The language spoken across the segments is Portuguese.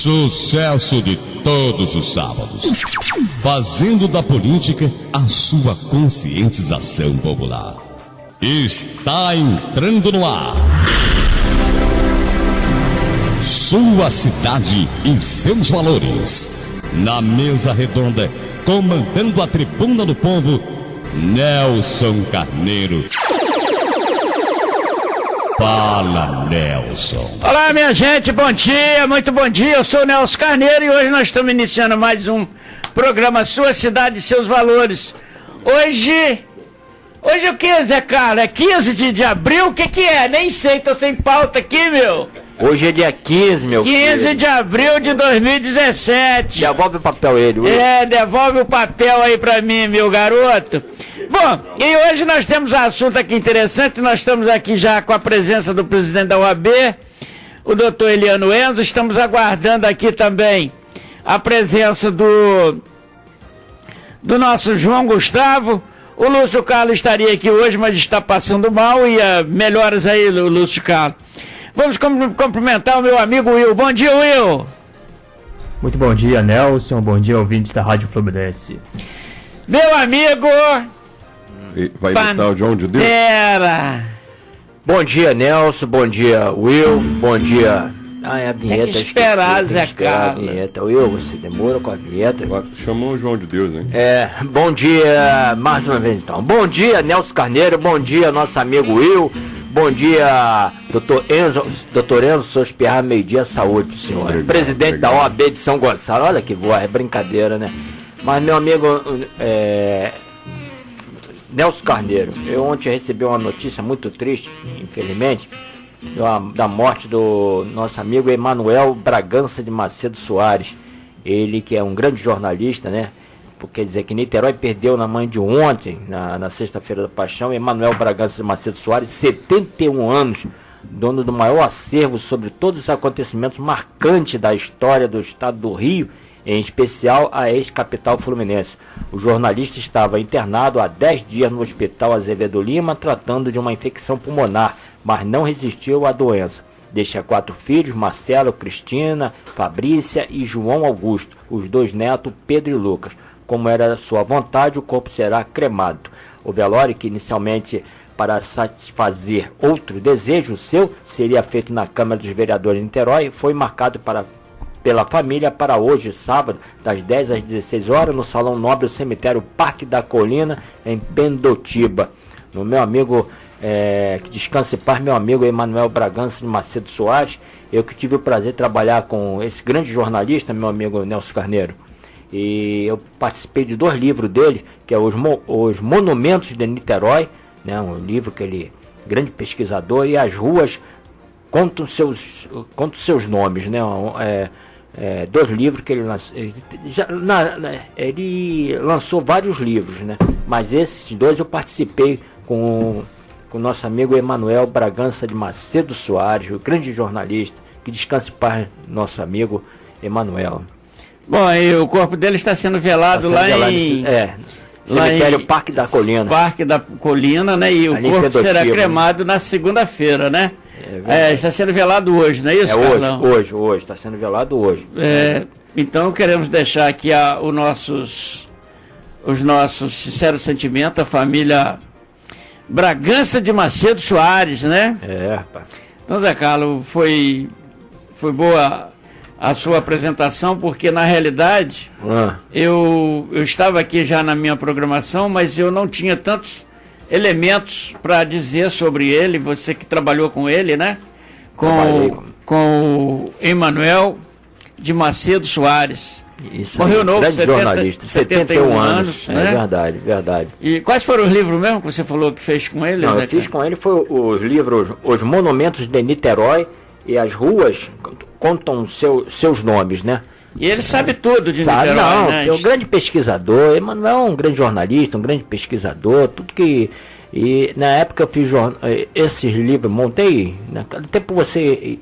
Sucesso de todos os sábados, fazendo da política a sua conscientização popular. Está entrando no ar. Sua cidade e seus valores. Na mesa redonda, comandando a tribuna do povo, Nelson Carneiro. Fala, Nelson. Olá, minha gente, bom dia, muito bom dia. Eu sou o Nelson Carneiro e hoje nós estamos iniciando mais um programa Sua Cidade e Seus Valores. Hoje é o que, Zé Carlos? É 15 de abril? O que é? Nem sei, tô sem pauta aqui, meu. Hoje é dia 15, meu 15 filho. de abril de 2017. Devolve o papel ele. Devolve o papel aí pra mim, meu garoto. Bom, e hoje nós temos um assunto aqui interessante. Nós estamos aqui já com a presença do presidente da OAB, o doutor Eliano Enzo. Estamos aguardando aqui também a presença do nosso João Gustavo. O Lúcio Carlos estaria aqui hoje, mas está passando mal. E melhoras aí, Lúcio Carlos. Vamos cumprimentar o meu amigo Will. Bom dia, Will. Muito bom dia, Nelson. Bom dia, ouvintes da Rádio Fluminense. Meu amigo... Vai imitar o João de Deus? Bom dia, Nelson. Bom dia, Will. Bom dia... é a vinheta. Tem que esperar, Zé Carlos. Will, você demora com a vinheta. Chamou o João de Deus, hein? Bom dia, mais uma vez então. Bom dia, Nelson Carneiro. Bom dia, nosso amigo Will. Bom dia, doutor Enzo. Doutor Enzo, sou espirrar meio-dia, saúde, senhor. Obrigado, presidente da OAB de São Gonçalo. Olha que boa, é brincadeira, né? Mas, meu amigo Nelson Carneiro, eu ontem recebi uma notícia muito triste, infelizmente, da morte do nosso amigo Emanuel Bragança de Macedo Soares. Ele que é um grande jornalista, né? Quer dizer que Niterói perdeu na manhã de ontem, na sexta-feira da Paixão, Emanuel Bragança de Macedo Soares, 71 anos, dono do maior acervo sobre todos os acontecimentos marcantes da história do estado do Rio, em especial a ex-capital fluminense. O jornalista estava internado há 10 dias no Hospital Azevedo Lima, tratando de uma infecção pulmonar, mas não resistiu à doença. Deixa 4 filhos, Marcelo, Cristina, Fabrícia e João Augusto, os 2 netos, Pedro e Lucas. Como era sua vontade, o corpo será cremado. O velório, que inicialmente para satisfazer outro desejo seu, seria feito na Câmara dos Vereadores de Niterói, foi marcado pela família para hoje, sábado, das 10 às 16 horas, no Salão Nobre do Cemitério Parque da Colina, em Pendotiba. No meu amigo, que descanse em paz, meu amigo Emanuel Bragança de Macedo Soares, eu que tive o prazer de trabalhar com esse grande jornalista, meu amigo Nelson Carneiro. E eu participei de 2 livros dele, que é Os Monumentos de Niterói, né, um livro que ele, grande pesquisador, e As Ruas contam seus nomes, né, 2 livros que ele lançou. Ele lançou vários livros, né, mas esses 2 eu participei com o nosso amigo Emanuel Bragança de Macedo Soares, o grande jornalista, que descanse em paz, nosso amigo Emanuel. Bom, e o corpo dele está sendo velado Cemitério Parque da Colina. Parque da Colina, né? E o corpo será cremado na segunda-feira, né? Está sendo velado hoje, não é isso, hoje, está sendo velado hoje. Então queremos deixar aqui os nossos sinceros sentimentos à família Bragança de Macedo Soares, né? Rapaz. Então, Zé Carlos, foi boa a sua apresentação, porque na realidade eu estava aqui já na minha programação, mas eu não tinha tantos elementos para dizer sobre ele. Você que trabalhou com ele, né? Com o Emanuel de Macedo Soares. Isso, morreu novo, grande jornalista, 71 anos, né? Verdade. E quais foram os livros mesmo que você falou que fez com ele? Não, eu fiz com ele foi os livros Os Monumentos de Niterói e As Ruas contam seus nomes, né? E ele sabe tudo de Niterói, né? É um grande pesquisador. Emanuel é um grande jornalista, um grande pesquisador, tudo que... E na época eu fiz esses livros, montei... Naquele tempo você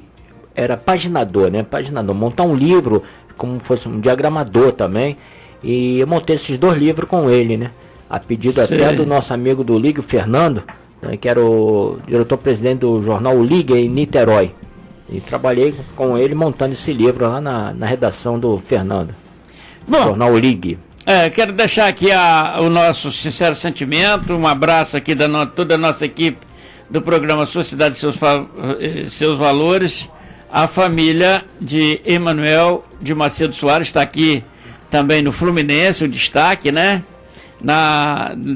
era paginador, né? Montar um livro como fosse um diagramador também. E eu montei esses 2 livros com ele, né? A pedido até do nosso amigo do Lígio Fernando, né? Que era o diretor-presidente do jornal O Liga em Niterói. E trabalhei com ele montando esse livro lá na redação do Fernando. Bom, Jornal Ligue. Quero deixar aqui o nosso sincero sentimento, um abraço aqui toda a nossa equipe do programa Sociedade e Seus Valores. A família de Emanuel de Macedo Soares está aqui também no Fluminense, o destaque, né?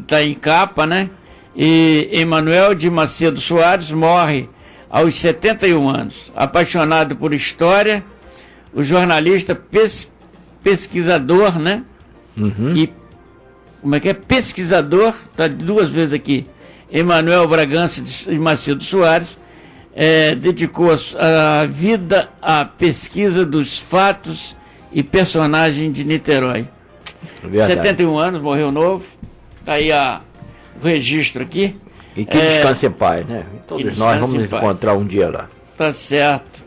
Tá em capa, né? E Emanuel de Macedo Soares morre aos 71 anos. Apaixonado por história, o jornalista pesquisador, né? Uhum. E como é que é? Pesquisador, tá 2 vezes aqui. Emanuel Bragança de Macedo Soares dedicou a vida à pesquisa dos fatos e personagens de Niterói. Verdade. 71 anos, morreu novo. Tá aí o registro aqui. E que descanse em paz, né? Todos nós vamos nos encontrar um dia lá. Tá certo.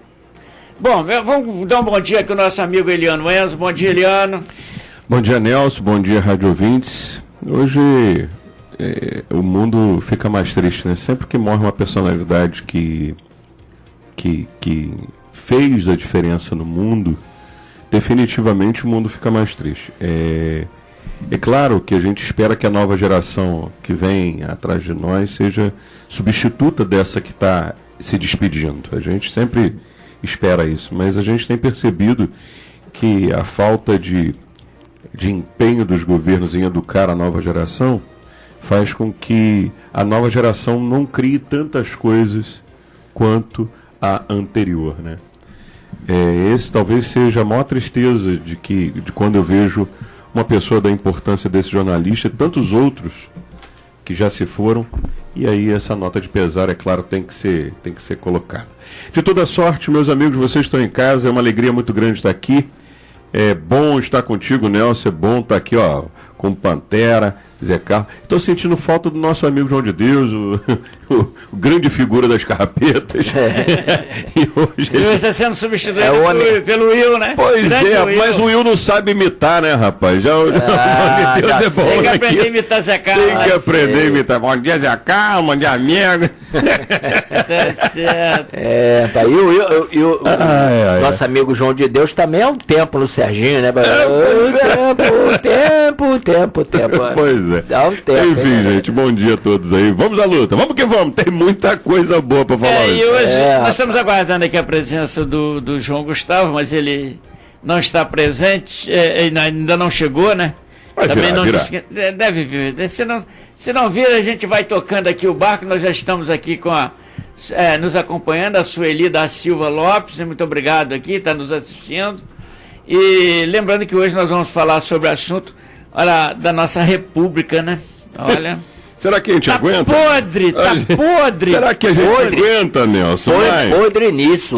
Bom, vamos dar um bom dia aqui ao nosso amigo Eliano Enzo. Bom dia, Eliano. Bom dia, Nelson. Bom dia, rádio ouvintes. Hoje o mundo fica mais triste, né? Sempre que morre uma personalidade que fez a diferença no mundo, definitivamente o mundo fica mais triste. É claro que a gente espera que a nova geração que vem atrás de nós seja substituta dessa que está se despedindo. A gente sempre espera isso, mas a gente tem percebido que a falta de empenho dos governos em educar a nova geração faz com que a nova geração não crie tantas coisas quanto a anterior, né? Esse talvez seja a maior tristeza de quando eu vejo uma pessoa da importância desse jornalista e tantos outros que já se foram, e aí essa nota de pesar, é claro, tem que ser colocada. De toda sorte, meus amigos, vocês estão em casa, é uma alegria muito grande estar aqui. É bom estar contigo, Nelson, é bom estar aqui, com Pantera, Zé Carlos. Estou sentindo falta do nosso amigo João de Deus, o grande figura das carrapetas. E hoje ele está sendo substituído pelo Will, né? Pois mas o Will não sabe imitar, né, rapaz? João de Deus é bom. Tem que aprender a imitar Zé Carlos. Tem que aprender a imitar. Bom dia, Zé Carlos, bom dia, amigo. Tá certo. E o nosso amigo João de Deus também é um tempo no Serginho, né? Tempo. Pois é. Dá um tempo. Enfim, gente, bom dia a todos aí. Vamos à luta, vamos que vamos. Tem muita coisa boa pra falar hoje. E hoje nós estamos aguardando aqui a presença do João Gustavo, mas ele não está presente, ainda não chegou, né? Também não disse que deve vir. Se não vir, a gente vai tocando aqui o barco. Nós já estamos aqui com nos acompanhando, a Sueli da Silva Lopes. Muito obrigado aqui, está nos assistindo. E lembrando que hoje nós vamos falar sobre o assunto da nossa república, né? Olha. Será que a gente aguenta? Podre! Será que a gente aguenta, Nelson? Podre nisso.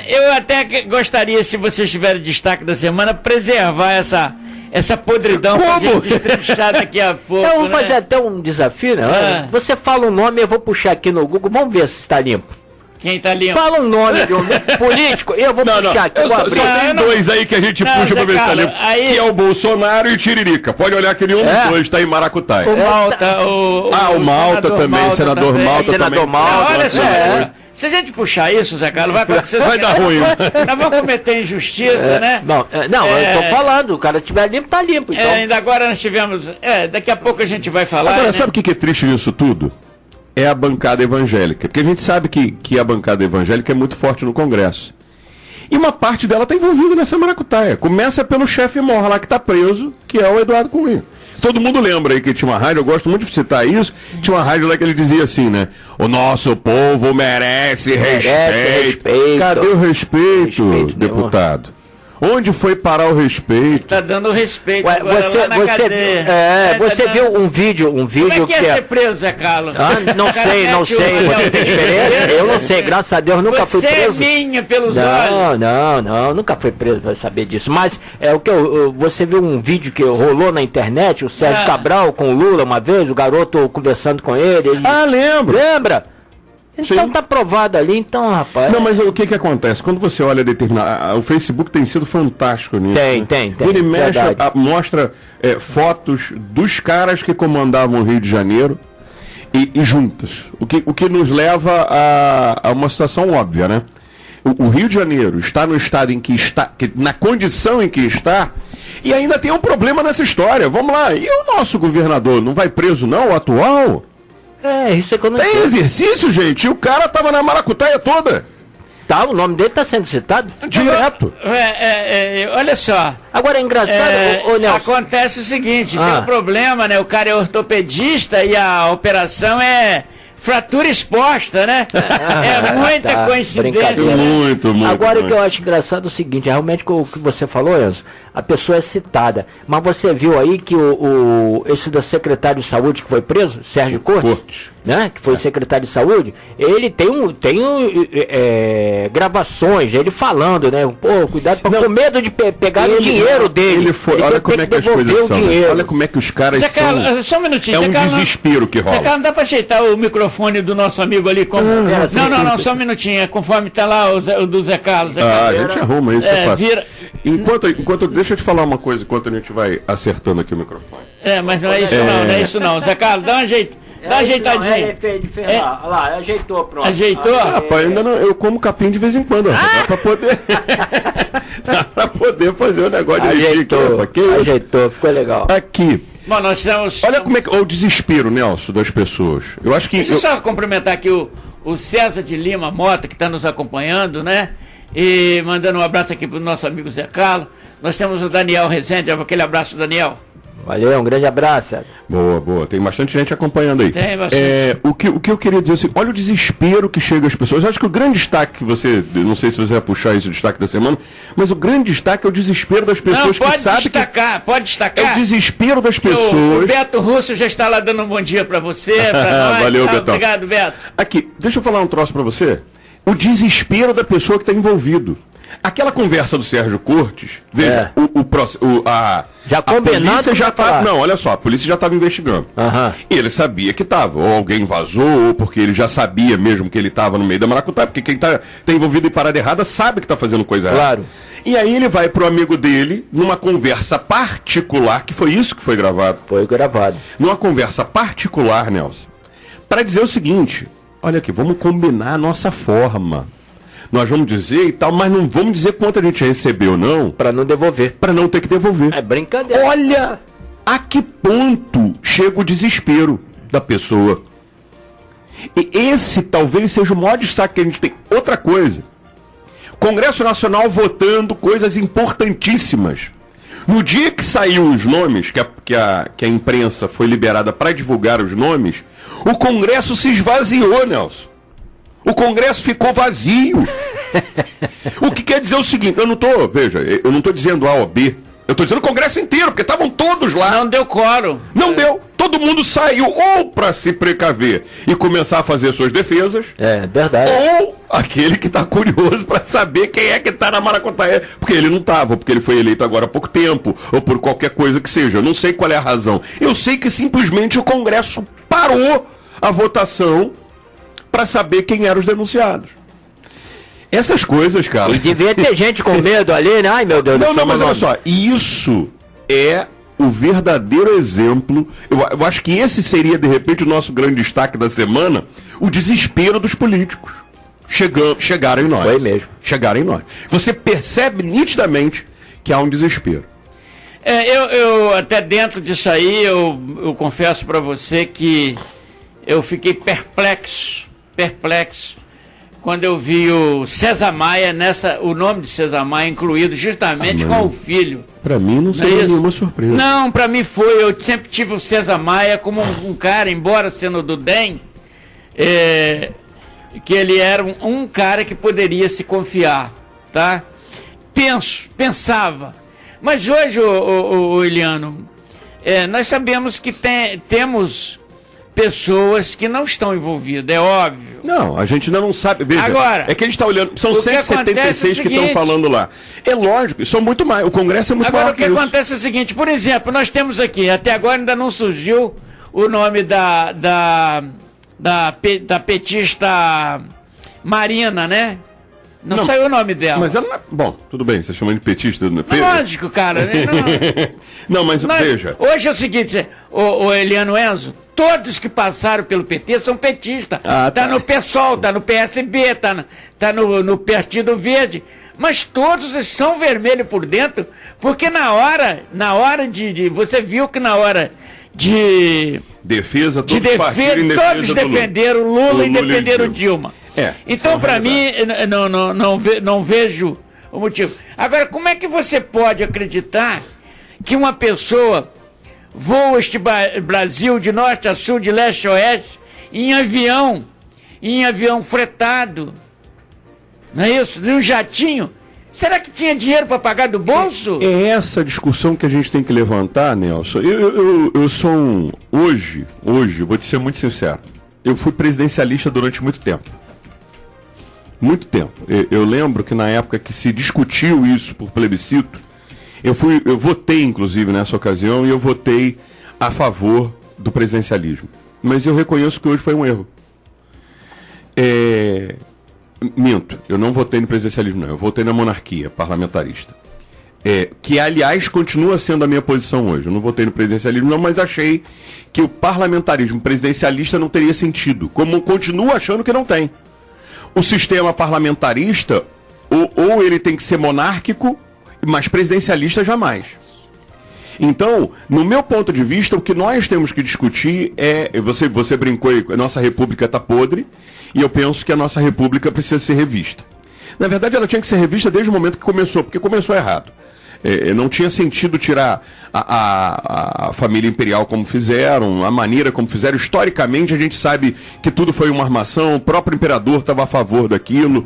Eu até gostaria, se vocês tiverem destaque da semana, preservar essa podridão pra gente destrinchar daqui a pouco. Eu vou fazer até um desafio, né? Você fala um nome, eu vou puxar aqui no Google, vamos ver se está limpo. Quem tá limpo? Fala um nome de um político, eu vou puxar aqui. Só tem dois aí que a gente puxa pra ver se tá limpo. Que é o Bolsonaro e o Tiririca. Pode olhar que nenhum dos dois tá em Maracutaia. O Malta, o Malta também, senador Malta também. Olha só, se a gente puxar isso, Zé Carlos, vai acontecer. Vai dar ruim. Nós vamos cometer injustiça, né? Não, eu tô falando, o cara estiver limpo, tá limpo. Então. Ainda agora nós tivemos. Daqui a pouco a gente vai falar. Agora, né? sabe o que é triste nisso tudo? É a bancada evangélica. Porque a gente sabe que a bancada evangélica é muito forte no Congresso. E uma parte dela está envolvida nessa maracutaia. Começa pelo chefe mor lá que está preso, que é o Eduardo Cunha. Todo mundo lembra aí que tinha uma rádio, eu gosto muito de citar isso, tinha uma rádio lá que ele dizia assim, né? O nosso povo merece respeito. Cadê o respeito, deputado? Onde foi parar o respeito? Tá dando respeito você viu um vídeo Como é que é ser preso, Zé Carlos? Não sei. Você tem experiência? Eu não sei, graças a Deus nunca fui preso. Você é minha pelos olhos. Não, nunca fui preso para saber disso. Mas você viu um vídeo que rolou na internet, o Sérgio Cabral com o Lula uma vez, o garoto conversando com ele. Lembro. Lembra? Então tá provado ali, então, rapaz. Não, mas o que acontece? Quando você olha o Facebook tem sido fantástico nisso. Tem. Ele mostra fotos dos caras que comandavam o Rio de Janeiro e juntas. O que nos leva a uma situação óbvia, né? o Rio de Janeiro está no estado em que está, na condição em que está, e ainda tem um problema nessa história. Vamos lá, e o nosso governador não vai preso não, o atual? Isso é que eu não Tem entendo. exercício, gente, e o cara tava na maracutaia toda. Tá, o nome dele tá sendo citado? Direto. Olha só. Agora é engraçado, ô Nelson. Acontece o seguinte, tem um problema, né? O cara é ortopedista e a operação é fratura exposta, né? É muita coincidência. Brincadeira. Né? Muito. Agora o que eu acho engraçado é o seguinte, realmente o que você falou, Enzo, a pessoa é citada. Mas você viu aí que esse da secretário de saúde que foi preso, Sérgio Cortes, né? Que foi secretário de saúde, ele tem gravações, ele falando, né? Pô, cuidado com medo de pegar o dinheiro dele. Ele foi, olha como é que as coisas são. Olha como é que os caras são. Só um minutinho. É um desespero que rola. Não dá pra ajeitar o microfone do nosso amigo ali como. Não, só um minutinho. É conforme tá lá o do Zé Carlos. A gente arruma isso, é fácil. Vira... Enquanto, deixa eu te falar uma coisa, enquanto a gente vai acertando aqui o microfone. Mas não é isso não. Zé Carlos, dá um jeito. Dá uma ajeitadinha. Olha lá, ajeitou, pronto. Ajeitou? Rapaz, ainda não, eu como capim de vez em quando, dá pra poder. Dá pra poder fazer o negócio de Ajeitou, ficou legal. Aqui. Bom, nós estamos. Olha como é que o desespero, Nelson, das pessoas. Eu acho que. Deixa eu só cumprimentar aqui o César de Lima Mota, que está nos acompanhando, né? E mandando um abraço aqui pro nosso amigo Zé Carlos. Nós temos o Daniel Rezende, aquele abraço, Daniel. Valeu, um grande abraço. Boa. Tem bastante gente acompanhando aí. Tem bastante. O que eu queria dizer assim, olha o desespero que chega às pessoas. Eu acho que o grande destaque que você, não sei se você vai puxar esse destaque da semana, mas o grande destaque é o desespero das pessoas que sabem pode destacar. É o desespero das pessoas. O Beto Russo já está lá dando um bom dia para você, para nós. Valeu, Betão. Obrigado, Beto. Aqui, deixa eu falar um troço para você. O desespero da pessoa que está envolvido. Aquela conversa do Sérgio Cortes, veja, já combinado já tá, não, olha só, a polícia já estava investigando. E ele sabia que estava, ou alguém vazou, ou porque ele já sabia mesmo que ele estava no meio da maracutaia, porque quem tá envolvido em parada errada sabe que está fazendo coisa errada. Claro. E aí ele vai pro amigo dele, numa conversa particular, que foi isso que foi gravado. Foi gravado. Numa conversa particular, Nelson, para dizer o seguinte, olha aqui, vamos combinar a nossa forma. Nós vamos dizer e tal, mas não vamos dizer quanto a gente recebeu, não. Para não devolver. Para não ter que devolver. É brincadeira. Olha a que ponto chega o desespero da pessoa. E esse talvez seja o maior destaque que a gente tem. Outra coisa. Congresso Nacional votando coisas importantíssimas. No dia que saiu os nomes, que a imprensa foi liberada para divulgar os nomes, o Congresso se esvaziou, Nelson. O Congresso ficou vazio. O que quer dizer o seguinte, eu não estou dizendo A ou B, eu estou dizendo o Congresso inteiro, porque estavam todos lá. Não deu quórum. Não deu. Todo mundo saiu ou para se precaver e começar a fazer suas defesas. É, verdade. Ou aquele que está curioso para saber quem é que está na maracutaia, porque ele não estava, porque ele foi eleito agora há pouco tempo, ou por qualquer coisa que seja. Eu não sei qual é a razão. Eu sei que simplesmente o Congresso parou a votação para saber quem eram os denunciados. Essas coisas, cara. E devia ter gente com medo ali, né? Ai, meu Deus do céu. Não, mas olha só, isso é o verdadeiro exemplo. Eu acho que esse seria, de repente, o nosso grande destaque da semana, o desespero dos políticos. Chegaram em nós. Foi mesmo. Chegaram em nós. Você percebe nitidamente que há um desespero. Eu até dentro disso aí, eu confesso para você que eu fiquei perplexo, quando eu vi o César Maia, o nome de César Maia incluído justamente com o filho. Para mim não seria nenhuma surpresa. Não, para mim foi, eu sempre tive o César Maia como um cara, embora sendo do DEM, que ele era um cara que poderia se confiar, tá? Pensava. Mas hoje, o Eliano, nós sabemos que temos pessoas que não estão envolvidas, é óbvio. Não, a gente ainda não sabe. Veja, agora, é que a gente está olhando, são 176 que estão falando lá. É lógico, são muito mais, o Congresso é muito maior. Agora, o que acontece é o seguinte, por exemplo, nós temos aqui, até agora ainda não surgiu o nome da petista Marina, né? Não saiu o nome dela. Mas ela não é... Bom, tudo bem, você chama de petista. Lógico, cara. Não, mas veja. Hoje é o seguinte, o Eliano Enzo, todos que passaram pelo PT são petistas. Tá no PSOL, tá no PSB, tá no Partido Verde. Mas todos são vermelhos por dentro, porque na hora de você viu que na hora de defesa, todos defenderam Lula e defenderam Dilma. Então, para mim, não vejo o motivo. Agora, como é que você pode acreditar que uma pessoa voa este Brasil de norte a sul, de leste a oeste, em avião fretado, não é isso? De um jatinho? Será que tinha dinheiro para pagar do bolso? É essa discussão que a gente tem que levantar, Nelson. Eu sou hoje, vou te ser muito sincero, eu fui presidencialista durante muito tempo. Muito tempo. Eu lembro que na época que se discutiu isso por plebiscito, eu votei, inclusive, nessa ocasião, e eu votei a favor do presidencialismo. Mas eu reconheço que hoje foi um erro. Minto, eu não votei no presidencialismo, não. Eu votei na monarquia parlamentarista. Que, aliás, continua sendo a minha posição hoje. Eu não votei no presidencialismo, não, mas achei que o parlamentarismo presidencialista não teria sentido. Como continuo achando que não tem. O sistema parlamentarista, ou ele tem que ser monárquico, mas presidencialista jamais. Então, no meu ponto de vista, o que nós temos que discutir você brincou aí, a nossa república está podre, e eu penso que a nossa república precisa ser revista. Na verdade, ela tinha que ser revista desde o momento que começou, porque começou errado. Não tinha sentido tirar a família imperial como fizeram, a maneira como fizeram. Historicamente, a gente sabe que tudo foi uma armação, o próprio imperador estava a favor daquilo.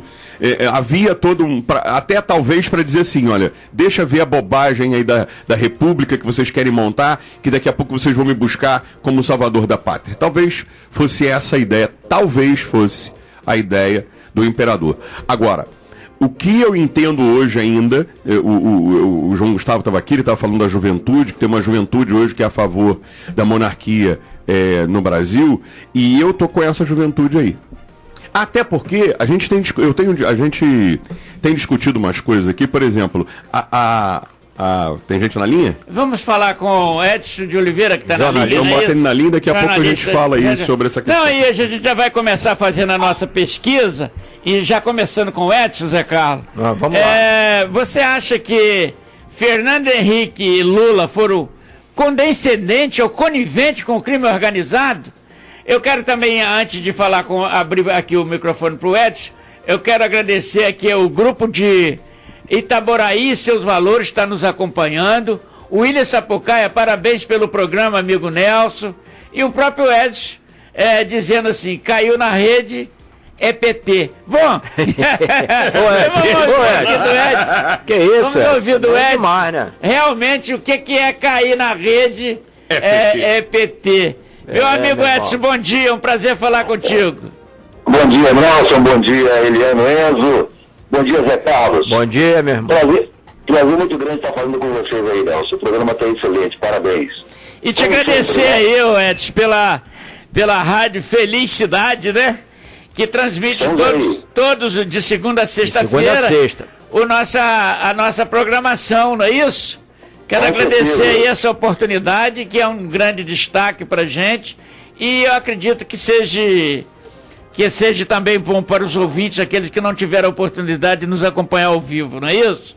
Havia todo até talvez para dizer assim, olha, deixa ver a bobagem aí da república que vocês querem montar, que daqui a pouco vocês vão me buscar como salvador da pátria. Talvez fosse essa a ideia, talvez fosse a ideia do imperador. Agora, o que eu entendo hoje ainda, o João Gustavo estava aqui, ele estava falando da juventude, que tem uma juventude hoje que é a favor da monarquia no Brasil, e eu tô com essa juventude aí. Até porque a gente tem discutido umas coisas aqui, por exemplo, tem gente na linha? Vamos falar com o Edson de Oliveira, que está na linha. Então bota ele na linha, daqui a pouco a gente fala aí sobre essa questão. Não, e a gente já vai começar fazendo a nossa pesquisa, e já começando com o Edson, Zé Carlos. Vamos lá. Você acha que Fernando Henrique e Lula foram condescendentes ou coniventes com o crime organizado? Eu quero também, antes de falar abrir aqui o microfone para o Edson, eu quero agradecer aqui o grupo de Itaboraí e seus valores está nos acompanhando. O William Sapucaia, parabéns pelo programa, amigo Nelson. E o próprio Edson dizendo assim, caiu na rede, é PT. Bom, vamos ouvir do Edson. Que isso? Vamos ouvir do Edson. Demais, né? Realmente, o que é cair na rede é PT. Meu amigo Edson, bom dia, um prazer falar contigo. Bom dia, Nelson, bom dia, Eliano Enzo, bom dia, Zé Carlos. Bom dia, meu irmão. Prazer muito grande estar falando com vocês aí, Nelson. O programa está excelente, parabéns. E te agradecer aí, Edson, pela rádio Felicidade, né? Que transmite todos de segunda a sexta-feira a nossa programação, não é isso? Quero agradecer aí essa oportunidade, que é um grande destaque para a gente, e eu acredito que seja também bom para os ouvintes, aqueles que não tiveram a oportunidade de nos acompanhar ao vivo, não é isso?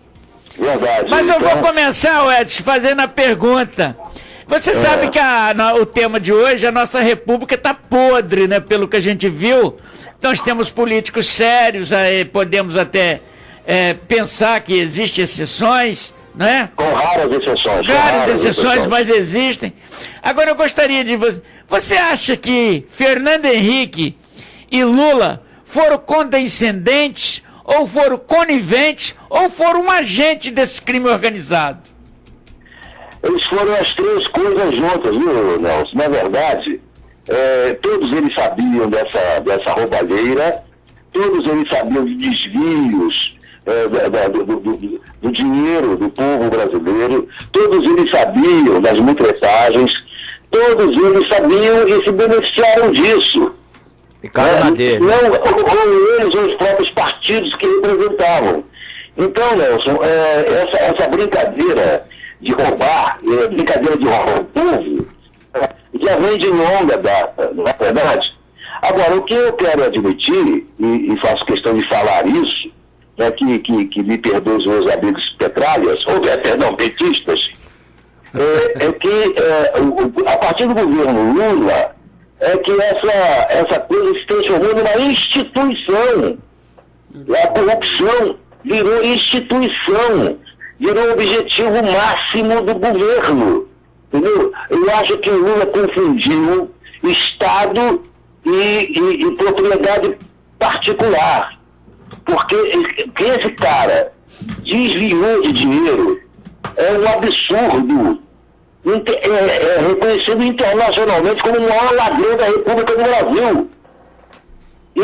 Verdade. Mas eu vou começar, Edson, fazendo a pergunta. Você sabe que o tema de hoje, a nossa república está podre, né? Pelo que a gente viu. Nós temos políticos sérios, podemos até pensar que existem exceções, né? Com raras exceções. Raras exceções, mas existem. Agora eu gostaria de você acha que Fernando Henrique e Lula foram condescendentes, ou foram coniventes, ou foram um agente desse crime organizado? Eles foram as três coisas juntas, viu, Nelson? Na verdade, todos eles sabiam dessa roubalheira, todos eles sabiam de desvios do dinheiro do povo brasileiro, todos eles sabiam das mutretagens, todos eles sabiam e se beneficiaram disso. Ricardo Madeira. Não, ou eles ou os próprios partidos que representavam. Então, Nelson, essa brincadeira de roubar, brincadeira de roubar o povo, já vem de longa data, não é verdade? Agora, o que eu quero admitir, e faço questão de falar isso, né, que me perdoem os meus amigos petralhas, ou perdão, petistas, é que a partir do governo Lula, é que essa coisa se transformou numa instituição. A corrupção virou instituição, virou objetivo máximo do governo. Entendeu? Eu acho que o Lula confundiu Estado e propriedade particular. Porque esse cara desviou de dinheiro é um absurdo. É reconhecido internacionalmente como o maior ladrão da República do Brasil. E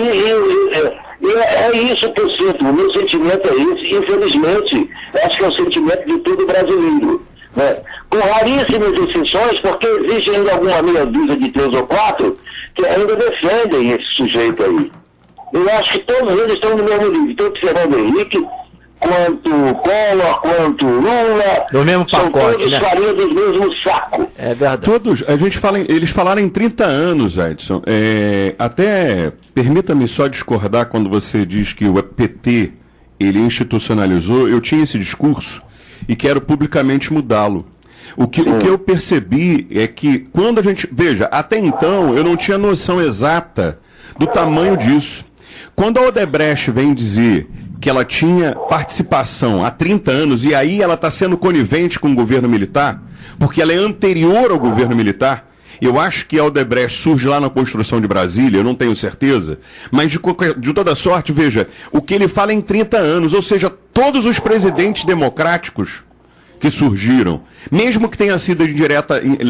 é isso que eu sinto. O meu sentimento é esse. Infelizmente, acho que é o sentimento de todo brasileiro. Né? Com raríssimas exceções, porque existe ainda alguma meia dúzia de 3 ou 4 que ainda defendem esse sujeito aí. Eu acho que todos eles estão no mesmo nível. Tanto Fernando Henrique, quanto Collor, quanto Lula, do mesmo pacote, todos farinha do mesmo saco. É verdade. Todos, eles falaram em 30 anos, Edson. Até, permita-me só discordar quando você diz que o PT, ele institucionalizou. Eu tinha esse discurso e quero publicamente mudá-lo. O que eu percebi é que quando a gente... Veja, até então eu não tinha noção exata do tamanho disso. Quando a Odebrecht vem dizer que ela tinha participação há 30 anos e aí ela está sendo conivente com o governo militar, porque ela é anterior ao governo militar, eu acho que a Odebrecht surge lá na construção de Brasília, eu não tenho certeza, mas de toda sorte, veja, o que ele fala é em 30 anos, ou seja, todos os presidentes democráticos que surgiram, mesmo que tenha sido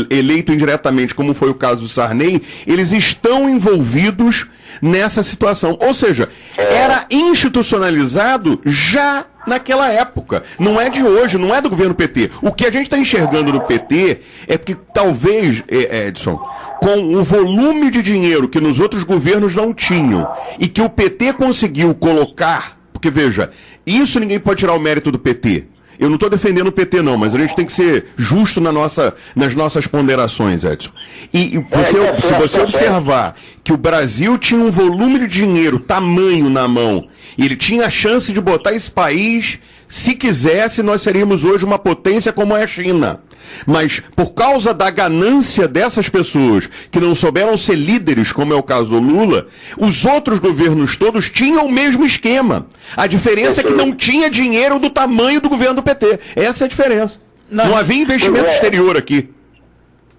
eleito indiretamente, como foi o caso do Sarney, eles estão envolvidos nessa situação. Ou seja, era institucionalizado já naquela época. Não é de hoje, não é do governo PT. O que a gente está enxergando no PT é que talvez, Edson, com o volume de dinheiro que nos outros governos não tinham e que o PT conseguiu colocar, porque veja, isso ninguém pode tirar o mérito do PT. Eu não estou defendendo o PT não, mas a gente tem que ser justo nas nossas ponderações, Edson. E se você observar que o Brasil tinha um volume de dinheiro, tamanho na mão, e ele tinha a chance de botar esse país, se quisesse, nós seríamos hoje uma potência como é a China. Mas por causa da ganância dessas pessoas que não souberam ser líderes, como é o caso do Lula, os outros governos todos tinham o mesmo esquema. A diferença é que não tinha dinheiro do tamanho do governo do PT. Essa é a diferença. Não havia investimento exterior aqui.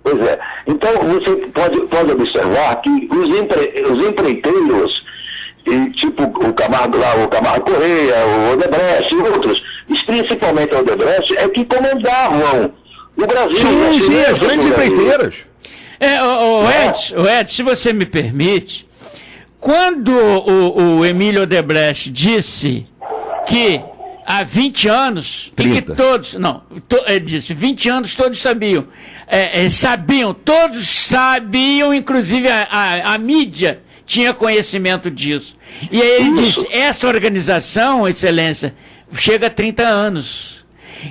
Pois é. Então você pode observar que os empreiteiros, tipo o Camargo lá, o Camargo Correia, o Odebrecht e outros, principalmente o Odebrecht, é que comandavam o Brasil. Sim, as grandes empreiteiras. Ed, se você me permite, quando o Emílio Odebrecht disse que há 20 anos, e que todos, ele disse, 20 anos todos sabiam, todos sabiam, inclusive a mídia tinha conhecimento disso. E aí ele disse, essa organização, Excelência, chega a 30 anos.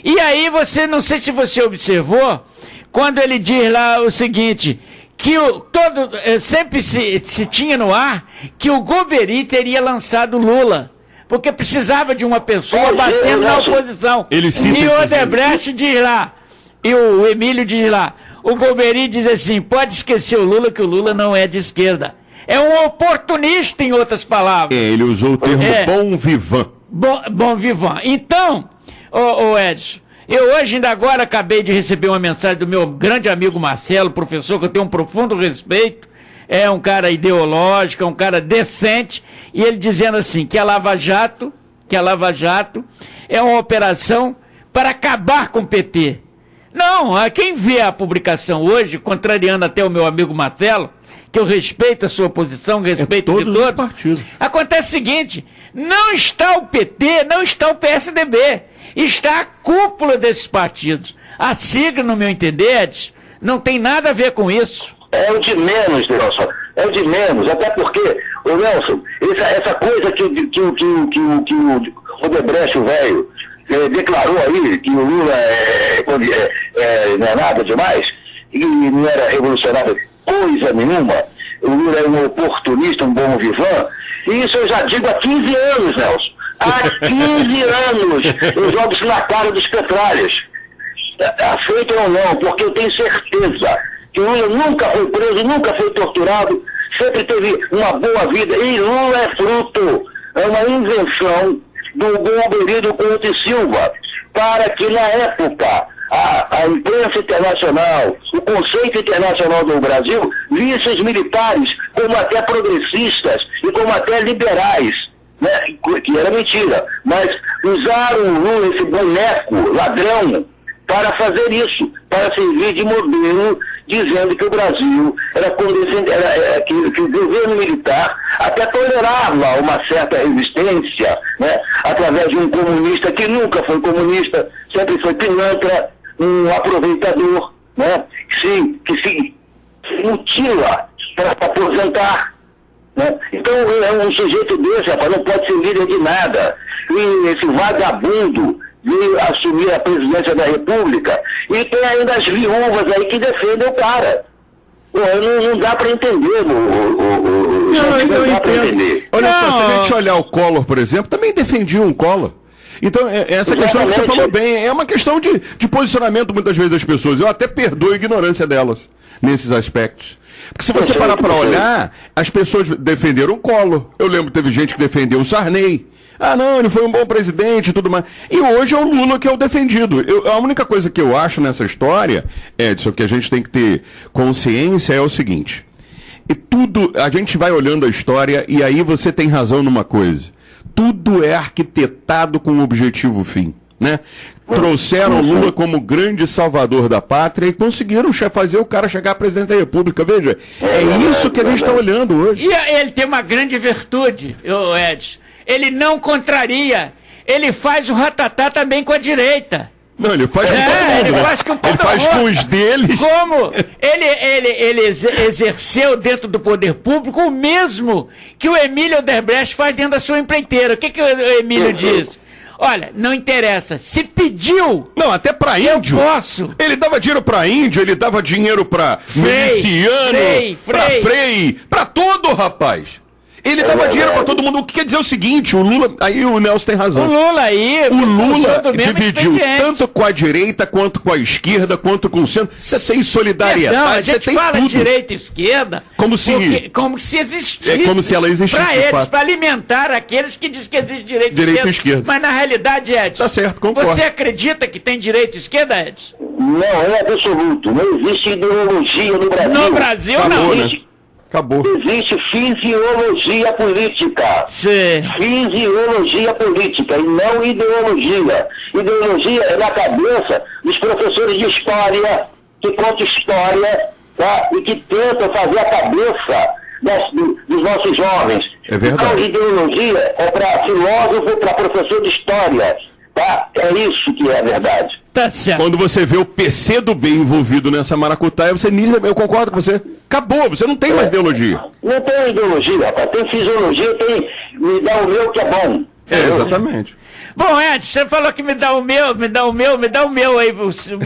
E aí não sei se você observou, quando ele diz lá o seguinte, que sempre se tinha no ar que o Golbery teria lançado Lula, porque precisava de uma pessoa batendo na oposição. E o Odebrecht diz lá, e o Emílio diz lá, o Golbery diz assim, pode esquecer o Lula, que o Lula não é de esquerda. É um oportunista, em outras palavras. Ele usou o termo bon vivant. Bon vivant. Então, Edson, eu hoje ainda agora acabei de receber uma mensagem do meu grande amigo Marcelo, professor, que eu tenho um profundo respeito, é um cara ideológico, é um cara decente, e ele dizendo assim, que a Lava Jato é uma operação para acabar com o PT. Não, quem vê a publicação hoje, contrariando até o meu amigo Marcelo, que eu respeito a sua posição, respeito de todos os partidos. Acontece o seguinte, não está o PT, não está o PSDB, está a cúpula desses partidos. A sigla, no meu entender, Edson, não tem nada a ver com isso. É o de menos, Nelson. é de menos, até porque, ô Nelson, essa coisa que o Odebrecht, o velho, declarou aí, que o Lula não é nada demais, e não era revolucionário coisa nenhuma, o Lula é um oportunista, um bom vivan, e isso eu já digo há 15 anos, Nelson. Há 15 anos eu jogo isso na cara dos petralhas. Aceitam ou não, porque eu tenho certeza que o Lula nunca foi preso, nunca foi torturado, sempre teve uma boa vida, e Lula é fruto, é uma invenção do Golbery Couto e Silva, para que na época a imprensa internacional, o conceito internacional do Brasil, visse os militares como até progressistas e como até liberais, né? Que era mentira, mas usaram o Lula, esse boneco ladrão, para fazer isso, para servir de modelo, dizendo que o Brasil era que o governo militar até tolerava uma certa resistência, né, através de um comunista que nunca foi comunista, sempre foi pilantra, um aproveitador, né, que se mutila para aposentar. Né? Então, um sujeito desse, rapaz, não pode ser líder de nada. E esse vagabundo de assumir a presidência da República, e tem ainda as viúvas aí que defendem o cara. Pô, não dá para entender, não dá para entender. Olha só, se a gente olhar o Collor, por exemplo, também defendia um Collor. Então, essa questão que você falou bem, é uma questão de posicionamento muitas vezes das pessoas. Eu até perdoo a ignorância delas nesses aspectos. Porque se você parar para olhar, as pessoas defenderam o Collor. Eu lembro que teve gente que defendeu o Sarney. Ah, não, ele foi um bom presidente e tudo mais. E hoje é o Lula que é o defendido. A única coisa que eu acho nessa história, Edson, que a gente tem que ter consciência é o seguinte. E tudo, a gente vai olhando a história e aí você tem razão numa coisa. Tudo é arquitetado com um objetivo fim, né? Trouxeram Lula como grande salvador da pátria e conseguiram fazer o cara chegar à presidência da República. Veja, é isso que a gente está olhando hoje. E ele tem uma grande virtude, Edson. Ele não contraria. Ele faz o ratatá também com a direita. Não, ele faz com todo mundo. Ele faz com todo Ele faz com os deles. Como? Ele exerceu dentro do poder público o mesmo que o Emílio Odebrecht faz dentro da sua empreiteira. O que o Emílio diz? Olha, não interessa. Se pediu. Não, até pra índio. Eu posso. Ele dava dinheiro pra índio, ele dava dinheiro pra miliciano, pra Frei, pra todo, rapaz. Ele dava dinheiro pra todo mundo. O que quer dizer o seguinte, o Lula, aí o Nelson tem razão. O Lula dividiu tanto com a direita, quanto com a esquerda, quanto com o centro. Você tem solidariedade, não, a gente você tem fala tudo. Direita e esquerda como se existisse. É como se ela existisse. Pra eles, pra alimentar aqueles que dizem que existe direita e esquerda. Mas na realidade, Edson, tá certo, concordo. Você acredita que tem direita e esquerda, Edson? Não, é absoluto. Não existe ideologia no Brasil. No Brasil, acabou, não. Né? Acabou. Existe fisiologia política. Sim. Fisiologia política e não ideologia. Ideologia é na cabeça dos professores de história, que contam história, tá? E que tentam fazer a cabeça dos nossos jovens. É verdade. Então, ideologia é para filósofo, para professor de história. Tá? É isso que é a verdade. Tá certo. Quando você vê o PC do bem envolvido nessa maracutaia, eu concordo com você. Acabou, você não tem mais ideologia. Não tem ideologia, rapaz. Tem fisiologia, tem me dá o meu que é bom. Exatamente. Bom, Edson, você falou que me dá o meu aí, sei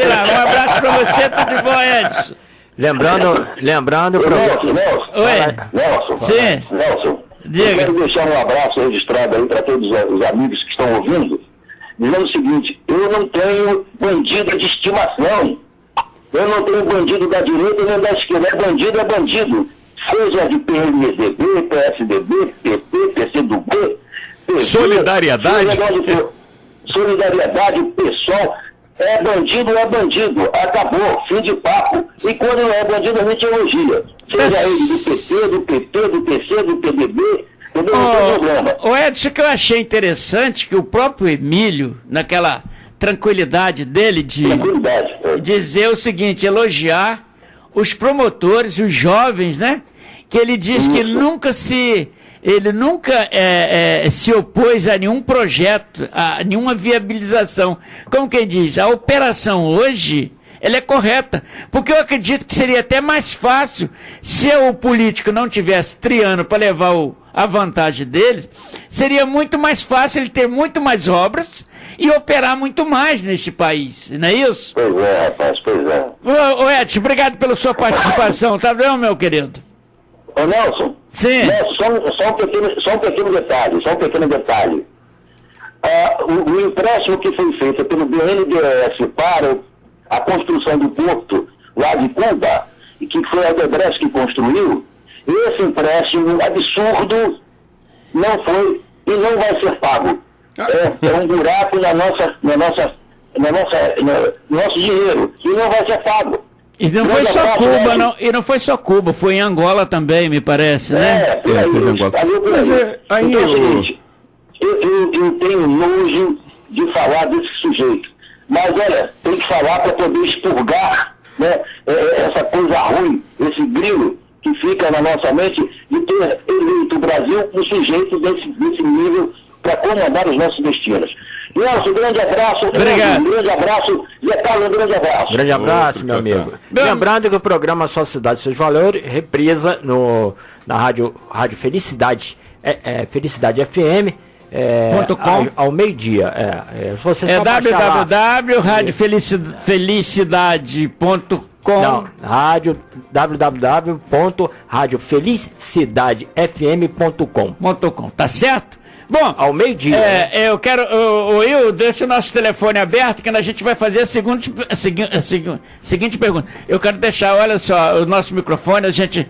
lá, um abraço pra você, tudo de bom, Edson. Lembrando Nelson. Sim. Nelson, diga. Eu quero deixar um abraço registrado aí para todos os amigos que estão ouvindo, dizendo o seguinte: eu não tenho bandido de estimação. Eu não tenho bandido da direita nem da esquerda. Bandido é bandido. Seja de PMDB, PSDB, PP, PCdoB, PV, Solidariedade. Solidariedade, pessoal. É bandido. Acabou. Fim de papo. E quando não é bandido, a gente elogia. Seja ele do PT, do PP, do PC, do PDB. Não tem problema. O Edson, que eu achei interessante que o próprio Emílio, naquela tranquilidade dele de dizer o seguinte, elogiar os promotores, os jovens, né? Que ele diz que ele nunca se opôs a nenhum projeto, a nenhuma viabilização. Como quem diz, a operação hoje ela é correta. Porque eu acredito que seria até mais fácil se o político não tivesse triando para levar a vantagem deles, seria muito mais fácil ele ter muito mais obras e operar muito mais neste país, não é isso? Pois é, rapaz, pois é. Ô Edson, obrigado pela sua participação, tá bem, meu querido? Ô Nelson, Sim. Nelson, só um pequeno detalhe. O empréstimo que foi feito pelo BNDES para a construção do porto lá de Cuba, e que foi a Odebrecht que construiu, esse empréstimo absurdo não foi e não vai ser pago. É um buraco no nosso dinheiro e não vai ser pago. E não foi só Cuba, não. E não foi só Cuba, foi em Angola também, me parece, né? Por aí. Então é o seguinte, eu tenho nojo de falar desse sujeito. Mas olha, tem que falar para poder expurgar, né, essa coisa ruim, esse grilo que fica na nossa mente de ter eleito o Brasil um sujeito desse nível para comandar os nossos destinos. Nelson, um grande abraço. Obrigado. Um grande abraço. Zé Carlos, um grande abraço. Grande abraço, meu amigo. Lembrando que o programa Sua Cidade, Seus Valores, reprisa na rádio Felicidade, Felicidade FM, ao meio-dia. www.radiofelicidade.com. Não, www.radiofelicidadefm.com. Tá certo? Bom, ao meio-dia. Eu quero. Will, deixa o nosso telefone aberto, que a gente vai fazer a seguinte pergunta. Eu quero deixar, olha só, o nosso microfone, a gente.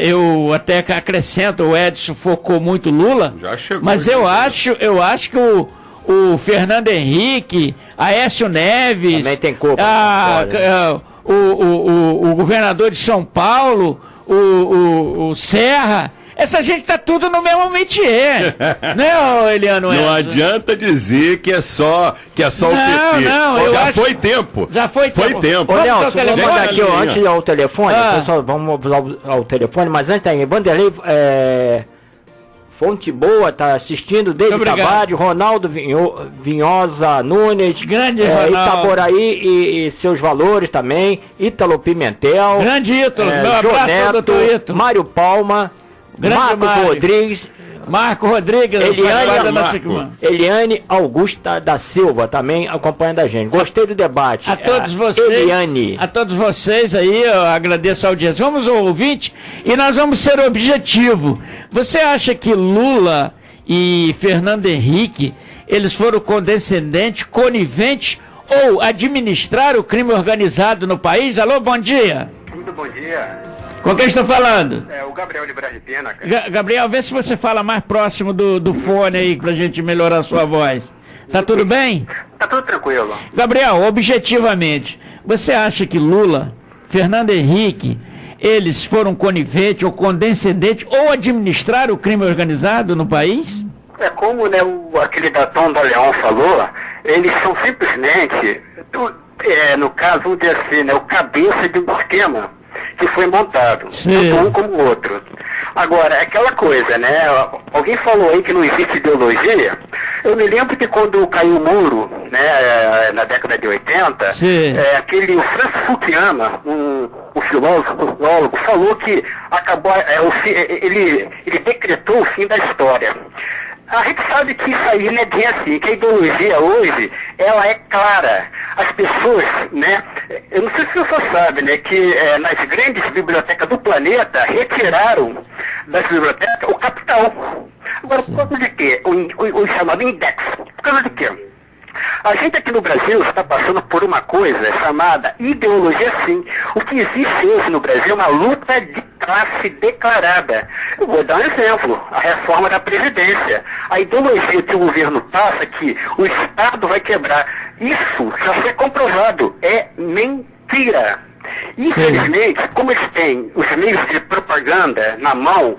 Eu até acrescento, o Edson focou muito Lula. Já chegou. Mas eu acho que o Fernando Henrique, Aécio Neves. Também tem culpa. O governador de São Paulo, o Serra. Essa gente tá tudo no mesmo métier, né, Eliano? Não adianta dizer que é só o PT. Não, foi tempo. Já foi tempo. Ô, Nelson, vamos mandar aqui, antes de ir ao telefone, pessoal, vamos ao telefone, mas antes aí, Vanderlei Fonte Boa tá assistindo, David Tavares, Ronaldo Vinhosa Nunes, grande Ronaldo. Itaboraí e seus valores também, Ítalo Pimentel, grande Ítalo, meu abraço, Neto, doutor Ítalo, Mário Palma, Marco Rodrigues, Eliane Augusta da Silva também acompanhando a gente. Gostei do debate. A todos vocês aí, eu agradeço a audiência. Vamos ao ouvinte e nós vamos ser objetivo. Você acha que Lula e Fernando Henrique, eles foram condescendentes, coniventes ou administraram o crime organizado no país? Alô, bom dia. Muito bom dia. Com quem estou falando? É o Gabriel de Brás de Pena, cara. Gabriel, vê se você fala mais próximo do fone aí, pra gente melhorar a sua voz. Tá tudo bem? Tá tudo tranquilo. Gabriel, objetivamente, você acha que Lula, Fernando Henrique, eles foram coniventes ou condescendentes ou administraram o crime organizado no país? É como, né, aquele Datão da Leão falou, eles são simplesmente, no caso, vamos dizer assim, né, o cabeça de um esquema que foi montado, tanto um como o outro. Agora, aquela coisa, né? Alguém falou aí que não existe ideologia. Eu me lembro que quando caiu o muro, né, na década de 80, o Francis Fukuyama, um filólogo, falou que acabou, ele decretou o fim da história. A gente sabe que isso aí não é bem assim, que a ideologia hoje, ela é clara. As pessoas, né, eu não sei se você sabe, né, que nas grandes bibliotecas do planeta retiraram das bibliotecas o capital. Agora, por causa de quê? O chamado index. Por causa de quê? A gente aqui no Brasil está passando por uma coisa chamada ideologia sim. O que existe hoje no Brasil é uma luta de classe declarada. Eu vou dar um exemplo, a reforma da Previdência. A ideologia que o governo passa que o Estado vai quebrar. Isso já foi comprovado, é mentira. Infelizmente, como eles têm os meios de propaganda na mão,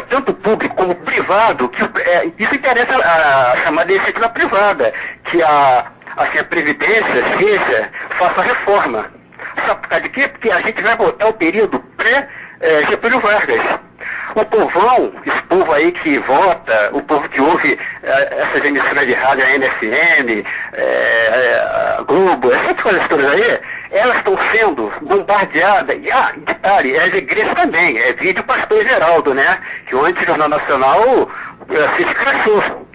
tanto público como privado, que isso interessa a chamada iniciativa privada, que a Previdência faça a reforma. Sabe por causa de quê? Porque a gente vai voltar ao período pré-Getúlio Vargas. O povão, esse povo aí que vota, o povo que ouve essas emissoras de rádio, a NFM, a Globo, essas coisas todas aí, elas estão sendo bombardeadas. E, detalhe, as igrejas também, vídeo pastor Geraldo, né? Que ontem o Jornal Nacional se escrachou.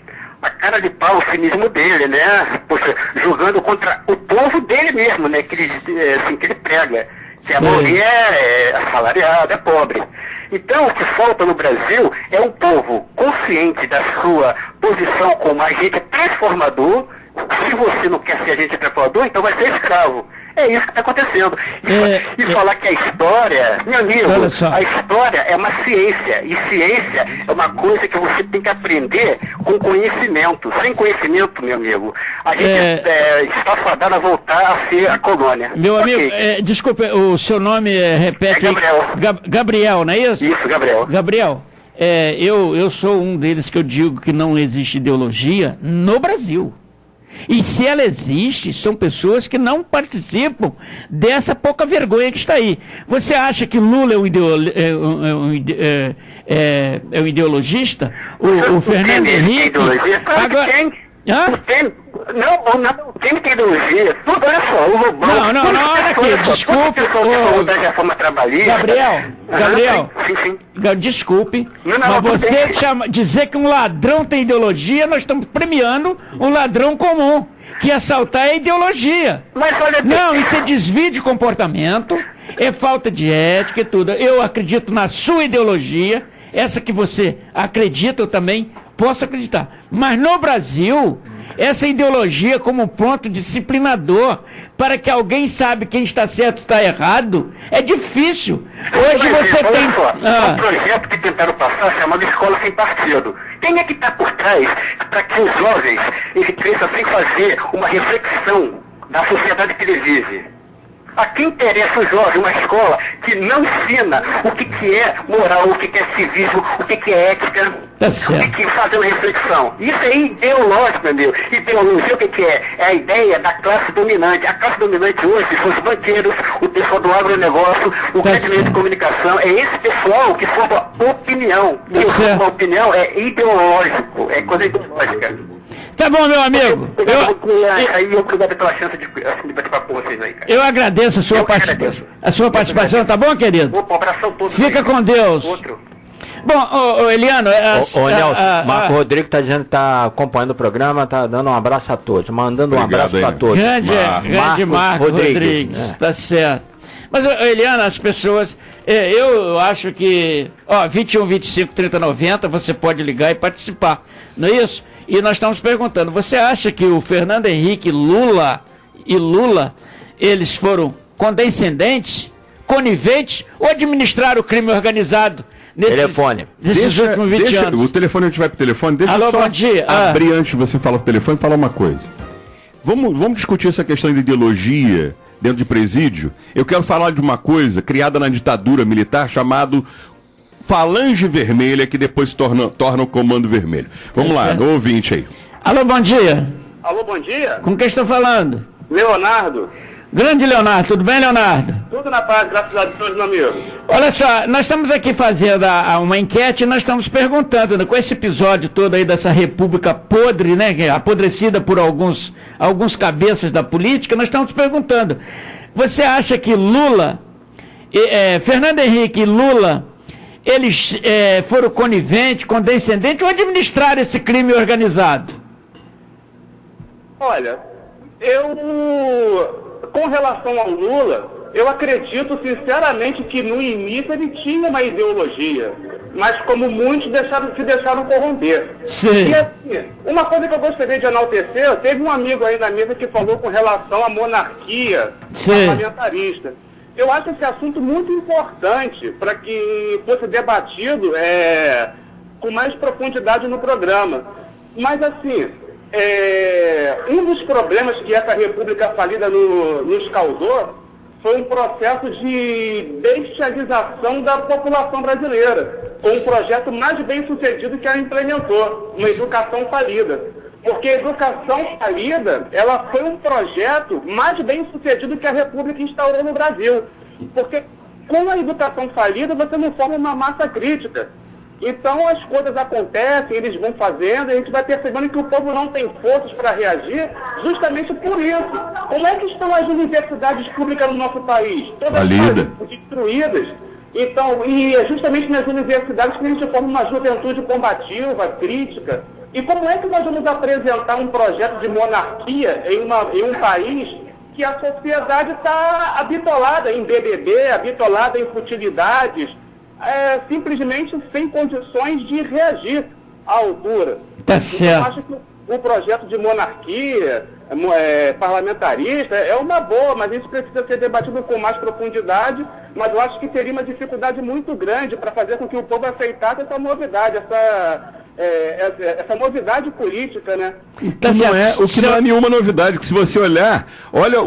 A cara de pau, o cinismo dele, né? Poxa, jogando contra o povo dele mesmo, né? Que ele prega. Que a maioria é assalariada, é pobre. Então, o que falta no Brasil é um povo consciente da sua posição como agente transformador. Se você não quer ser agente transformador, então vai ser escravo. É isso que está acontecendo. E falar que a história, meu amigo, a história é uma ciência. E ciência é uma coisa que você tem que aprender com conhecimento. Sem conhecimento, meu amigo, a gente está fadado a voltar a ser a colônia. Meu amigo, desculpe, o seu nome repete... É Gabriel. Gabriel, não é isso? Isso, Gabriel. Gabriel, eu sou um deles que eu digo que não existe ideologia no Brasil. E se ela existe, são pessoas que não participam dessa pouca vergonha que está aí. Você acha que Lula é um ideologista? O Fernando Henrique... Agora... Não tem que ideologia. Tudo, olha só, o Lobão... Não, olha aqui, desculpe... da reforma trabalhista... Gabriel, sim. Desculpe, mas você dizer que um ladrão tem ideologia, nós estamos premiando um ladrão comum, que assaltar é ideologia. Mas olha... Não, isso é desvio de comportamento, é falta de ética e tudo. Eu acredito na sua ideologia, essa que você acredita, eu também posso acreditar. Mas no Brasil... essa ideologia como ponto disciplinador para que alguém sabe quem está certo e está errado, é difícil. Hoje você tem... Um projeto que tentaram passar chamado Escola Sem Partido. Quem é que está por trás para que os jovens eles cresçam sem fazer uma reflexão da sociedade que ele vive? A quem interessa o jovem uma escola que não ensina o que é moral, o que é civismo, o que é ética, o que é fazer uma reflexão. Isso é ideológico, meu amigo. Ideologia o que é? É a ideia da classe dominante. A classe dominante hoje são os banqueiros, o pessoal do agronegócio, o grande meio de comunicação. É esse pessoal que forma opinião. E a opinião é ideológico, é coisa ideológica. Tá bom, meu amigo. Obrigado pela chance de bater papo com vocês aí, cara. Eu agradeço a sua participação. A sua participação, tá bom, querido? Um abração a todos. Fica com Deus. Outro. Bom, Eliano... Nelson, Marco Rodrigues está dizendo que está acompanhando o programa, está dando um abraço a todos, mandando um abraço para todos. Grande Marco Rodrigues, tá certo. Mas, Eliano, as pessoas... eu acho que... 21, 25, 30, 90, você pode ligar e participar, não é isso? E nós estamos perguntando, você acha que o Fernando Henrique Lula, eles foram condescendentes, coniventes ou administraram o crime organizado nesses últimos 20 anos? O telefone, a gente vai pro telefone, deixa eu só bom dia. abrir antes de você falar pro telefone, falar uma coisa. Vamos discutir essa questão de ideologia dentro de presídio. Eu quero falar de uma coisa criada na ditadura militar chamado Falange Vermelha, que depois se torna o Comando Vermelho. Vamos lá, do ouvinte aí. Alô, bom dia. Alô, bom dia. Com quem estou falando? Leonardo. Grande Leonardo, tudo bem, Leonardo? Tudo na paz, graças a Deus, meu amigo. Olha só, nós estamos aqui fazendo uma enquete e nós estamos perguntando, né, com esse episódio todo aí dessa república podre, né, apodrecida por alguns cabeças da política, nós estamos perguntando, você acha que Fernando Henrique e Lula, eles foram coniventes, condescendentes ou administraram esse crime organizado? Olha, com relação ao Lula, eu acredito sinceramente que no início ele tinha uma ideologia, mas como muitos se deixaram corromper. Sim. E assim, uma coisa que eu gostaria de enaltecer, teve um amigo aí na mesa que falou com relação à monarquia parlamentarista. Eu acho esse assunto muito importante para que fosse debatido com mais profundidade no programa. Mas assim, um dos problemas que essa república falida nos causou foi um processo de bestialização da população brasileira, com um projeto mais bem sucedido que ela implementou, uma educação falida. Porque a educação falida, ela foi um projeto mais bem sucedido que a República instaurou no Brasil. Porque com a educação falida, você não forma uma massa crítica. Então as coisas acontecem, eles vão fazendo, e a gente vai percebendo que o povo não tem forças para reagir justamente por isso. Como é que estão as universidades públicas no nosso país? Todas destruídas. Então, e é justamente nas universidades que a gente forma uma juventude combativa, crítica. E como é que nós vamos apresentar um projeto de monarquia em um país que a sociedade está habitolada em BBB, habitolada em futilidades, simplesmente sem condições de reagir à altura? Tá certo. Então, eu acho que o projeto de monarquia parlamentarista é uma boa, mas isso precisa ser debatido com mais profundidade, mas eu acho que teria uma dificuldade muito grande para fazer com que o povo aceitasse essa novidade, essa novidade política, né? O que não é nenhuma novidade, que se você olha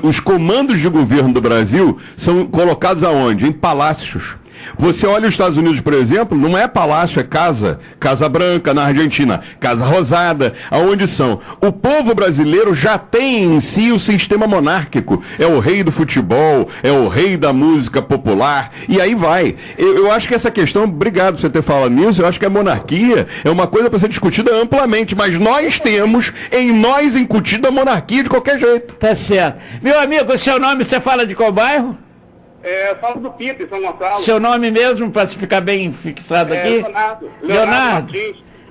os comandos de governo do Brasil são colocados aonde? Em palácios. Você olha os Estados Unidos, por exemplo, não é palácio, é Casa Branca na Argentina, Casa Rosada, aonde são? O povo brasileiro já tem em si o sistema monárquico, é o rei do futebol, é o rei da música popular, e aí vai. Eu acho que essa questão, obrigado por você ter falado nisso, eu acho que a monarquia é uma coisa para ser discutida amplamente, mas nós temos em nós incutida a monarquia de qualquer jeito. Tá certo. Meu amigo, o seu nome, você fala de qual bairro? Eu falo do Pipe, São Gonçalo. Seu nome mesmo, para ficar bem fixado aqui?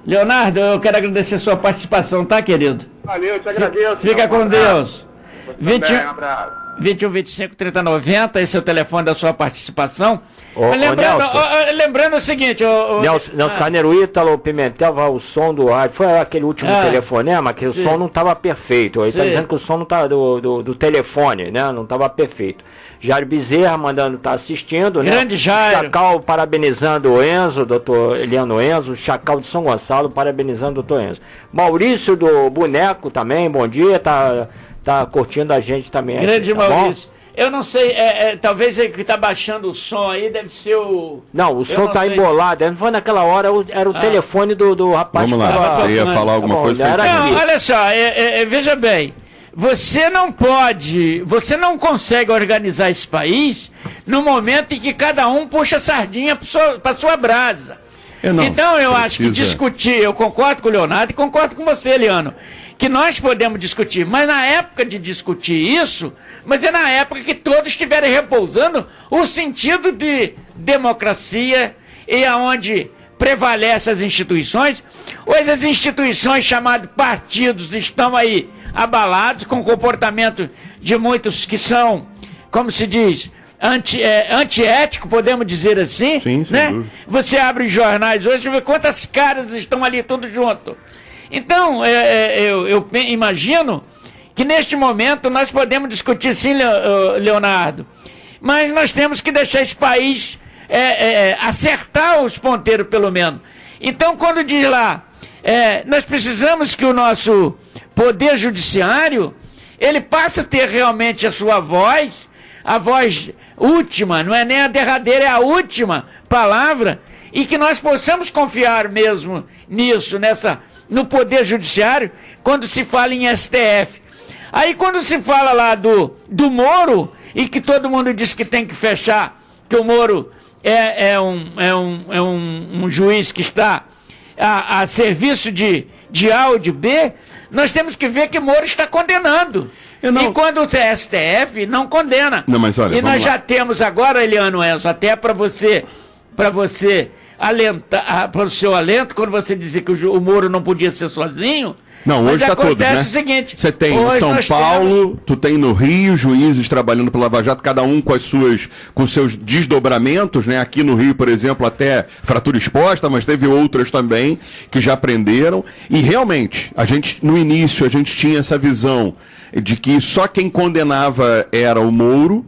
Leonardo, eu quero agradecer a sua participação, tá, querido? Valeu, eu te agradeço. Fica com Deus. 21 25 30 90, esse é o telefone da sua participação. Lembrando o seguinte, Nelson Carneiro, Ítalo, Pimentel, o som do rádio, foi aquele último telefonema, que o som não estava perfeito. Ele está dizendo que o som não tá do telefone, né? Não estava perfeito. Jairo Bezerra mandando estar assistindo, né? Grande Jairo. Chacal parabenizando o Enzo, doutor Eliano Enzo. Chacal de São Gonçalo parabenizando o doutor Enzo. Maurício do Boneco também, bom dia, tá curtindo a gente também. Grande aqui, tá Maurício. Bom? Eu não sei, talvez ele que está baixando o som aí deve ser o... Não, o som está embolado. Não foi naquela hora, era o telefone do rapaz. Vamos lá, você ia falar alguma coisa? Não, olha só, veja bem. Você não consegue organizar esse país no momento em que cada um puxa a sardinha para sua brasa. Eu acho que discutir, eu concordo com o Leonardo e concordo com você, Eliano, que nós podemos discutir, mas na época de discutir isso, mas é na época que todos estiverem repousando o sentido de democracia e aonde prevalecem as instituições. Hoje as instituições chamadas partidos estão aí abalados com o comportamento de muitos que são, como se diz, antiético, podemos dizer assim. Sim, né? Você abre os jornais hoje e vê quantas caras estão ali tudo junto. Então, eu imagino que neste momento nós podemos discutir sim, Leonardo, mas nós temos que deixar esse país acertar os ponteiros pelo menos. Então, quando diz lá, nós precisamos que o nosso poder judiciário, ele passe a ter realmente a sua voz, a voz última, não é nem a derradeira, é a última palavra, e que nós possamos confiar mesmo nisso, no poder judiciário, quando se fala em STF. Aí quando se fala lá do Moro, e que todo mundo diz que tem que fechar, que o Moro é um juiz que está a serviço de A ou de B, nós temos que ver que Moro está condenando. E quando o STF não condena. Não, mas olha, e nós já temos agora, Eliano Enzo, até para você alentar, para o seu alento, quando você dizia que o Moro não podia ser sozinho. Não, hoje está todos, né? O seguinte, você tem em São Paulo, tu tem no Rio, juízes trabalhando pela Lava Jato, cada um com os seus desdobramentos, né? Aqui no Rio, por exemplo, até fratura exposta, mas teve outras também que já prenderam. E realmente, no início, a gente tinha essa visão de que só quem condenava era o Moro,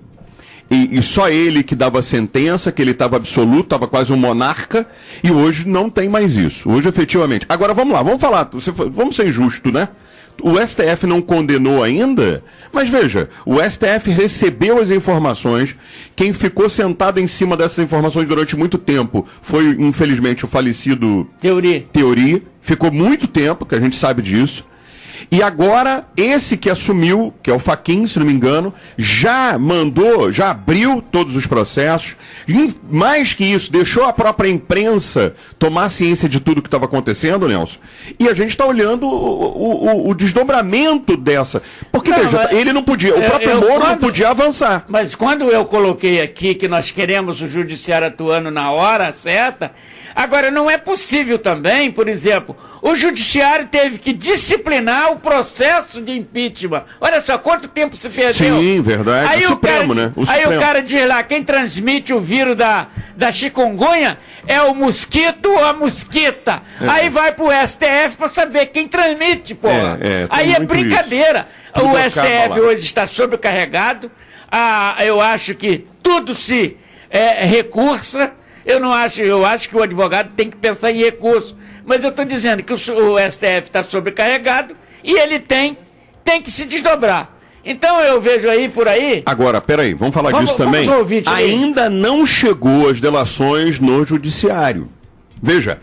e só ele que dava sentença, que ele estava absoluto, estava quase um monarca, e hoje não tem mais isso. Hoje, efetivamente. Agora, vamos lá, vamos ser justos, né? O STF não condenou ainda, mas veja, o STF recebeu as informações, quem ficou sentado em cima dessas informações durante muito tempo foi, infelizmente, o falecido Teori. Ficou muito tempo, que a gente sabe disso. E agora, esse que assumiu, que é o Fachin, se não me engano, já abriu todos os processos, e mais que isso, deixou a própria imprensa tomar ciência de tudo que estava acontecendo, Nelson, e a gente está olhando o desdobramento dessa. Porque, veja, ele não podia, o próprio Moro não podia avançar. Mas quando eu coloquei aqui que nós queremos o judiciário atuando na hora certa, agora não é possível também, por exemplo, o judiciário teve que disciplinar o processo de impeachment. Olha só quanto tempo se perdeu. Sim, verdade. Aí o Supremo, né? O cara diz lá, quem transmite o vírus da chikungunya é o mosquito ou a mosquita. Aí vai pro STF para saber quem transmite, porra. Aí é brincadeira. O STF hoje está sobrecarregado. Eu acho que tudo se recursa. Eu acho que o advogado tem que pensar em recurso. Mas eu estou dizendo que o STF está sobrecarregado e ele tem que se desdobrar. Então eu vejo aí por aí... Agora, peraí, vamos falar disso também. Ainda não chegou as delações no judiciário. Veja,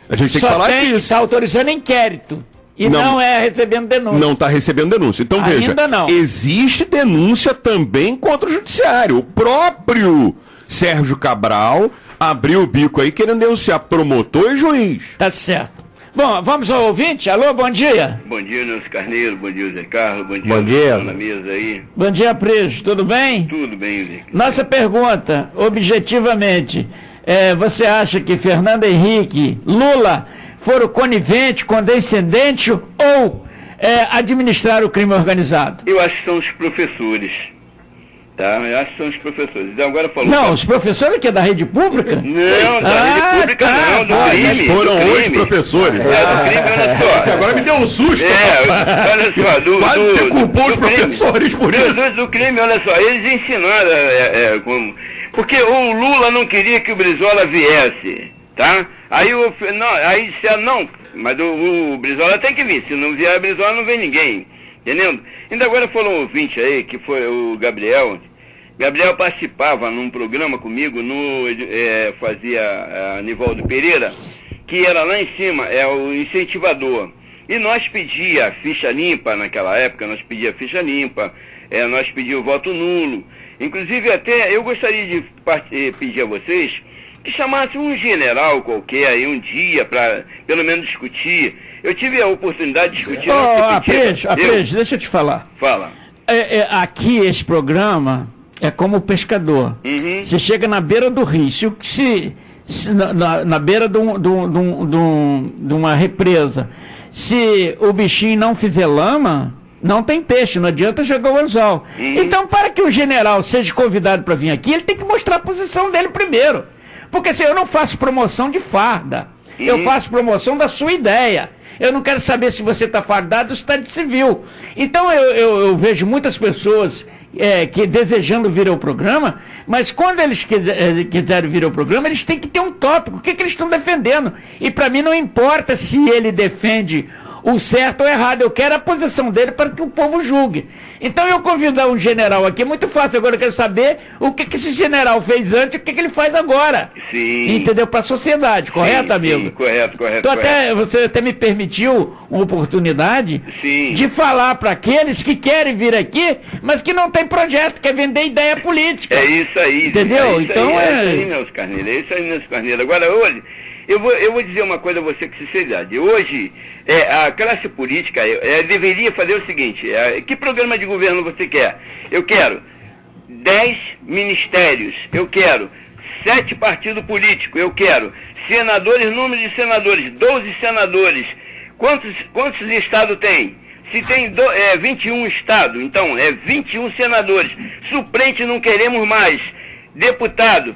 a gente tem que falar disso. Está autorizando inquérito. E não é recebendo denúncia. Não está recebendo denúncia. Então, veja, existe denúncia também contra o judiciário. O próprio Sérgio Cabral abriu o bico aí querendo denunciar promotor e juiz. Tá certo. Bom, vamos ao ouvinte. Alô, bom dia. Bom dia, Nelson Carneiro. Bom dia, Zé Carlos. Bom dia. Na mesa aí. Bom dia, Prejo. Tudo bem? Tudo bem, Zé. Nossa pergunta, objetivamente, você acha que Fernando Henrique, Lula, foram coniventes, condescendentes ou administraram o crime organizado? Eu acho que são os professores. Tá, eu acho que são os professores. Então, agora falou. Não, os professores que é da rede pública? Não, da rede pública não, do crime. Foram 8 professores. Do crime, olha só. Agora me deu um susto. Olha só, quase você culpou os professores por isso. Do crime, olha só, eles ensinaram, porque o Lula não queria que o Brizola viesse, tá? Aí disseram, não, mas o Brizola tem que vir, se não vier o Brizola não vem ninguém. Entendendo? Ainda agora falou um ouvinte aí, que foi o Gabriel. Gabriel participava num programa comigo, fazia Nivaldo Pereira, que era lá em cima, o incentivador. E nós pedíamos a ficha limpa naquela época, nós pedíamos o voto nulo. Inclusive até eu gostaria de pedir a vocês que chamassem um general qualquer aí um dia para pelo menos discutir. Eu tive a oportunidade de discutir... Deixa eu te falar. Fala. Aqui esse programa é como o pescador. Uhum. Você chega na beira do rio, na beira de uma represa, se o bichinho não fizer lama, não tem peixe, não adianta jogar o anzol. Uhum. Então, para que o general seja convidado para vir aqui, ele tem que mostrar a posição dele primeiro. Porque assim, eu não faço promoção de farda, eu faço promoção da sua ideia. Eu não quero saber se você está fardado ou se está de civil. Então eu vejo muitas pessoas que desejando vir ao programa, mas quando eles quiserem vir ao programa, eles têm que ter um tópico. O que eles estão defendendo? E para mim não importa se ele defende o certo ou errado, eu quero a posição dele para que o povo julgue. Então eu convidar um general aqui é muito fácil, agora eu quero saber o que esse general fez antes e o que ele faz agora. Sim. Entendeu? Para a sociedade, correto, amigo? Sim, correto. Então você até me permitiu uma oportunidade de falar para aqueles que querem vir aqui, mas que não tem projeto, quer vender ideia política. É isso aí. Entendeu? É isso aí, Nelson Carneiro. Agora, hoje, eu vou dizer uma coisa a você com sinceridade. Hoje, a classe política deveria fazer o seguinte, que programa de governo você quer? Eu quero 10 ministérios, eu quero 7 partidos políticos, eu quero senadores, número de senadores, 12 senadores. Quantos estados tem? Se tem 21 estados, então 21 senadores. Suplente não queremos mais. Deputado,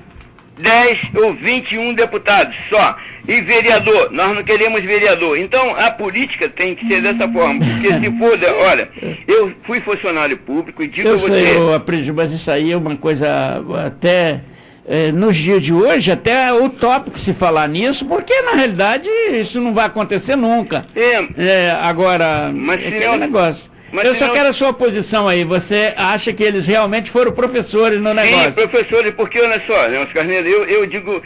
10 ou 21 deputados só. E vereador, nós não queremos vereador. Então a política tem que ser dessa forma. Porque se for, olha, eu fui funcionário público e digo a você... Eu sei, mas isso aí é uma coisa até... nos dias de hoje, até utópico se falar nisso, porque na realidade isso não vai acontecer nunca. Agora, mas aquele negócio. Eu só quero a sua posição aí. Você acha que eles realmente foram professores no negócio? Sim, professores, porque olha só, Nelson Carneiro, eu digo,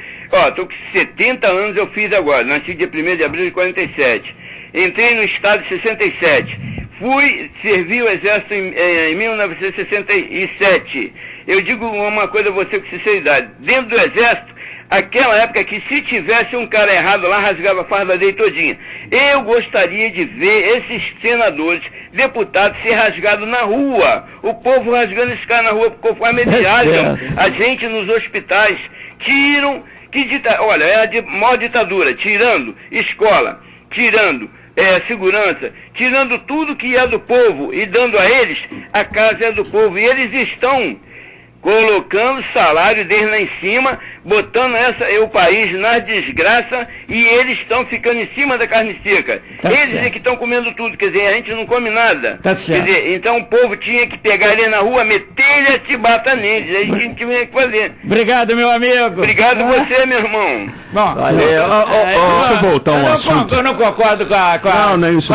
tô com 70 anos, eu fiz agora, nasci dia 1º de abril de 47. Entrei no Estado em 67. Fui servir o Exército em 1967. Eu digo uma coisa a você com sinceridade. Dentro do Exército, aquela época que se tivesse um cara errado lá, rasgava a farda dele todinha. Eu gostaria de ver esses senadores, deputados, ser rasgados na rua. O povo rasgando esse cara na rua, conforme eles rasgam a gente nos hospitais. Tiram, olha, é a maior ditadura, tirando escola, tirando segurança, tirando tudo que é do povo e dando a eles, a casa é do povo. E eles estão colocando salário deles lá em cima, botando o país na desgraça, e eles estão ficando em cima da carne seca. Eles é que estão comendo tudo, quer dizer, a gente não come nada. Quer dizer, então o povo tinha que pegar ele na rua, meter ele a chibata neles, é isso que a gente tinha que fazer. Obrigado, meu amigo. Obrigado você, meu irmão. Bom, valeu. Deixa eu voltar um assunto. Eu não concordo com a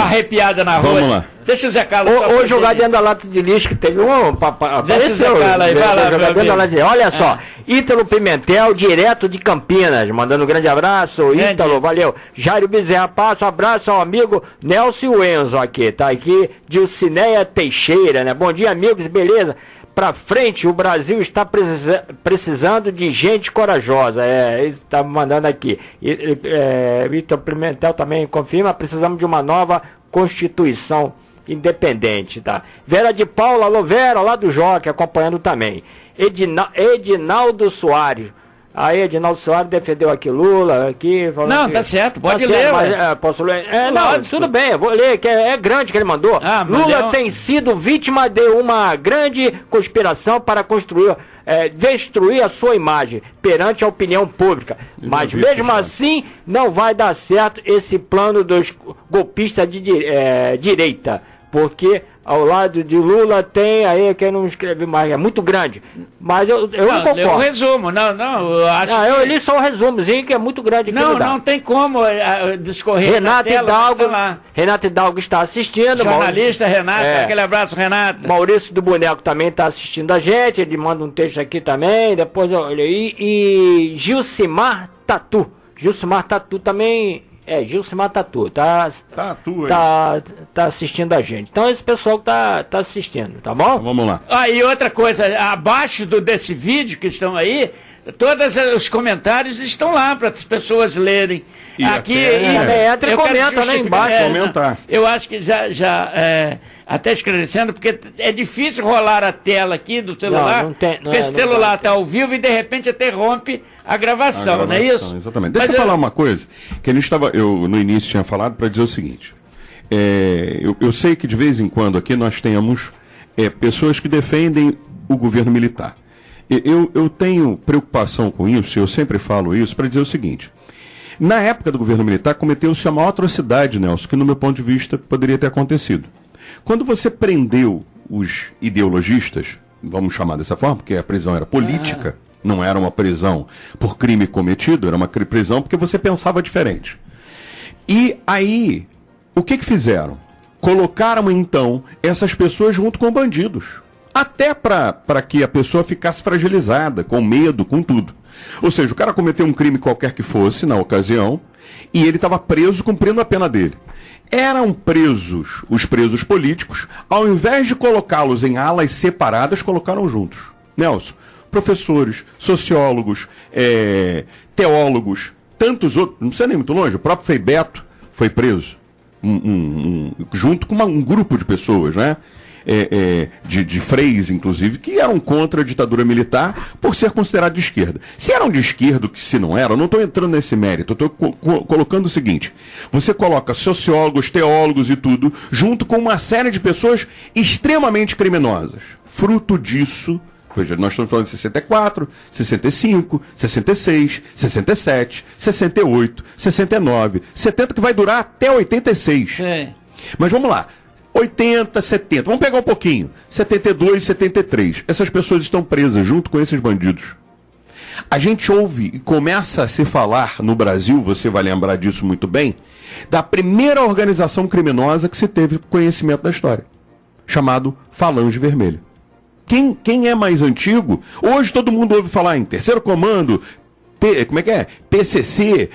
arrepiada na rua. Vamos lá. Deixa o Zé Carlos. Ou jogar dentro da lata de lixo, que teve Deixa o Zé Carlos aí, vai lá, jogar dentro da lata de... Olha só, Ítalo Pimentel, direto de Campinas, mandando um grande abraço. Ítalo, valeu. Jairo Bezerra Passo, abraço ao amigo Nelson Enzo aqui, tá aqui, Dilcineia Teixeira, né? Bom dia, amigos, beleza? Pra frente, o Brasil está precisando de gente corajosa. Ele está mandando aqui. Ítalo Pimentel também confirma, precisamos de uma nova Constituição independente, tá? Vera de Paula, alô Vera, lá do Joque, acompanhando também. Edinaldo Soares. Aí, Edinaldo Soares defendeu aqui Lula, aqui... Não, tá certo, pode ler. Posso ler? Não, tudo bem, eu vou ler, que é grande que ele mandou. Lula tem sido vítima de uma grande conspiração para destruir a sua imagem perante a opinião pública. Mas mesmo assim, não vai dar certo esse plano dos golpistas de direita. Porque ao lado de Lula tem aí quem não escreve mais, é muito grande. Mas eu não concordo. Eu resumo, eu acho que... Eu li só um resumozinho que é muito grande. Não tem como discorrer. Renato Hidalgo está assistindo. Jornalista Renato, aquele abraço, Renato. Maurício do Boneco também está assistindo a gente, ele manda um texto aqui também, depois eu olhei. E Gilcimar Tatu. Gilcimar Tatu também... Gilcimar Tatu, tá assistindo a gente. Então esse pessoal tá assistindo, tá bom? Vamos lá. E outra coisa, abaixo desse vídeo que estão aí, todos os comentários estão lá para as pessoas lerem. E aqui entra e comenta, né, embaixo. Comentar. Eu acho que já até esclarecendo, porque é difícil rolar a tela aqui do celular, porque esse celular está ao vivo e de repente interrompe a gravação, não é isso? Exatamente. Deixa eu falar uma coisa, que eu no início tinha falado para dizer o seguinte. Eu sei que de vez em quando aqui nós temos pessoas que defendem o governo militar. Eu tenho preocupação com isso, eu sempre falo isso, para dizer o seguinte. Na época do governo militar, cometeu-se a maior atrocidade, Nelson, que no meu ponto de vista poderia ter acontecido. Quando você prendeu os ideologistas, vamos chamar dessa forma, porque a prisão era política, não era uma prisão por crime cometido, era uma prisão porque você pensava diferente. E aí, o que fizeram? Colocaram, então, essas pessoas junto com bandidos. Até para que a pessoa ficasse fragilizada, com medo, com tudo. Ou seja, o cara cometeu um crime qualquer que fosse, na ocasião, e ele estava preso cumprindo a pena dele. Eram presos os presos políticos, ao invés de colocá-los em alas separadas, colocaram juntos. Nelson, professores, sociólogos, teólogos, tantos outros, não precisa nem muito longe, o próprio Frei Beto foi preso, junto com um grupo de pessoas, né? De freis, inclusive, que eram contra a ditadura militar por ser considerado de esquerda. Se eram de esquerda, se não eram, eu não estou entrando nesse mérito, eu estou colocando o seguinte: você coloca sociólogos, teólogos e tudo, junto com uma série de pessoas extremamente criminosas. Fruto disso, veja, nós estamos falando de 64, 65, 66, 67, 68, 69, 70, que vai durar até 86. Mas vamos lá. 80, 70, vamos pegar um pouquinho, 72, 73, essas pessoas estão presas junto com esses bandidos. A gente ouve e começa a se falar no Brasil, você vai lembrar disso muito bem, da primeira organização criminosa que se teve conhecimento da história, chamado Falange Vermelha. Quem é mais antigo, hoje todo mundo ouve falar em Terceiro Comando, PCC,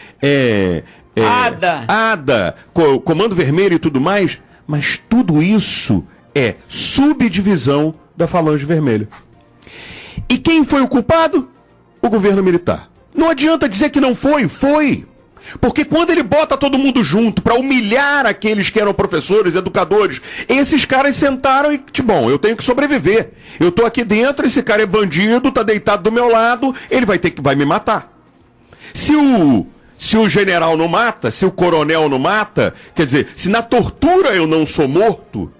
ADA, Comando Vermelho e tudo mais, mas tudo isso é subdivisão da Falange Vermelha. E quem foi o culpado? O governo militar. Não adianta dizer que não foi, foi. Porque quando ele bota todo mundo junto para humilhar aqueles que eram professores, educadores, esses caras sentaram e, bom, eu tenho que sobreviver. Eu tô aqui dentro, esse cara é bandido, tá deitado do meu lado, ele vai me matar. Se o general não mata, se o coronel não mata, quer dizer, se na tortura eu não sou morto,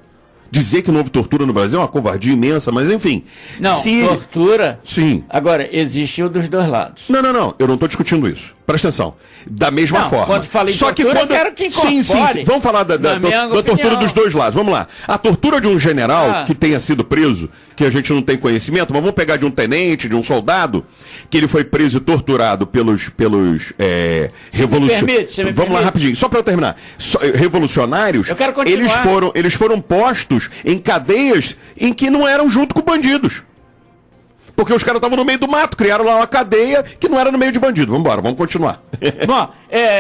dizer que não houve tortura no Brasil é uma covardia imensa, mas enfim. Não, tortura... Sim. Agora, existe o dos dois lados. Não, eu não estou discutindo isso. Presta atenção. Da mesma forma. Quando fala em tortura, eu quero que incorpore. Sim. Vamos falar da tortura dos dois lados. Vamos lá. A tortura de um general que tenha sido preso, que a gente não tem conhecimento, mas vamos pegar de um tenente, de um soldado, que ele foi preso e torturado pelos revolucionários. Vamos lá rapidinho, só para eu terminar. Revolucionários, eu quero continuar. Eles foram postos em cadeias em que não eram junto com bandidos. Porque os caras estavam no meio do mato, criaram lá uma cadeia que não era no meio de bandido. Vamos embora, vamos continuar. Bom,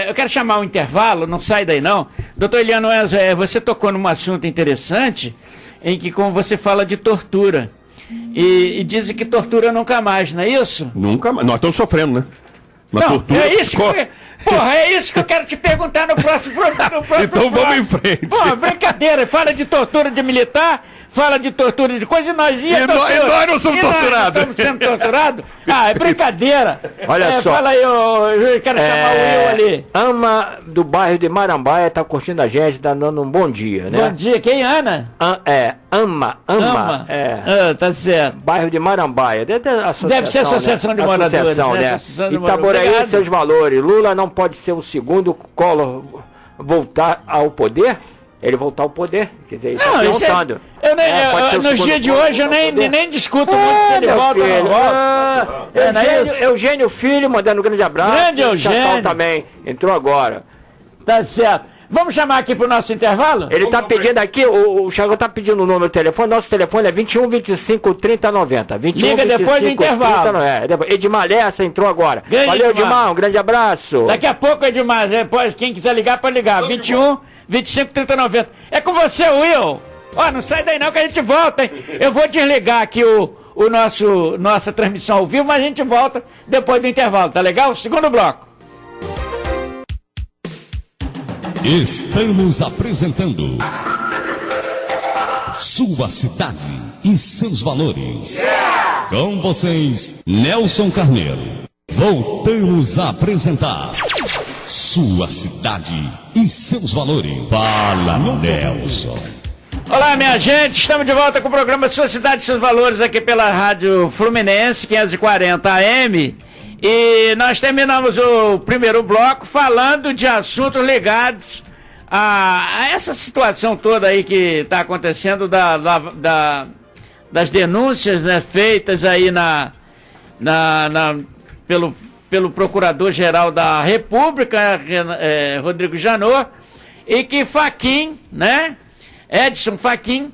eu quero chamar um intervalo, não sai daí não. Doutor Eliano, você tocou num assunto interessante, em que como você fala de tortura. E dizem que tortura nunca mais, não é isso? Nunca mais. Nós estamos sofrendo, né? Tortura... é isso que eu quero te perguntar no próximo programa. Então vamos em frente. Pô, brincadeira, fala de tortura de militar... Fala de tortura de coisa e nós nós não somos torturados. Estamos sendo torturados? É brincadeira. Olha só. Fala aí, eu quero chamar o Will ali. Ama do bairro de Marambaia tá curtindo a gente, tá dando um bom dia, né? Bom dia, quem, Ana? Ama. Tá certo. Bairro de Marambaia. Deve ser associação, né? De moradores, né? Itaboraí, seus valores. Lula não pode ser o segundo Collor voltar ao poder? Ele voltar ao poder, quer dizer, ele está perguntando. Nos dias de hoje eu nem discuto muito se ele volta ou não volta. Eugênio Filho, mandando um grande abraço. Grande Eugênio. Também, entrou agora. Tá certo. Vamos chamar aqui pro nosso intervalo? Ele está pedindo aqui, o Thiago está pedindo o número do telefone, nosso telefone é 21 25 30 90. 21, liga 25, depois do intervalo. 30, Edmar Lessa entrou agora. Valeu, Edmar, um grande abraço. Daqui a pouco, Edmar, quem quiser ligar, pode ligar. 21 25 30 90. É com você, Will. Não sai daí não que a gente volta, hein? Eu vou desligar aqui nossa transmissão ao vivo, mas a gente volta depois do intervalo, tá legal? Segundo bloco. Estamos apresentando Sua Cidade e Seus Valores. Com vocês, Nelson Carneiro. Voltamos a apresentar Sua Cidade e Seus Valores. Fala, Nelson. Olá, minha gente, estamos de volta com o programa Sua Cidade e Seus Valores aqui pela Rádio Fluminense 540 AM. E nós terminamos o primeiro bloco falando de assuntos ligados a essa situação toda aí que está acontecendo das denúncias, né, feitas aí pelo Procurador-Geral da República, Rodrigo Janot, e que Fachin, né, Edson Fachin,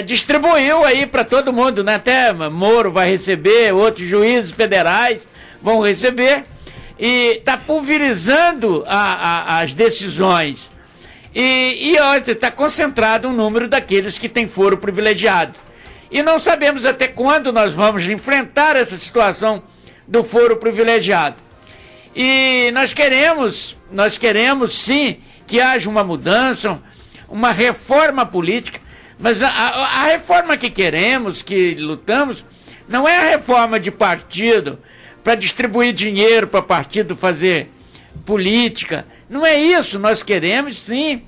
distribuiu aí para todo mundo, né, até Moro vai receber, outros juízes federais vão receber, e está pulverizando as decisões. E está concentrado um número daqueles que têm foro privilegiado. E não sabemos até quando nós vamos enfrentar essa situação do foro privilegiado. E nós queremos sim que haja uma mudança, uma reforma política, mas a reforma que queremos, que lutamos, não é a reforma de partido, para distribuir dinheiro para partido fazer política. Não é isso. Nós queremos, sim,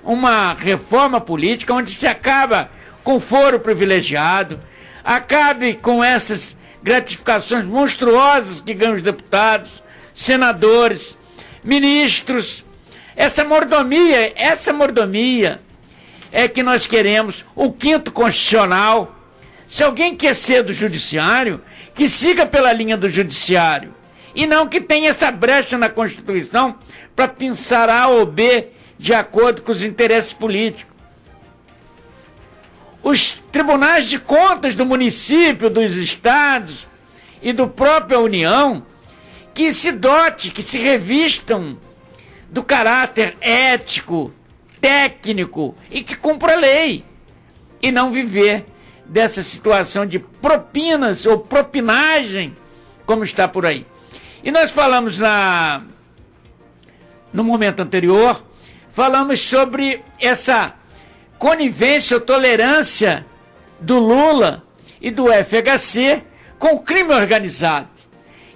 uma reforma política onde se acaba com foro privilegiado, acabe com essas gratificações monstruosas que ganham os deputados, senadores, ministros. Essa mordomia é que nós queremos. O quinto constitucional. Se alguém quer ser do judiciário, que siga pela linha do judiciário, e não que tenha essa brecha na Constituição para pensar A ou B de acordo com os interesses políticos. Os tribunais de contas do município, dos estados e do própria União, que se revistam do caráter ético, técnico e que cumpra a lei. E não viver dessa situação de propinas ou propinagem, como está por aí. E nós falamos no momento anterior, falamos sobre essa conivência ou tolerância do Lula e do FHC com o crime organizado.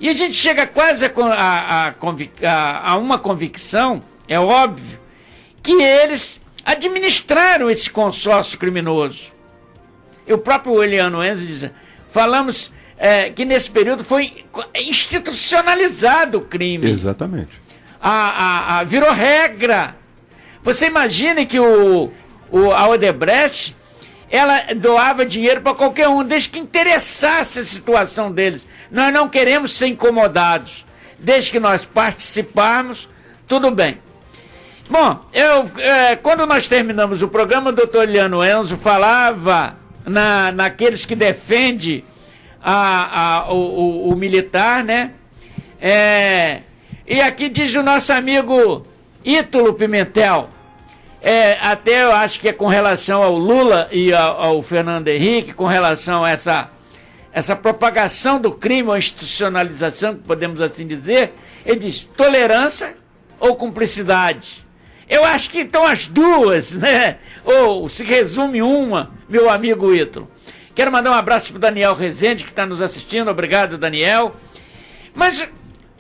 E a gente chega quase a uma convicção, é óbvio, que eles administraram esse consórcio criminoso. E o próprio Eliano Enzo diz, falamos que nesse período foi institucionalizado o crime. Exatamente. Virou regra. Você imagine que a Odebrecht, ela doava dinheiro para qualquer um, desde que interessasse a situação deles. Nós não queremos ser incomodados. Desde que nós participarmos, tudo bem. Bom, quando nós terminamos o programa, o doutor Eliano Enzo falava naqueles que defendem o militar, né? E aqui diz o nosso amigo Ítalo Pimentel, até eu acho que é com relação ao Lula e ao Fernando Henrique, com relação a essa propagação do crime, ou institucionalização, podemos assim dizer, ele diz, tolerância ou cumplicidade? Eu acho que estão as duas, né? Ou se resume uma, meu amigo Ítalo. Quero mandar um abraço para o Daniel Rezende, que está nos assistindo, obrigado, Daniel. Mas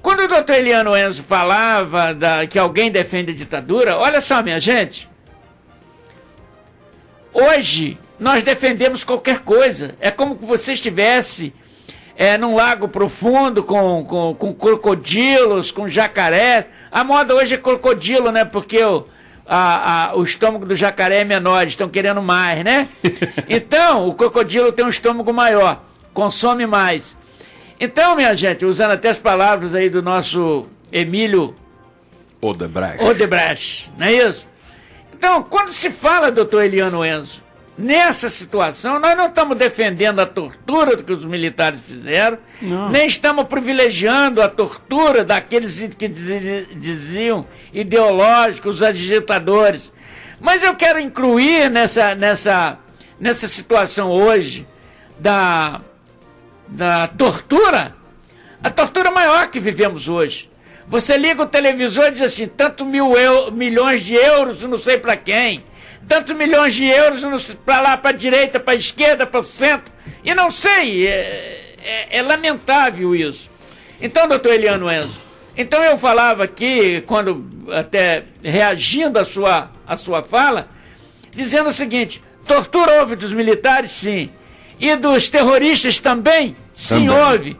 quando o doutor Eliano Enzo falava que alguém defende a ditadura, olha só, minha gente, hoje nós defendemos qualquer coisa. É como que você estivesse num lago profundo com crocodilos, com jacaré. A moda hoje é crocodilo, né? Porque o estômago do jacaré é menor, estão querendo mais, né? Então, o crocodilo tem um estômago maior, consome mais. Então, minha gente, usando até as palavras aí do nosso Emílio Odebrecht, não é isso? Então, quando se fala, doutor Eliano Enzo, nessa situação, nós não estamos defendendo a tortura que os militares fizeram, nem estamos privilegiando a tortura daqueles que diziam ideológicos, os agitadores. Mas eu quero incluir nessa situação hoje da tortura, a tortura maior que vivemos hoje. Você liga o televisor e diz assim, tanto milhões de euros, não sei para quem, tantos milhões de euros para lá, para a direita, para a esquerda, para o centro, e não sei, é lamentável isso. Então, doutor Eliano Enzo, então eu falava aqui, quando até reagindo à sua fala, dizendo o seguinte, tortura houve dos militares, sim, e dos terroristas também, sim, houve.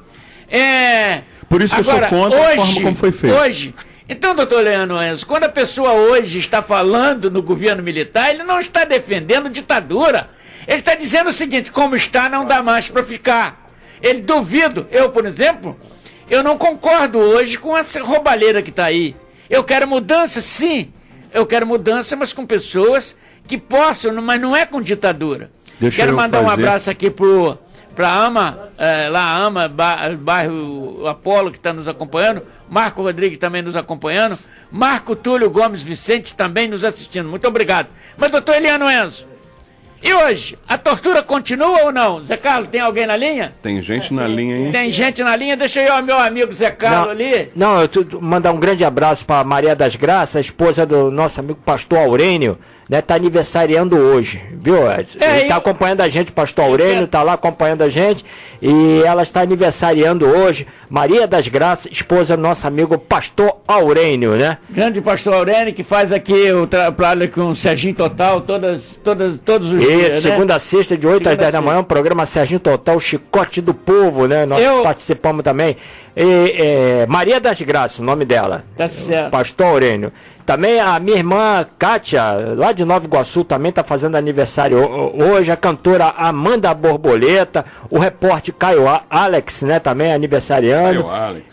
Por isso que agora, eu sou contra a forma como foi feito. Então, doutor Eliano Enzo, quando a pessoa hoje está falando no governo militar, ele não está defendendo ditadura. Ele está dizendo o seguinte, como está, não dá mais para ficar. Ele duvido, eu, por exemplo, eu não concordo hoje com essa roubalheira que está aí. Eu quero mudança, sim. Eu quero mudança, mas com pessoas que possam, mas não é com ditadura. Quero mandar um abraço aqui para a AMA, bairro Apolo, que está nos acompanhando, Marco Rodrigues também nos acompanhando, Marco Túlio Gomes Vicente também nos assistindo. Muito obrigado. Mas, doutor Eliano Enzo, e hoje, a tortura continua ou não? Zé Carlos, tem alguém na linha? Tem gente na linha aí. Tem gente na linha, deixa eu meu amigo Zé Carlos ali. Não, eu mandar um grande abraço para Maria das Graças, a esposa do nosso amigo pastor Aurênio, né, tá aniversariando hoje, viu? Ele tá acompanhando a gente, o pastor Aurênio tá lá acompanhando a gente, e ela está aniversariando hoje, Maria das Graças, esposa do nosso amigo pastor Aurênio, né? Grande pastor Aurênio, que faz aqui o trabalho com o Serginho Total, todos os dias, segunda a sexta, de 8 às 10 da manhã, o programa Serginho Total, Chicote do Povo, né? Nós participamos também. Maria das Graças, o nome dela. Tá certo. Pastor Aurênio. Também a minha irmã Kátia, lá de Nova Iguaçu, também está fazendo aniversário hoje. A cantora Amanda Borboleta, o repórter Caio Alex, né, também aniversariando.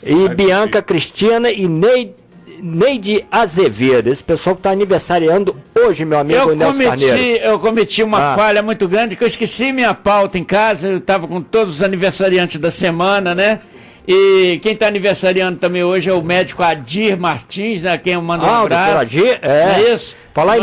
E Bianca Cristina e Neide Azevedo. Esse pessoal que está aniversariando hoje, meu amigo Nelson Carneiro. Eu cometi uma falha muito grande, que eu esqueci minha pauta em casa. Eu estava com todos os aniversariantes da semana, né? E quem está aniversariando também hoje é o médico Adir Martins, né? Quem eu mando um abraço. Doutor Adir, é isso? Falar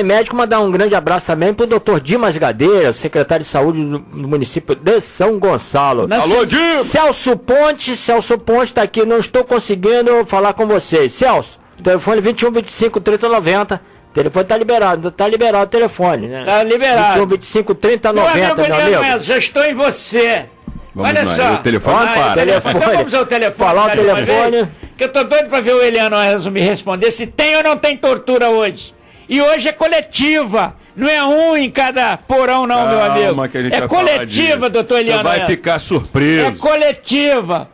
em médico, mandar um grande abraço também pro doutor Dimas Gadeira, secretário de saúde do município de São Gonçalo. Alô, Dimas! Celso Ponte tá aqui, não estou conseguindo falar com vocês. Celso, telefone 21 25 30 90. O telefone tá liberado o telefone, né? Tá liberado. 21 25 30 90, meu amigo. Já estou em você. Vamos olha lá, só. O telefone para. Então vamos ao telefone. Falar o telefone. Que eu tô doido pra ver o Eliano Enzo me responder se tem ou não tem tortura hoje. E hoje é coletiva. Não é um em cada porão, não, meu amigo. É coletiva, doutor Eliano. Você vai ficar surpreso. É coletiva.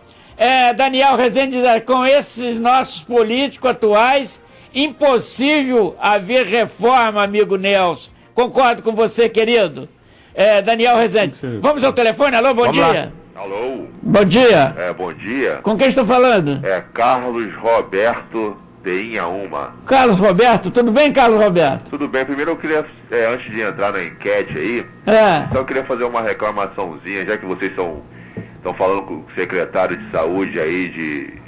Daniel Rezende, com esses nossos políticos atuais, impossível haver reforma, amigo Nelson. Concordo com você, querido. Daniel Rezende. Vamos ao telefone? Alô, bom dia. Alô. Bom dia. Bom dia. Com quem estou falando? Carlos Roberto de Inhaúma. Carlos Roberto, tudo bem, Carlos Roberto? Tudo bem. Primeiro eu queria, antes de entrar na enquete aí, só eu queria fazer uma reclamaçãozinha, já que vocês estão falando com o secretário de saúde aí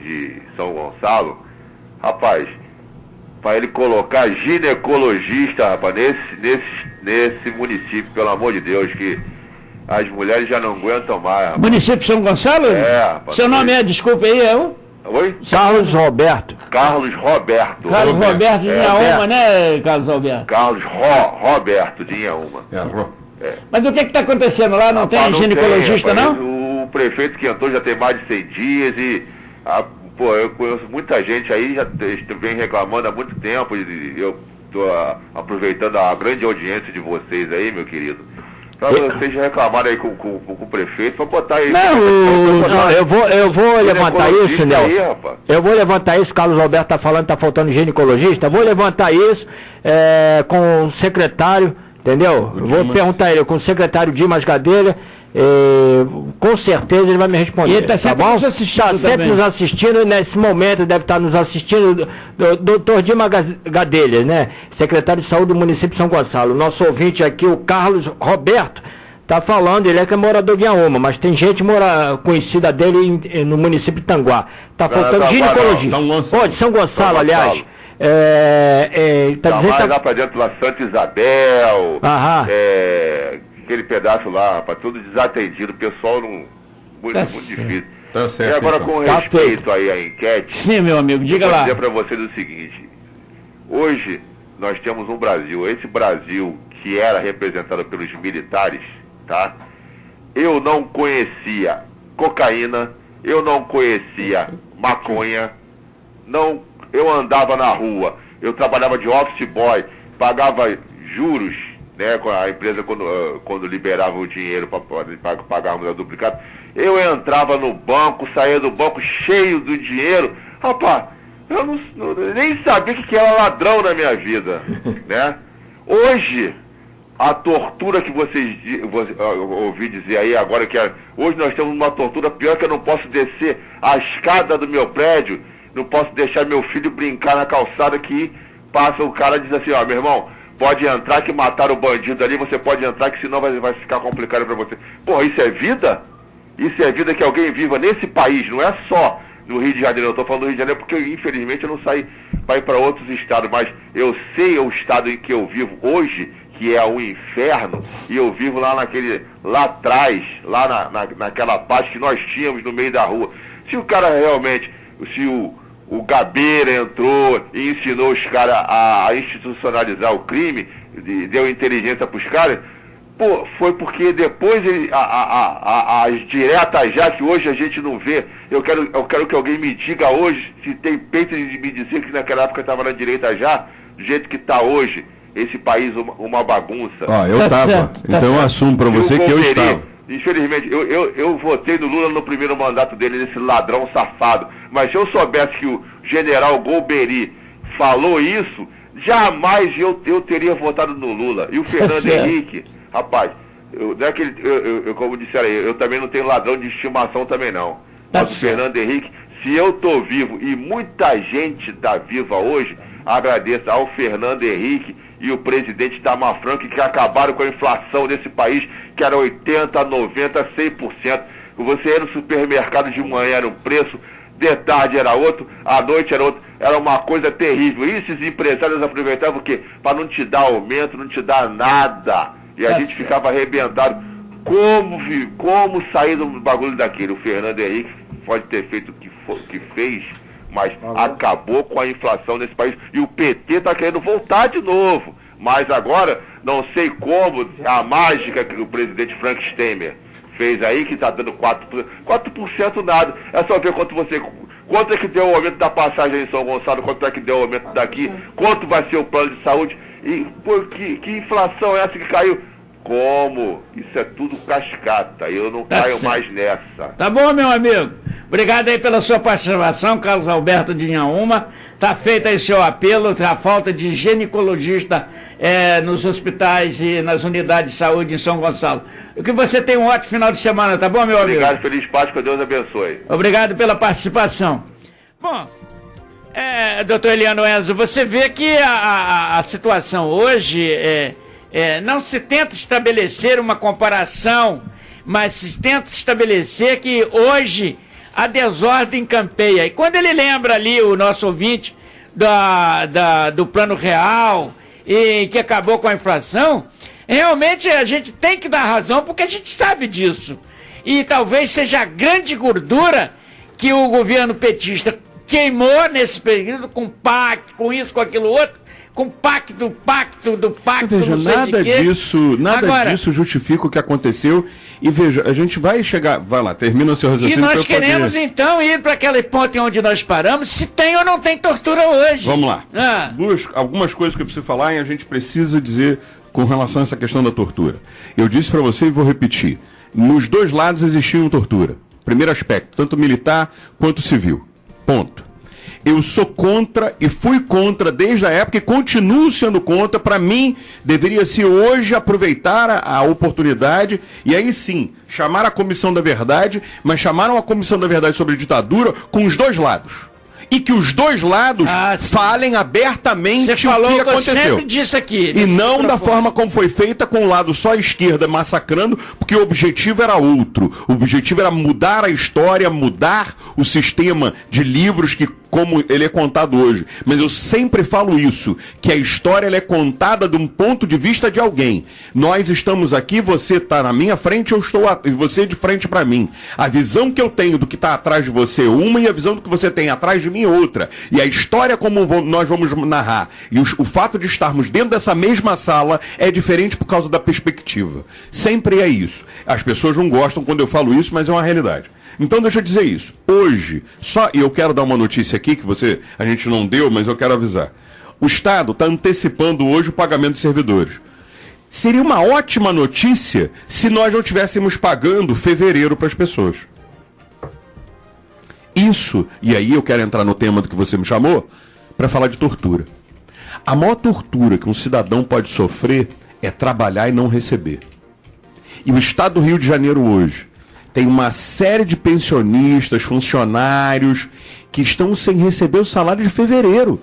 de São Gonçalo. Rapaz, para ele colocar ginecologista, rapaz, nesse município, pelo amor de Deus, que as mulheres já não aguentam mais, rapaz. Município de São Gonçalo? Rapaz. Seu nome desculpa aí, Oi? Carlos Roberto. Carlos Roberto. Carlos Roberto de Inhaúma, né, Carlos Roberto? Carlos Roberto de Inhaúma. Mas o que está acontecendo lá? Não tem ginecologista, não? O prefeito que entrou já tem mais de 100 dias e... eu conheço muita gente aí, já vem reclamando há muito tempo, e eu estou aproveitando a grande audiência de vocês aí, meu querido, para vocês reclamarem aí com o prefeito, para botar aí... Eu vou levantar isso, Nelson. Eu vou levantar isso, Carlos Roberto está falando que está faltando ginecologista, vou levantar isso com o secretário, entendeu? Vou perguntar ele com o secretário Dimas Gadeira. Com certeza ele vai me responder. E ele está sempre nos assistindo. Está sempre nos assistindo, nesse momento deve estar nos assistindo. Doutor Dimas Gadelha, né? Secretário de Saúde do município de São Gonçalo. Nosso ouvinte aqui, o Carlos Roberto, está falando, ele que é morador de Inhaúma, mas tem gente conhecida dele no município de Tanguá. Está faltando ginecologista. De São Gonçalo, aliás. Mais lá para dentro, lá Santa Isabel. Aquele pedaço lá, para tudo desatendido, o pessoal não... Muito difícil. Tá certo, e agora, com respeito aí à enquete... Sim, meu amigo, diga lá. Eu vou dizer para vocês o seguinte. Hoje, nós temos um Brasil. Esse Brasil que era representado pelos militares, tá? Eu não conhecia cocaína, eu não conhecia maconha, eu andava na rua, eu trabalhava de office boy, pagava juros, né, com a empresa quando liberava o dinheiro para pagarmos a duplicata. Eu entrava no banco, saía do banco cheio do dinheiro. Rapaz, eu nem sabia que era ladrão na minha vida, né? Hoje, a tortura que vocês ouvi dizer aí agora, hoje nós temos uma tortura pior, que eu não posso descer a escada do meu prédio, não posso deixar meu filho brincar na calçada, que passa o cara e diz assim, meu irmão, pode entrar que mataram o bandido ali, você pode entrar que senão vai ficar complicado para você. Porra, isso é vida? Isso é vida que alguém viva nesse país, não é só no Rio de Janeiro. Eu estou falando do Rio de Janeiro porque, infelizmente, eu não saí para ir para outros estados, mas eu sei o estado em que eu vivo hoje, que é o inferno, e eu vivo lá atrás, lá naquela parte que nós tínhamos no meio da rua. Se o cara realmente, se o Gabeira entrou e ensinou os caras a institucionalizar o crime, deu inteligência para os caras, foi porque depois as diretas já, que hoje a gente não vê, eu quero que alguém me diga hoje, se tem peito de me dizer que naquela época estava na direita já, do jeito que está hoje, esse país uma bagunça. Eu estava, então eu assumo para você que eu estava. Infelizmente, eu votei no Lula no primeiro mandato dele, nesse ladrão safado. Mas se eu soubesse que o general Golbery falou isso, jamais eu teria votado no Lula. E o Fernando Henrique, rapaz, como disseram aí, eu também não tenho ladrão de estimação também não. Mas o Fernando Henrique, se eu estou vivo e muita gente está viva hoje, agradeço ao Fernando Henrique e o presidente Itamar Franco, que acabaram com a inflação desse país, que era 80%, 90%, 100%. Você ia no supermercado de manhã era um preço, de tarde era outro, à noite era outro. Era uma coisa terrível. E esses empresários aproveitavam o quê? Para não te dar aumento, não te dar nada. E a gente ficava arrebentado. Como sair do bagulho daquele? O Fernando Henrique pode ter feito o que fez, mas acabou com a inflação nesse país. E o PT está querendo voltar de novo. Mas agora, não sei como, a mágica que o presidente Frank Steinmeier fez aí, que está dando 4%. 4% nada. É só ver quanto é que deu o aumento da passagem em São Gonçalo, quanto é que deu o aumento daqui, quanto vai ser o plano de saúde. E que inflação é essa que caiu? Como? Isso é tudo cascata. Eu não caio mais nessa. Tá bom, meu amigo. Obrigado aí pela sua participação, Carlos Alberto de Inhaúma. Tá feito aí seu apelo, a falta de ginecologista nos hospitais e nas unidades de saúde em São Gonçalo. Que você tenha um ótimo final de semana, tá bom, meu amigo? Obrigado, feliz Páscoa, Deus abençoe. Obrigado pela participação. Bom, doutor Eliano Enzo, você vê que a situação hoje não se tenta estabelecer uma comparação, mas se tenta estabelecer que hoje a desordem campeia. E quando ele lembra ali, o nosso ouvinte, do Plano Real, e que acabou com a inflação, realmente a gente tem que dar razão, porque a gente sabe disso. E talvez seja a grande gordura que o governo petista queimou nesse período, com PAC, com isso, com aquilo outro, com pacto, veja, não sei nada de quê. Nada disso justifica o que aconteceu. E veja, a gente vai chegar, vai lá, termina o seu raciocínio. E nós queremos então ir para aquele ponto onde nós paramos, se tem ou não tem tortura hoje. Vamos lá. Algumas coisas que eu preciso falar e a gente precisa dizer com relação a essa questão da tortura. Eu disse para você e vou repetir. Nos dois lados existia tortura. Primeiro aspecto, tanto militar quanto civil. Ponto. Eu sou contra e fui contra desde a época e continuo sendo contra. Para mim, deveria ser hoje aproveitar a oportunidade e aí sim, chamar a Comissão da Verdade, mas chamaram a Comissão da Verdade sobre a ditadura com os dois lados. E que os dois lados falem abertamente o que aconteceu. Você sempre disse aqui. E não da forma como foi feita, com o lado só a esquerda massacrando, porque o objetivo era outro. O objetivo era mudar a história, mudar o sistema de livros que como ele é contado hoje. Mas eu sempre falo isso, que a história ela é contada de um ponto de vista de alguém. Nós estamos aqui, você está na minha frente, eu estou e você de frente para mim. A visão que eu tenho do que está atrás de você é uma e a visão do que você tem atrás de mim é outra. E a história como nós vamos narrar e o fato de estarmos dentro dessa mesma sala é diferente por causa da perspectiva. Sempre é isso. As pessoas não gostam quando eu falo isso, mas é uma realidade. Então deixa eu dizer isso. Hoje, e eu quero dar uma notícia aqui que a gente não deu, mas eu quero avisar. O Estado está antecipando hoje o pagamento de servidores. Seria uma ótima notícia se nós não estivéssemos pagando fevereiro para as pessoas. Isso, e aí eu quero entrar no tema do que você me chamou, para falar de tortura. A maior tortura que um cidadão pode sofrer é trabalhar e não receber. E o Estado do Rio de Janeiro hoje tem uma série de pensionistas, funcionários, que estão sem receber o salário de fevereiro.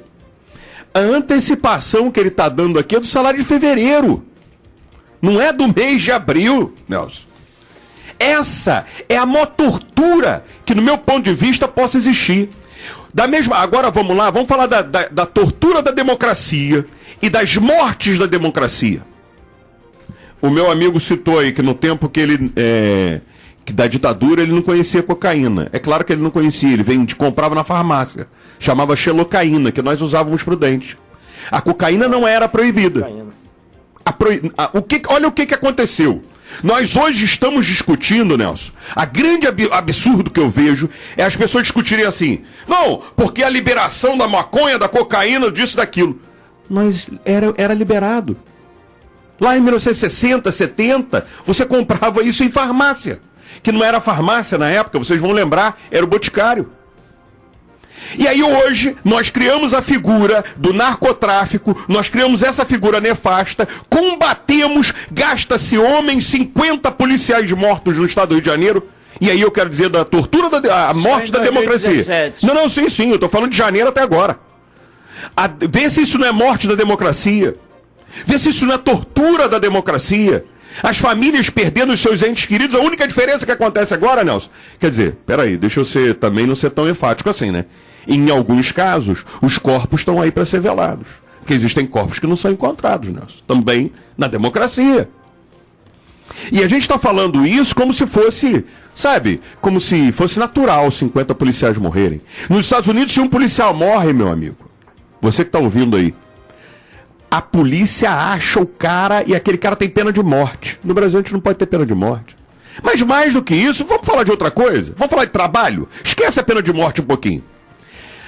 A antecipação que ele está dando aqui é do salário de fevereiro. Não é do mês de abril, Nelson. Essa é a maior tortura que, no meu ponto de vista, possa existir. Agora vamos lá, vamos falar da tortura da democracia e das mortes da democracia. O meu amigo citou aí que no tempo que ele... que da ditadura ele não conhecia cocaína. É claro que ele não conhecia, ele comprava na farmácia. Chamava xelocaína, que nós usávamos para o dente. A cocaína não era proibida. Olha o que aconteceu. Nós hoje estamos discutindo, Nelson, a grande absurdo que eu vejo é as pessoas discutirem assim, não, porque a liberação da maconha, da cocaína, disso, daquilo. Mas era liberado. Lá em 1960, 70, você comprava isso em farmácia. Que não era farmácia na época, vocês vão lembrar, era o boticário. E aí hoje nós criamos a figura do narcotráfico, nós criamos essa figura nefasta, combatemos, gasta-se homens, 50 policiais mortos no estado do Rio de Janeiro, e aí eu quero dizer da tortura, a morte da democracia. Não, sim, eu estou falando de janeiro até agora. Vê se isso não é morte da democracia, vê se isso não é tortura da democracia. As famílias perdendo os seus entes queridos, a única diferença que acontece agora, Nelson, quer dizer, peraí, deixa eu também não ser tão enfático assim, né? Em alguns casos, os corpos estão aí para ser velados. Porque existem corpos que não são encontrados, Nelson. Também na democracia. E a gente está falando isso como se fosse, sabe, como se fosse natural 50 policiais morrerem. Nos Estados Unidos, se um policial morre, meu amigo, você que está ouvindo aí, a polícia acha o cara e aquele cara tem pena de morte. No Brasil a gente não pode ter pena de morte. Mas mais do que isso, vamos falar de outra coisa? Vamos falar de trabalho? Esquece a pena de morte um pouquinho.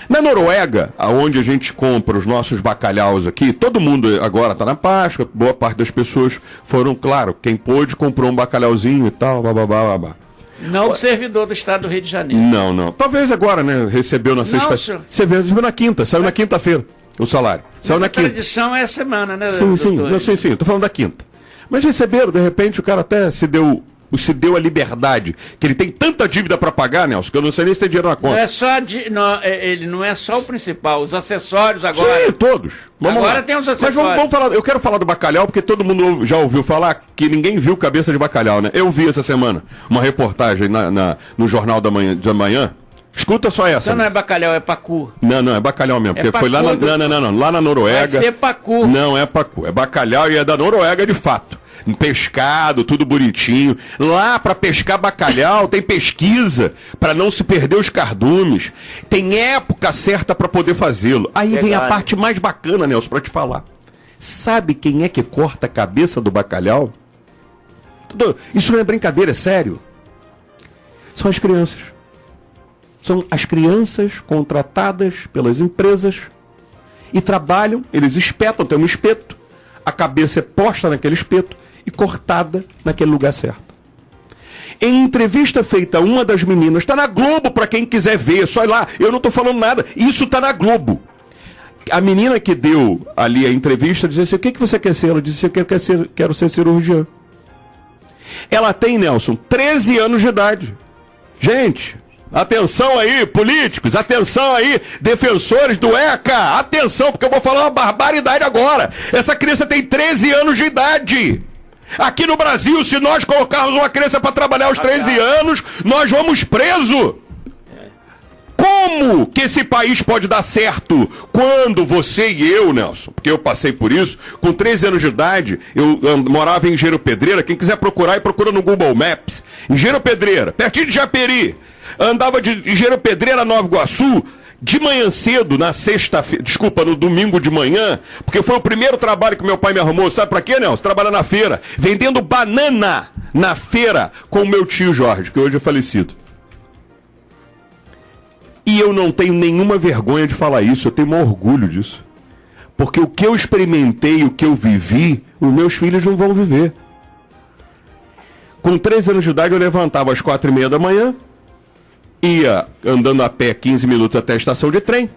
Na Noruega, onde a gente compra os nossos bacalhaus aqui, todo mundo agora está na Páscoa, boa parte das pessoas foram, claro, quem pôde comprou um bacalhauzinho e tal, babá. Não o servidor do estado do Rio de Janeiro. Não. Talvez agora, né? Recebeu na sexta-feira. Você recebeu na quinta, saiu na quinta-feira o salário. Saiu na quinta. A tradição é a semana, né? Sim, tô falando da quinta. Mas receberam, de repente, o cara até se deu a liberdade, que ele tem tanta dívida para pagar, Nelson, que eu não sei nem se tem dinheiro na conta. Não é só ele não é só o principal, os acessórios agora. Sim, todos. Agora tem os acessórios. Mas vamos falar, eu quero falar do bacalhau, porque todo mundo já ouviu falar que ninguém viu cabeça de bacalhau, né? Eu vi essa semana uma reportagem no Jornal da Manhã. Escuta só essa. Então não é bacalhau, é pacu. Não, é bacalhau mesmo, porque foi lá lá na Noruega. Vai ser pacu. Não é pacu, é bacalhau e é da Noruega de fato. Pescado, tudo bonitinho. Lá para pescar bacalhau tem pesquisa para não se perder os cardumes. Tem época certa para poder fazê-lo. Aí vem a parte mais bacana, Nelson, para te falar. Sabe quem é que corta a cabeça do bacalhau? Isso não é brincadeira, é sério. São as crianças. São as crianças contratadas pelas empresas e trabalham, eles espetam, tem um espeto, a cabeça é posta naquele espeto e cortada naquele lugar certo. Em entrevista feita a uma das meninas, está na Globo para quem quiser ver, só ir lá, eu não estou falando nada, isso está na Globo. A menina que deu ali a entrevista dizia assim, o que você quer ser? Ela disse, quero ser cirurgiã. Ela tem, Nelson, 13 anos de idade. Gente, atenção aí, políticos, atenção aí, defensores do ECA, atenção, porque eu vou falar uma barbaridade agora. Essa criança tem 13 anos de idade. Aqui no Brasil, se nós colocarmos uma criança para trabalhar aos 13 anos, nós vamos preso. Como que esse país pode dar certo quando você e eu, Nelson, porque eu passei por isso, com 13 anos de idade, eu morava em Engenheiro Pedreira, quem quiser procurar, procura no Google Maps. Engenheiro Pedreira, pertinho de Japeri. Andava de Engenheiro Pedreira a Nova Iguaçu, de manhã cedo, no domingo de manhã, porque foi o primeiro trabalho que meu pai me arrumou, sabe pra quê, Nelson? Trabalhar na feira, vendendo banana na feira com o meu tio Jorge, que hoje é falecido. E eu não tenho nenhuma vergonha de falar isso, eu tenho um orgulho disso. Porque o que eu experimentei, o que eu vivi, os meus filhos não vão viver. Com 13 anos de idade eu levantava às 4h30 da manhã, ia andando a pé 15 minutos até a estação de trem,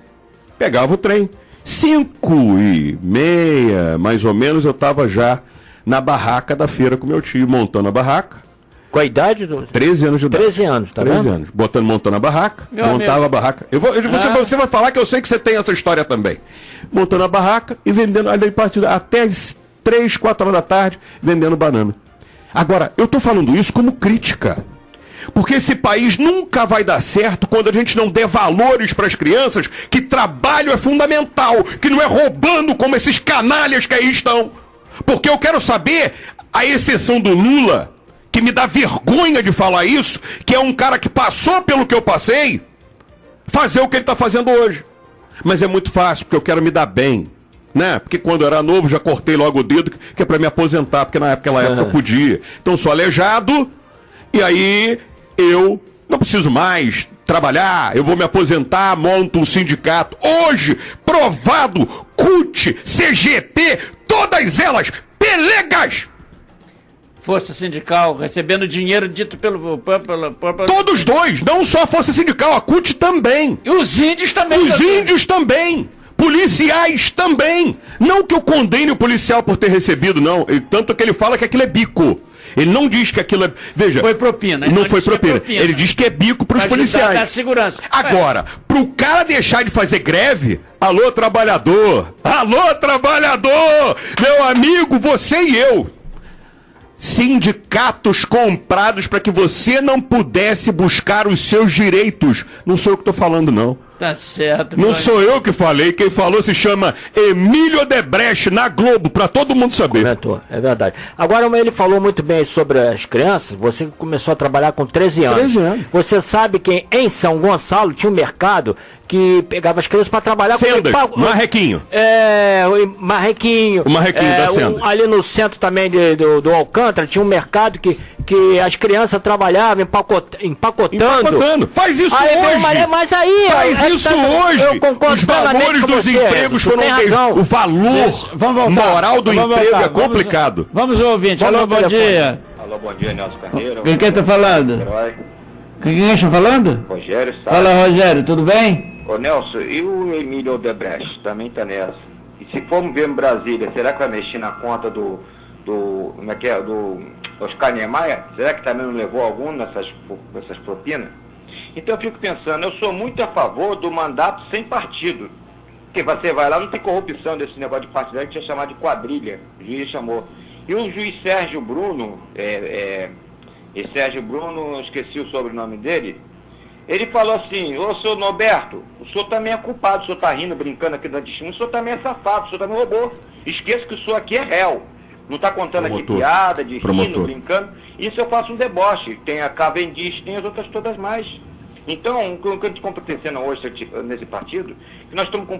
pegava o trem. 5h30, mais ou menos, eu estava já na barraca da feira com meu tio, montando a barraca. Com a idade do... 13 anos de idade. 13 anos, tá 13 vendo? anos. Montando a barraca, montava a barraca. Você vai falar que eu sei que você tem essa história também. Montando a barraca e vendendo, até as 3, 4 horas da tarde, vendendo banana. Agora, eu estou falando isso como crítica. Porque esse país nunca vai dar certo quando a gente não der valores para as crianças, que trabalho é fundamental, que não é roubando como esses canalhas que aí estão. Porque eu quero saber, a exceção do Lula, que me dá vergonha de falar isso, que é um cara que passou pelo que eu passei, fazer o que ele está fazendo hoje. Mas é muito fácil, porque eu quero me dar bem, né? Porque quando eu era novo, já cortei logo o dedo, que é para me aposentar, porque naquela época eu podia. Então sou aleijado, e aí eu não preciso mais trabalhar, eu vou me aposentar, monto um sindicato. Hoje, provado, CUT, CGT, todas elas, pelegas! Força sindical, recebendo dinheiro dito pelo... Todos dois, não só a Força Sindical, a CUT também. E os índios também. Os índios também. Policiais também. Não que eu condene o policial por ter recebido, não. Tanto que ele fala que aquilo é bico. Ele não diz que aquilo é... Veja, foi propina. Não foi propina. Ele diz que é bico para os policiais. Dar segurança. Agora, pro cara deixar de fazer greve, alô trabalhador, meu amigo, você e eu, sindicatos comprados para que você não pudesse buscar os seus direitos. Não sou eu que estou falando, não. Tá certo. Não sou eu que falei, quem falou se chama Emílio Odebrecht, na Globo, para todo mundo saber. Comentou, é verdade. Agora, ele falou muito bem sobre as crianças, você começou a trabalhar com 13 anos. 13 anos. Você sabe que em São Gonçalo tinha um mercado que pegava as crianças para trabalhar Sendas, Marrequinho. O Marrequinho. O Marrequinho da Senda. Ali no centro também do Alcântara tinha um mercado que as crianças trabalhavam empacotando. Faz isso aí, hoje. Mas aí... Faz isso hoje. Eu concordo. Os valores dos empregos foram... O valor moral do emprego é complicado. Vamos ao ouvinte. Alô, bom dia. Alô, bom dia, Nelson Carneiro. Quem está falando? Quem está falando? Rogério Sá. Fala, Rogério, tudo bem? Ô, Nelson, e o Emílio Odebrecht também está nessa? E se formos ver em Brasília, será que vai mexer na conta do Oscar Niemeyer? Será que também não levou algum nessas propinas? Então eu fico pensando, eu sou muito a favor do mandato sem partido. Porque você vai lá, não tem corrupção desse negócio de partido, que tinha chamado de quadrilha, o juiz chamou. E o juiz Sérgio Bruno, esqueci o sobrenome dele, ele falou assim: ô, senhor Norberto, o senhor também é culpado, o senhor está rindo, brincando aqui na testemunha, o senhor também é safado, o senhor também roubou. Esqueça que o senhor aqui é réu. Não está contando aqui piada, de rindo, brincando. Isso eu faço um deboche. Tem a Cavendish, tem as outras todas mais. Então, o que a gente está acontecendo hoje nesse partido, que nós estamos com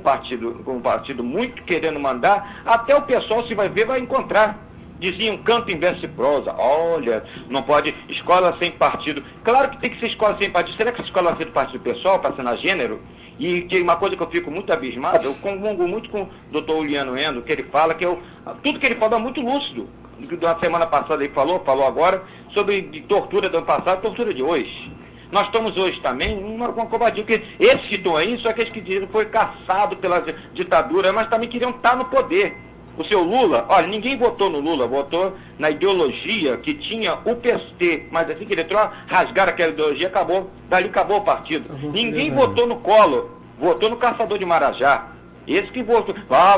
um partido muito querendo mandar, até o pessoal, se vai ver, vai encontrar. Diziam canto em verso e prosa. Olha, não pode, escola sem partido. Claro que tem que ser escola sem partido. Será que essa escola vai ser do partido pessoal, passando a gênero? E que uma coisa que eu fico muito abismado, eu comungo muito com o doutor Uliano Endo, que ele fala, tudo que ele fala é muito lúcido. Da semana passada ele falou agora, sobre de tortura do ano passado, tortura de hoje. Nós estamos hoje também uma covardia, porque esses que estão aí, só aqueles que dizem que foi caçado pela ditadura, mas também queriam estar no poder. O seu Lula, olha, ninguém votou no Lula, votou na ideologia que tinha o PST, mas assim que ele entrou, rasgaram aquela ideologia, dali acabou o partido. Ninguém votou no Collor, votou no Caçador de Marajá. Esse que votou,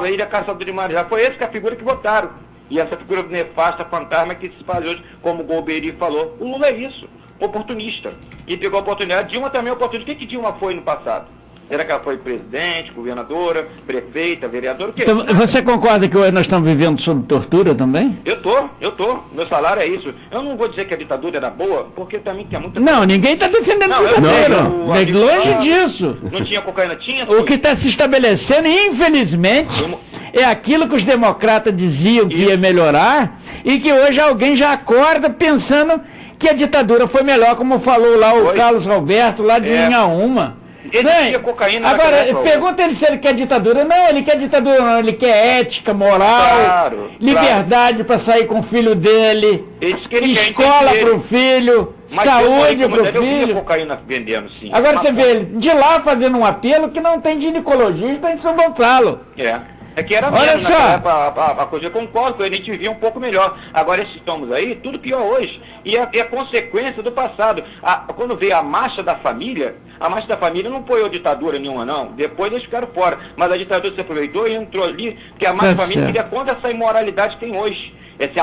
ele é Caçador de Marajá, foi esse que é a figura que votaram. E essa figura nefasta, fantasma que se faz hoje, como o Golbery falou, o Lula é isso, oportunista. E pegou a oportunidade, Dilma também é oportunista. O que Dilma foi no passado? Será que ela foi presidente, governadora, prefeita, vereadora? O quê? Então, você concorda que hoje nós estamos vivendo sob tortura também? Eu tô. Meu salário é isso. Eu não vou dizer que a ditadura era boa, porque também tinha muita... Não, ninguém está defendendo a ditadura. Longe disso. Não tinha cocaína? Tinha. O que está se estabelecendo, infelizmente, é aquilo que os democratas diziam que ia melhorar e que hoje alguém já acorda pensando que a ditadura foi melhor, como falou lá o Carlos Alberto, lá de Linha Uma. Ele tinha cocaína. Agora, pergunta ele se ele quer ditadura. Não, ele quer ditadura não, ele quer ética, moral, liberdade para sair com o filho dele, escola para o filho, saúde para o filho. Eu cocaína vendendo, sim. Agora você vê ele de lá fazendo um apelo que não tem ginecologista em São Gonçalo. É que era olha mesmo, só, a coisa eu concordo, a gente vivia um pouco melhor. Agora esses tomos aí, tudo pior hoje. E é consequência do passado. Quando veio a marcha da família não apoiou ditadura nenhuma, não. Depois eles ficaram fora. Mas a ditadura se aproveitou e entrou ali, porque a marcha da família queria contra essa imoralidade que tem hoje. Esse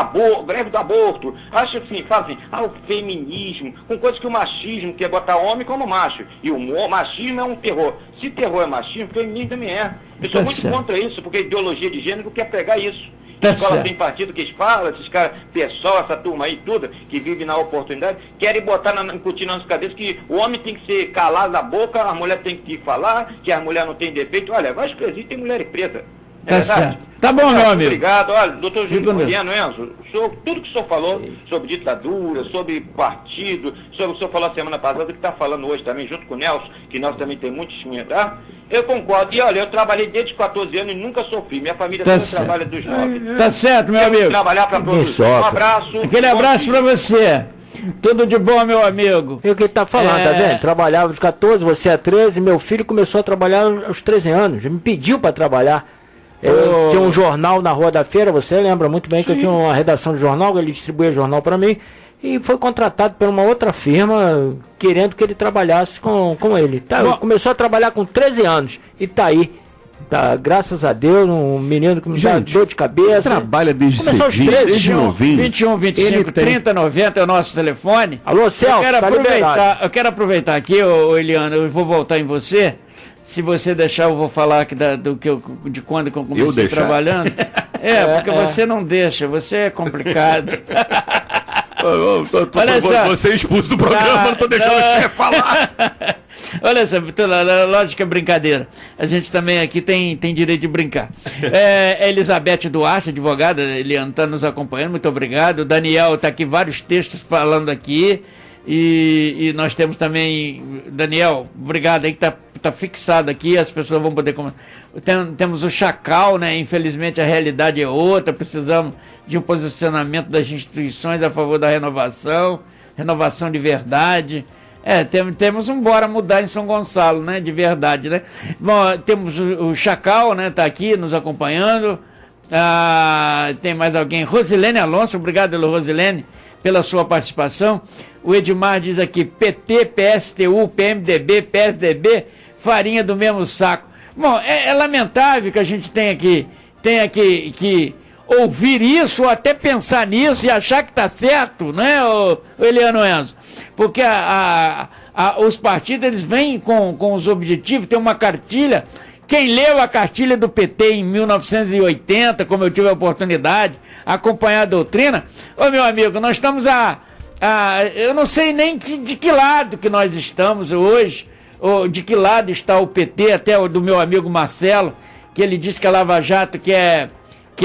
greve do aborto. Acho assim, fazem o feminismo, com coisas que o machismo quer botar homem como macho. E o machismo é um terror. Se terror é machismo, o feminismo também é. Eu sou muito contra isso, porque a ideologia de gênero quer pegar isso. Escola sem partido que eles falam, esses caras, pessoal, essa turma aí toda, que vive na oportunidade, querem botar, incutir nas cabeças que o homem tem que ser calado na boca, a mulher tem que falar, que a mulher não tem defeito. Olha, vai presídios tem mulher presa. É verdade? Tá bom, meu amigo. Obrigado. Olha, doutor Juliano Enzo, tudo que o senhor falou sobre ditadura, sobre partido, sobre o que o senhor falou a semana passada, que está falando hoje também, junto com o Nelson, que nós também tem muito testemunho, tá? Eu concordo. E olha, eu trabalhei desde 14 anos e nunca sofri. Minha família toda trabalha dos 9. Tá certo, meu amigo. Trabalhar para produzir. Um abraço. Aquele abraço para você. Tudo de bom, meu amigo. E o que ele tá falando, tá vendo? Trabalhava aos 14, você é 13, meu filho começou a trabalhar aos 13 anos. Ele me pediu para trabalhar. Eu tinha um jornal na Rua da Feira, você lembra muito bem que eu tinha uma redação de jornal, ele distribuía jornal para mim, e foi contratado por uma outra firma, querendo que ele trabalhasse com ele. Começou a trabalhar com 13 anos, e tá aí. Tá, graças a Deus, um menino que me dá dor de cabeça. Trabalha desde cedinho, desde novinho. 21, 25, 30, 90 é o nosso telefone. Alô, Celso, eu quero aproveitar aqui, ô Eliano, eu vou voltar em você. Se você deixar, eu vou falar aqui de quando que eu comecei trabalhando. Porque você não deixa, você é complicado. Olha só, você é expulso do programa, não tô deixando o chefe falar. Olha só, lógico que é brincadeira. A gente também aqui tem direito de brincar. Elizabeth Duarte, advogada, Eliano, está nos acompanhando, muito obrigado. O Daniel está aqui, vários textos falando aqui. E nós temos também, Daniel, obrigado aí que tá fixado aqui, as pessoas vão poder... Temos o Chacal, né? Infelizmente a realidade é outra, precisamos de um posicionamento das instituições a favor da renovação de verdade. Temos um bora mudar em São Gonçalo, né? De verdade, né? Bom, temos o Chacal, né? Tá aqui nos acompanhando. Tem mais alguém? Rosilene Alonso, obrigado, Rosilene, pela sua participação. O Edmar diz aqui, PT, PSTU, PMDB, PSDB, farinha do mesmo saco. Bom, é lamentável que a gente tenha que ouvir isso, ou até pensar nisso e achar que está certo, né, o Eliano Enzo? Porque os partidos, eles vêm com os objetivos, tem uma cartilha. Quem leu a cartilha do PT em 1980, como eu tive a oportunidade, acompanhar a doutrina, ô meu amigo, nós estamos eu não sei nem de que lado que nós estamos hoje, ou de que lado está o PT, até o do meu amigo Marcelo, que ele disse que a Lava Jato quer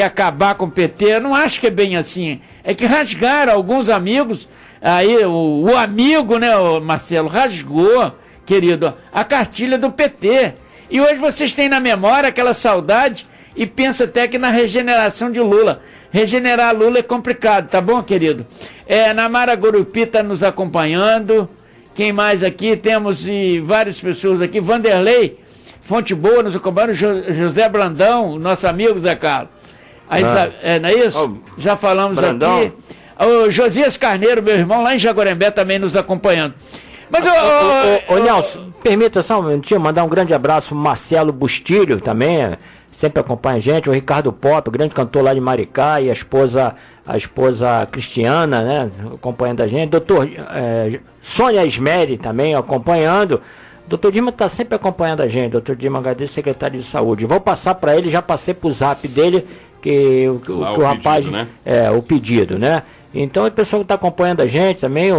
acabar com o PT. Eu não acho que é bem assim. É que rasgaram alguns amigos, aí o amigo, né, o Marcelo, rasgou, querido, a cartilha do PT. E hoje vocês têm na memória aquela saudade e pensa até que na regeneração de Lula. Regenerar Lula é complicado, tá bom, querido? Namara Gurupi está nos acompanhando. Quem mais aqui? Temos várias pessoas aqui. Vanderlei Fonte Boa nos acompanhando. José Brandão, nosso amigo Zé Carlos. Não é isso? Já falamos Brandão. Aqui. O Josias Carneiro, meu irmão, lá em Jaguarembé, também nos acompanhando. Mas, Nelson, permita só um minutinho, mandar um grande abraço pro Marcelo Bustilho também, sempre acompanha a gente, o Ricardo Pop, grande cantor lá de Maricá, e a esposa Cristiana, né, acompanhando a gente, doutor Sônia Esmeri também acompanhando. Doutor Dima está sempre acompanhando a gente, doutor Dima HD, secretário de saúde. Vou passar para ele, já passei pro zap dele, que o rapaz, pedido, né? O pedido, né? Então, o pessoal que está acompanhando a gente também,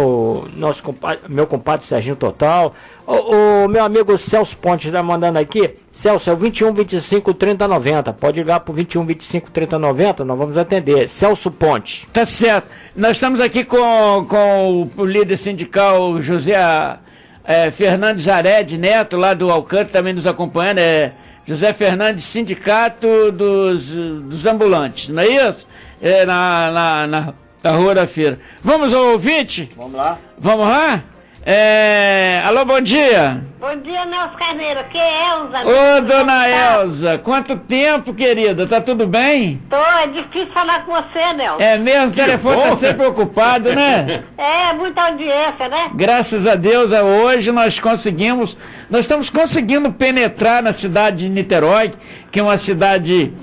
meu compadre Serginho Total, o meu amigo Celso Pontes está mandando aqui. Celso, é o 21 25 30 90. Pode ligar para o 21 25 30 90, nós vamos atender. Celso Pontes. Tá certo. Nós estamos aqui com o líder sindical José Fernandes Ared Neto, lá do Alcântara, também nos acompanhando. José Fernandes, Sindicato dos Ambulantes, não é isso? Na Rua da Feira. Vamos ao ouvinte? Vamos lá. Vamos lá? Alô, bom dia. Bom dia, Nelson Carneiro. Aqui é Elza. Ô, dona Elza, quanto tempo, querida? Tá tudo bem? Tô, é difícil falar com você, Nelson. É mesmo? O telefone tá sempre ocupado, né? Muita audiência, né? Graças a Deus, hoje nós estamos conseguindo penetrar na cidade de Niterói, que é uma cidade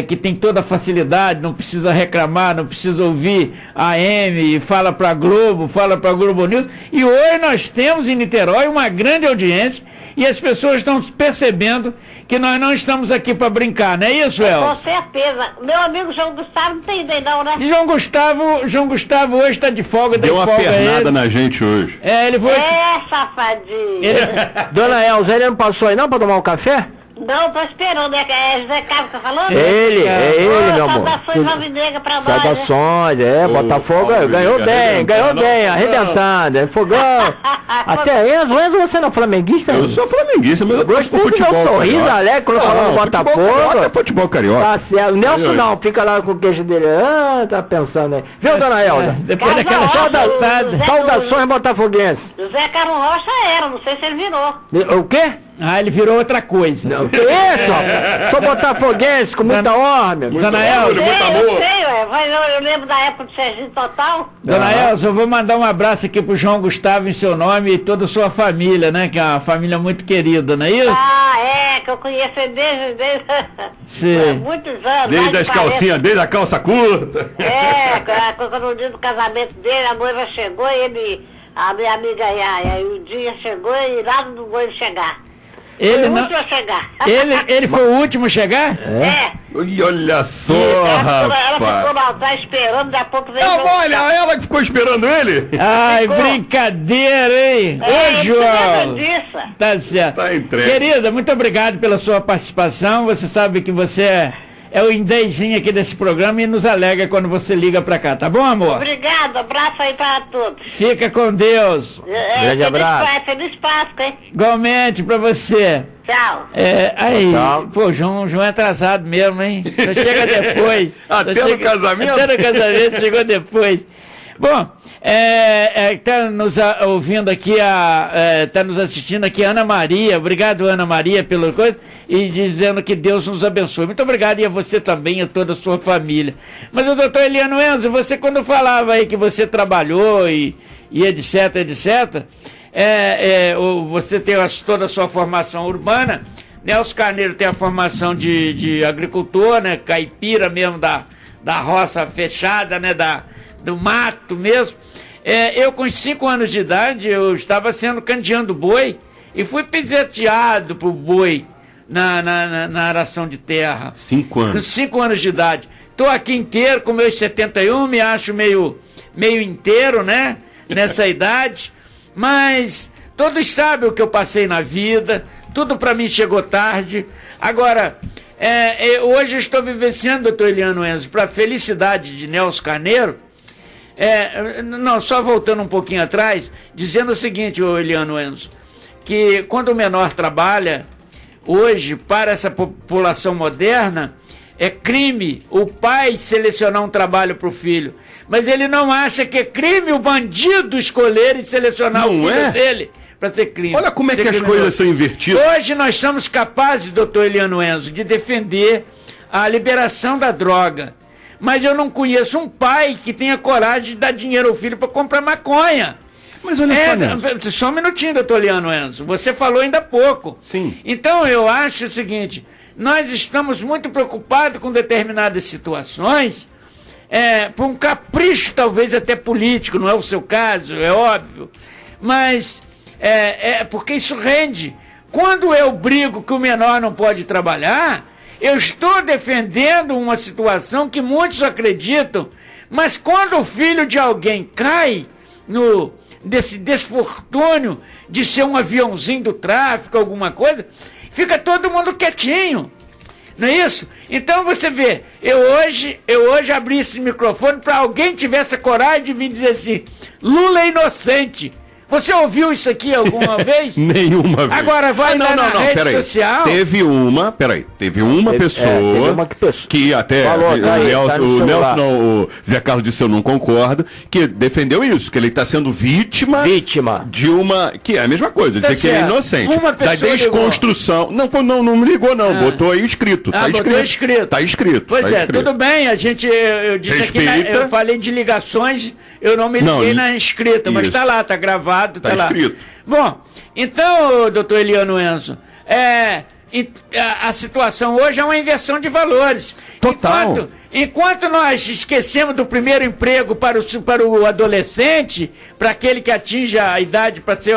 que tem toda a facilidade, não precisa reclamar, não precisa ouvir AM, fala para Globo News. E hoje nós temos em Niterói uma grande audiência e as pessoas estão percebendo que nós não estamos aqui para brincar, não é isso, El? Com certeza. Meu amigo João Gustavo não tem ideia não, né? João Gustavo hoje está de folga. Deu uma pernada na gente hoje. Ele foi... safadinho. Dona Elza, ele não passou aí não para tomar um café? Não, tô esperando, né? É José Carlos que tá falando? Ele, meu amor. Saudações alvinegras pra nós, saudações, né? Botafogo ganhou bem, arrebentando, fogão. Até Enzo, você não é flamenguista? Eu sou flamenguista, mas eu gostei do meu sorriso alegre quando falando do Botafogo. É futebol carioca. Tá certo, o Nelson não, fica lá com o queixo dele, tá pensando aí. Viu, dona Elza? Depois daquela saudações botafoguenses. José Carlos Rocha não sei se ele virou. O quê? Ah, ele virou outra coisa. Não, que isso, rapaz? Sou botafoguense, com muita honra, meu. Dona Elza. Eu sei, eu lembro da época do Serginho Total. Dona Elza, eu vou mandar um abraço aqui pro João Gustavo em seu nome e toda a sua família, né? Que é uma família muito querida, não é isso? Ah, que eu conheço desde muitos anos. Desde as calcinhas, desde a calça curta. Quando no dia do casamento dele, a noiva chegou e a minha amiga o dia chegou e nada do noivo chegar. Ele foi não... o último a chegar. Ele foi o último a chegar? E olha só, ela ficou rapaz. lá atrás esperando, daqui a pouco veio. Olha, ela que ficou esperando ele. Ai, brincadeira, hein? Ô, João. Tá certo. Tá entregue. Querida, muito obrigado pela sua participação. Você sabe que você é o indeizinho aqui desse programa e nos alegra quando você liga pra cá, tá bom, amor? Obrigado, abraço aí pra todos. Fica com Deus. Grande abraço. Feliz Páscoa, hein? Igualmente pra você. Tchau. Pô, João é atrasado mesmo, hein? Só chega depois. Até no casamento? Até no casamento, chegou depois. Bom, tá nos ouvindo aqui, tá nos assistindo aqui a Ana Maria. Obrigado, Ana Maria, pela coisa. E dizendo que Deus nos abençoe. Muito obrigado, e a você também, a toda a sua família. Mas o doutor Eliano Enzo, você quando falava aí que você trabalhou e etc, você tem toda a sua formação urbana, Nelson Carneiro tem a formação de agricultor, né, caipira mesmo, da roça fechada, né, do mato mesmo. Eu com 5 anos de idade, eu estava sendo candeando boi e fui pisoteado por boi na aração de terra. 5 anos. Com 5 anos de idade. Estou aqui inteiro, com meus 71, me acho meio inteiro, né? Nessa idade. Mas todos sabem o que eu passei na vida. Tudo para mim chegou tarde. Agora, hoje eu estou vivenciando, doutor Eliano Enzo, para a felicidade de Nelson Carneiro. Não, só voltando um pouquinho atrás, dizendo o seguinte, ô Eliano Enzo, que quando o menor trabalha, hoje, para essa população moderna, é crime o pai selecionar um trabalho para o filho. Mas ele não acha que é crime o bandido escolher e selecionar o filho dele para ser crime. Olha como é que as coisas são invertidas. Hoje nós somos capazes, doutor Eliano Enzo, de defender a liberação da droga. Mas eu não conheço um pai que tenha coragem de dar dinheiro ao filho para comprar maconha. Mas olha só, só um minutinho, doutor Eliano Enzo. Você falou ainda há pouco. Sim. Então eu acho o seguinte, nós estamos muito preocupados com determinadas situações, por um capricho talvez até político, não é o seu caso, é óbvio, mas porque isso rende. Quando eu brigo que o menor não pode trabalhar, eu estou defendendo uma situação que muitos acreditam, mas quando o filho de alguém cai desse desfortúnio de ser um aviãozinho do tráfico, alguma coisa, fica todo mundo quietinho. Não é isso? Então você vê, eu hoje abri esse microfone para alguém tivesse a coragem de vir dizer assim, Lula é inocente. Você ouviu isso aqui alguma vez? Nenhuma vez. Agora vai na rede social. Teve uma pessoa que até o Zé Carlos disse, eu não concordo, que defendeu isso, que ele está sendo vítima de uma, que é a mesma coisa, dizer que ele é inocente. Da desconstrução. Ligou. Não me ligou não, botou aí escrito. Tá escrito. Pois tudo bem, eu disse respeita. Aqui, eu falei de ligações, eu não me liguei na escrita, mas está lá, está gravado. Tá lá. Escrito. Bom, então, doutor Eliano Enzo, a situação hoje é uma inversão de valores. Total. Enquanto nós esquecemos do primeiro emprego para o adolescente, para aquele que atinge a idade para ser...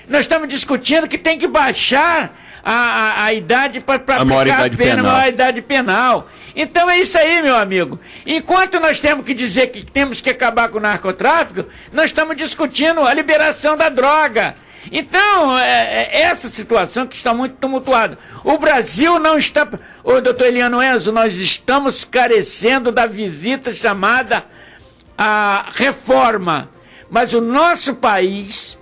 nós estamos discutindo que tem que baixar a idade para aplicar a pena, a maior idade penal. Então é isso aí, meu amigo. Enquanto nós temos que dizer que temos que acabar com o narcotráfico, nós estamos discutindo a liberação da droga. Então, essa situação que está muito tumultuada. O Brasil não está... doutor Eliano Enzo, nós estamos carecendo da visita chamada a reforma. Mas o nosso país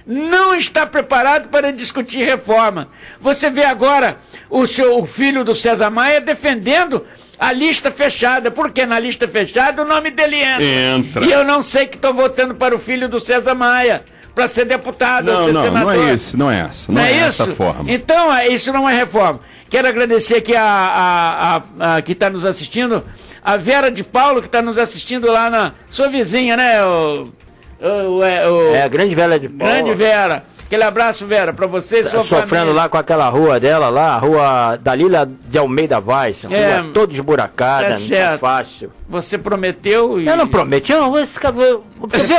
não está preparado para discutir reforma. Você vê agora o filho do César Maia defendendo a lista fechada, porque na lista fechada o nome dele entra. E eu não sei que estou votando para o filho do César Maia, para ser deputado ou Não, ser não, senador. não é isso, não é essa. Não é essa isso? forma. Então, isso não é reforma. Quero agradecer aqui a que está nos assistindo, a Vera de Paulo, que está nos assistindo lá na sua vizinha, né? A grande Vera de Paulo. Grande Vera. Aquele abraço, Vera, pra você e sua sofrendo família. lá com aquela rua dela lá, a rua Dalila de Almeida Vaz, rua toda esburacada, não é fácil. Você prometeu e... Eu não prometi, não. Esse cara... Você viu,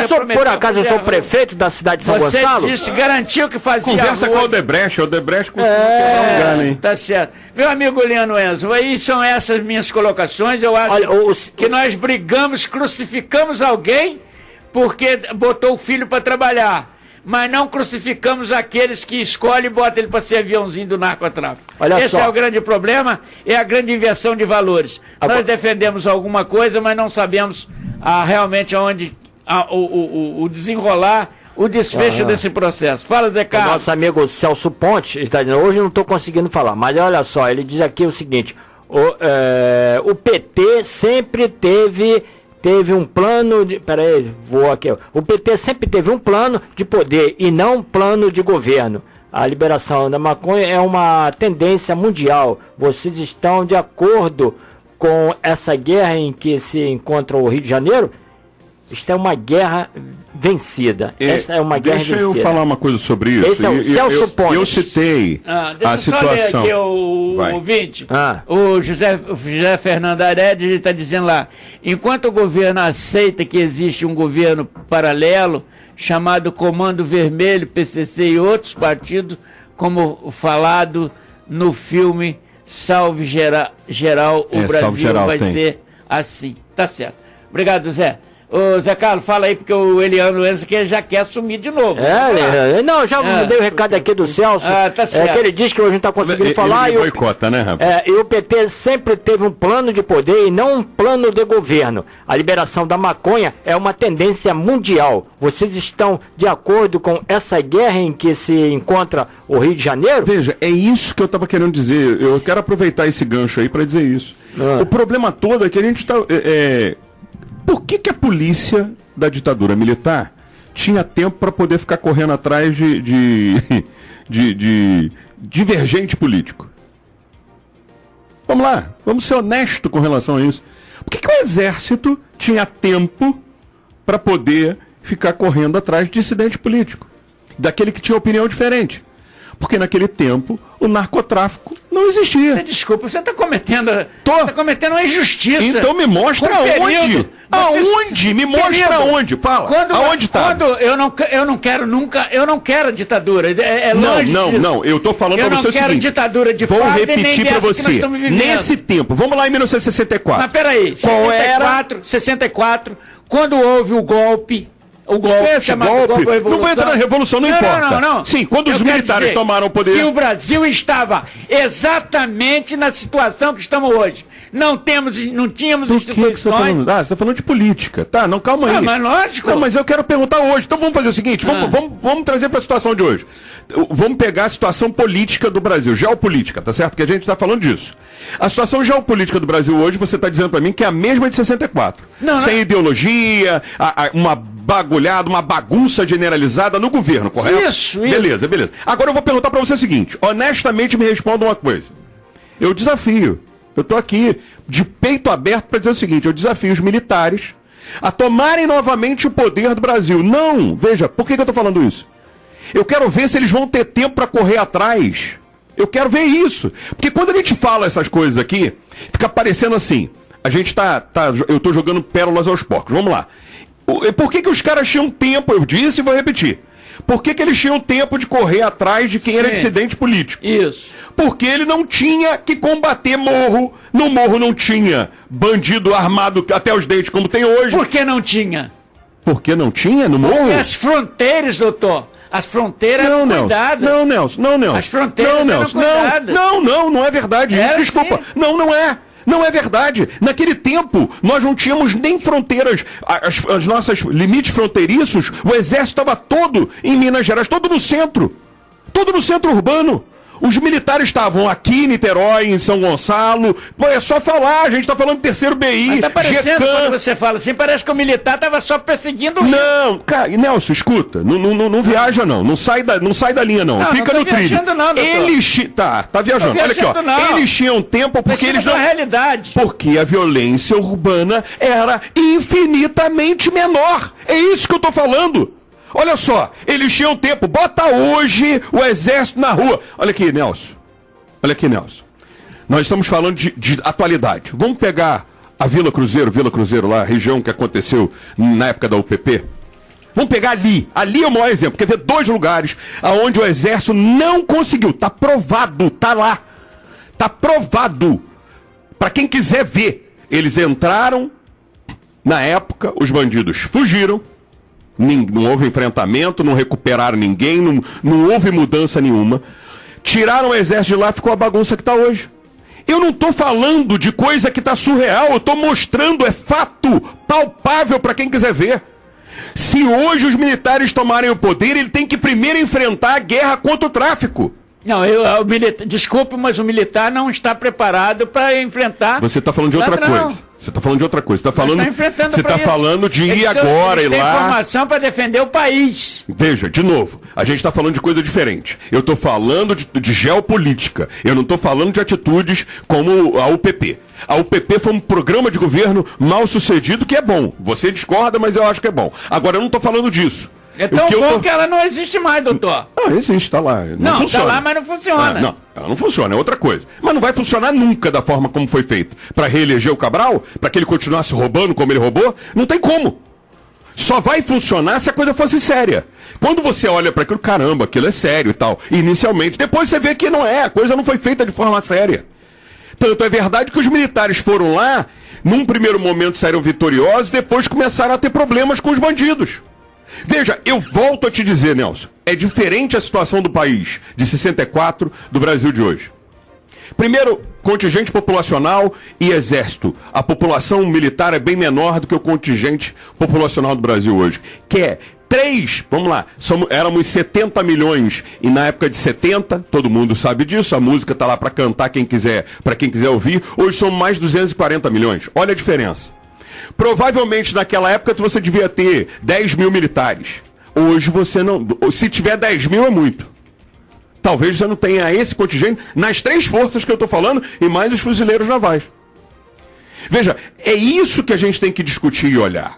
eu sou, por acaso, eu sou prefeito da cidade de São Gonçalo? Você disse, garantiu que fazia Conversa rua. com o Odebrecht costuma quebrar um galho, hein? Tá certo. Meu amigo Eliano Enzo, aí são essas minhas colocações. Eu acho que nós brigamos, crucificamos alguém porque botou o filho para trabalhar. Mas não crucificamos aqueles que escolhem e botam ele para ser aviãozinho do narcotráfico. Esse é o grande problema, é a grande inversão de valores. Nós defendemos alguma coisa, mas não sabemos realmente aonde o desenrolar, o desfecho desse processo. Fala, Zé Carlos. O nosso amigo Celso Pontes está dizendo, hoje eu não estou conseguindo falar, mas olha só, ele diz aqui o seguinte, o PT sempre teve um plano de... Peraí, vou aqui. O PT sempre teve um plano de poder e não um plano de governo. A liberação da maconha é uma tendência mundial. Vocês estão de acordo com essa guerra em que se encontra o Rio de Janeiro? Isto é uma guerra vencida. Essa é uma guerra vencida. Deixa eu falar uma coisa sobre isso. Esse é o Celso Pontes. Eu citei a situação. Deixa eu só ler aqui o ouvinte. O José Fernando Arede está dizendo lá, enquanto o governo aceita que existe um governo paralelo, chamado Comando Vermelho, PCC e outros partidos, como falado no filme Salve Geral, o Brasil vai ser assim. Tá certo. Obrigado, Zé. Ô, Zé Carlos, fala aí, porque o Eliano Enzo que já quer assumir de novo. Não, já mandei o recado aqui do Celso. Tá certo. Que ele diz que hoje não está conseguindo falar. Ele boicota, né, rapaz? E o PT sempre teve um plano de poder e não um plano de governo. A liberação da maconha é uma tendência mundial. Vocês estão de acordo com essa guerra em que se encontra o Rio de Janeiro? Veja, é isso que eu estava querendo dizer. Eu quero aproveitar esse gancho aí para dizer isso. O problema todo é que a gente está... Por que a polícia da ditadura militar tinha tempo para poder ficar correndo atrás de divergente político? Vamos lá, vamos ser honestos com relação a isso. Por que o exército tinha tempo para poder ficar correndo atrás de dissidente político? Daquele que tinha opinião diferente? Porque naquele tempo o narcotráfico não existia. Desculpa, você está cometendo uma injustiça. Então me mostra aonde. Aonde? Me mostra aonde. Fala. Aonde está? Eu não quero ditadura. Não. Eu estou falando para você o seguinte. Eu não quero ditadura de Vou repetir para você. Nesse tempo, vamos lá em 1964. Mas peraí, 64, quando houve o golpe. Golpe. Não vai entrar na revolução, não importa. Não. Sim, quando os militares tomaram o poder. Que o Brasil estava exatamente na situação que estamos hoje. Não tínhamos instituições. Você está falando de política. Tá, não, calma aí. Mas lógico. Não, mas eu quero perguntar hoje. Então vamos fazer o seguinte, vamos trazer para a situação de hoje. Vamos pegar a situação política do Brasil, geopolítica, tá certo? Que a gente está falando disso. A situação geopolítica do Brasil hoje, você está dizendo para mim que é a mesma de 64. Sem ideologia, uma bagulhada, uma bagunça generalizada no governo, correto? Isso. Beleza. Agora eu vou perguntar para você o seguinte, honestamente me responda uma coisa. Eu desafio, eu estou aqui de peito aberto para dizer o seguinte, eu desafio os militares a tomarem novamente o poder do Brasil. Não, veja, por que eu estou falando isso? Eu quero ver se eles vão ter tempo para correr atrás. Eu quero ver isso. Porque quando a gente fala essas coisas aqui, fica parecendo assim. A gente eu estou jogando pérolas aos porcos. Vamos lá. Por que os caras tinham tempo? Eu disse e vou repetir. Por que eles tinham tempo de correr atrás de quem era dissidente político? Isso. Porque ele não tinha que combater morro. No morro não tinha bandido armado até os dentes como tem hoje. Por que não tinha? Por que não tinha no morro? Porque as fronteiras, doutor. As fronteiras eram cuidadas. Não, Nelson. As fronteiras eram cuidadas. Não é verdade. Desculpa. Assim. Não é. Não é verdade. Naquele tempo, nós não tínhamos nem fronteiras. As nossas limites fronteiriços, o exército estava todo em Minas Gerais, todo no centro. Todo no centro urbano. Os militares estavam aqui em Niterói, em São Gonçalo. Pô, é só falar, a gente tá falando de 3º BI. Mas tá parecendo, GECAM. quando você fala assim, parece que o militar tava só perseguindo o Rio. Não, cara, Nelson, escuta, não viaja não, não sai da linha não, fica não no tô trilho. viajando não, doutor. Eles tá viajando. Tô Olha aqui, ó. viajando não. Eles tinham tempo porque Precisa eles da não realidade. Porque a violência urbana era infinitamente menor. É isso que eu tô falando. Olha só, eles tinham tempo. Bota hoje o exército na rua. Olha aqui, Nelson. Nós estamos falando de atualidade. Vamos pegar a Vila Cruzeiro lá, a região que aconteceu na época da UPP. Vamos pegar ali. Ali é o maior exemplo. Quer ver 2 lugares onde o exército não conseguiu. Tá provado, tá lá. Tá provado. Para quem quiser ver. Eles entraram, na época, os bandidos fugiram. Não houve enfrentamento, não recuperaram ninguém, não houve mudança nenhuma. Tiraram o exército de lá, ficou a bagunça que está hoje. Eu não estou falando de coisa que está surreal, eu estou mostrando, é fato palpável para quem quiser ver. Se hoje os militares tomarem o poder, ele tem que primeiro enfrentar a guerra contra o tráfico. Não, desculpe, mas o militar não está preparado para enfrentar. Você está falando de outra coisa. Você está falando de outra coisa. Você está falando de ir agora e lá. Tem informação para defender o país. Veja, de novo, a gente está falando de coisa diferente. Eu estou falando de geopolítica. Eu não estou falando de atitudes como a UPP. A UPP foi um programa de governo mal sucedido que é bom. Você discorda, mas eu acho que é bom. Agora, eu não estou falando disso. É tão bom que ela não existe mais, doutor. Ah, existe, tá lá. Não, funciona. tá lá, mas não funciona. Não, ela não funciona, é outra coisa. Mas não vai funcionar nunca da forma como foi feito. Para reeleger o Cabral, para que ele continuasse roubando como ele roubou, não tem como. Só vai funcionar se a coisa fosse séria. Quando você olha para aquilo, caramba, aquilo é sério e tal, inicialmente, depois você vê que não é, a coisa não foi feita de forma séria. Tanto é verdade que os militares foram lá, num primeiro momento saíram vitoriosos, depois começaram a ter problemas com os bandidos. Veja, eu volto a te dizer, Nelson, é diferente a situação do país de 64 do Brasil de hoje. Primeiro, contingente populacional e exército. A população militar é bem menor do que o contingente populacional do Brasil hoje. Que é 3, vamos lá, éramos 70 milhões e na época de 70, todo mundo sabe disso, a música tá lá para cantar para quem quiser ouvir, hoje são mais 240 milhões. Olha a diferença. Provavelmente naquela época você devia ter 10 mil militares. Hoje você não. Se tiver 10 mil é muito. Talvez você não tenha esse contingente nas 3 forças que eu estou falando e mais os fuzileiros navais. Veja, é isso que a gente tem que discutir e olhar.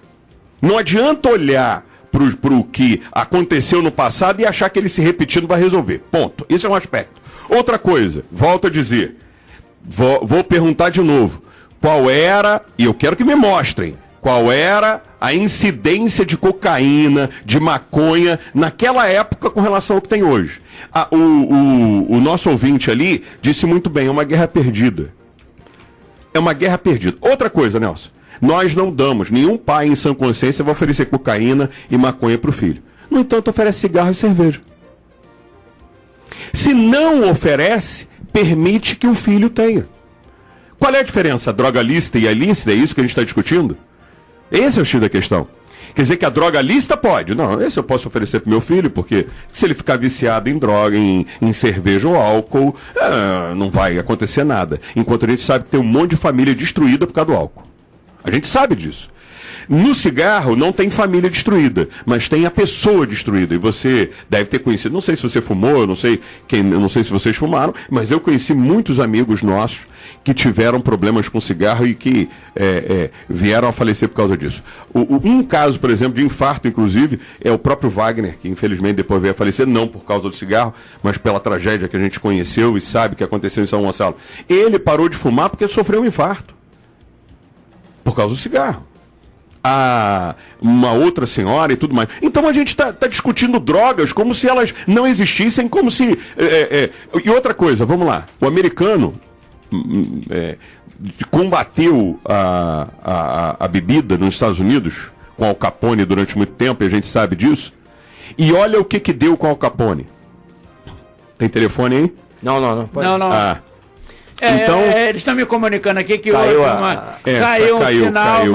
Não adianta olhar para o que aconteceu no passado e achar que ele se repetindo vai resolver. Ponto. Esse é um aspecto. Outra coisa, volto a dizer. Vou perguntar de novo. Qual era, e eu quero que me mostrem, qual era a incidência de cocaína, de maconha, naquela época com relação ao que tem hoje. O nosso ouvinte ali disse muito bem, é uma guerra perdida. É uma guerra perdida. Outra coisa, Nelson, nós não damos, nenhum pai em sã consciência vai oferecer cocaína e maconha para o filho. No entanto, oferece cigarro e cerveja. Se não oferece, permite que o filho tenha. Qual é a diferença? A droga lícita e a ilícita? É isso que a gente está discutindo? Esse é o X da questão. Quer dizer que a droga lícita pode? Não, esse eu posso oferecer para meu filho, porque se ele ficar viciado em droga, em cerveja ou álcool, não vai acontecer nada. Enquanto a gente sabe que tem um monte de família destruída por causa do álcool. A gente sabe disso. No cigarro não tem família destruída, mas tem a pessoa destruída. E você deve ter conhecido, não sei se você fumou, eu não sei se vocês fumaram, mas eu conheci muitos amigos nossos que tiveram problemas com cigarro e que vieram a falecer por causa disso. Um caso, por exemplo, de infarto, inclusive, é o próprio Wagner, que infelizmente depois veio a falecer, não por causa do cigarro, mas pela tragédia que a gente conheceu e sabe que aconteceu em São Gonçalo. Ele parou de fumar porque sofreu um infarto. Por causa do cigarro. Uma outra senhora e tudo mais. Então a gente está discutindo drogas como se elas não existissem, como se... E outra coisa, vamos lá. O americano combateu a bebida nos Estados Unidos com Al Capone durante muito tempo, e a gente sabe disso. E olha o que deu com Al Capone. Tem telefone aí? Não. Não. Então, eles estão me comunicando aqui que caiu um sinal,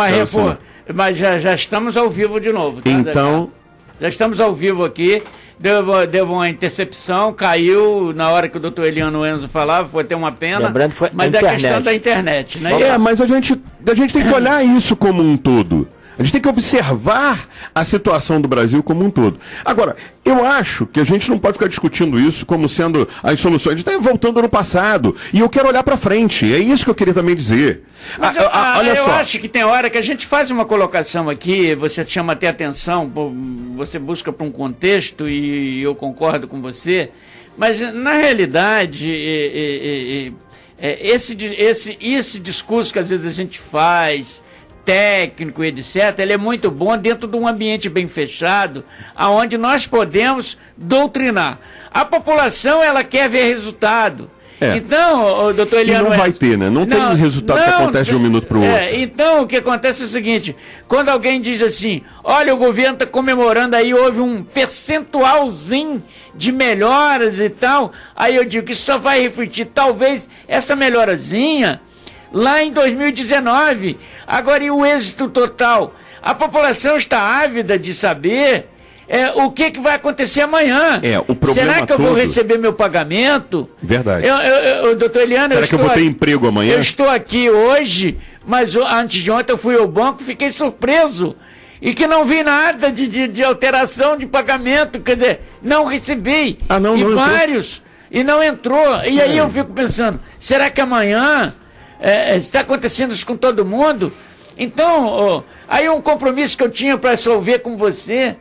mas já estamos ao vivo de novo. Tá? Então, já estamos ao vivo aqui. deu uma intercepção, caiu na hora que o doutor Eliano Enzo falava, foi ter uma pena. Lembrando que foi mas é a questão da internet, né? Mas a gente tem que olhar isso como um todo. A gente tem que observar a situação do Brasil como um todo. Agora, eu acho que a gente não pode ficar discutindo isso como sendo as soluções. A gente está voltando no passado. E eu quero olhar para frente. É isso que eu queria também dizer. Olha só. Eu acho que tem hora que a gente faz uma colocação aqui, você chama até atenção, você busca para um contexto e eu concordo com você. Mas, na realidade, esse discurso que às vezes a gente faz, técnico, etc., ele é muito bom dentro de um ambiente bem fechado, aonde nós podemos doutrinar. A população, ela quer ver resultado. Então, doutor Eliano... E não vai ter, né? Não tem resultado que acontece de um minuto para o outro. Então, o que acontece é o seguinte, quando alguém diz assim, olha, o governo está comemorando aí, houve um percentualzinho de melhoras e tal, aí eu digo que isso só vai refletir, talvez, essa melhorazinha lá em 2019. Agora, e o êxito total? A população está ávida de saber o que vai acontecer amanhã. O problema Será que eu vou receber meu pagamento? Verdade. Doutor Eliano, será que eu vou ter emprego amanhã? Eu estou aqui hoje, mas antes de ontem eu fui ao banco e fiquei surpreso. E que não vi nada de alteração de pagamento, quer dizer, não recebi. Não vários, e não entrou. E aí eu fico pensando, será que amanhã... está acontecendo isso com todo mundo? Então, aí um compromisso que eu tinha para resolver com você,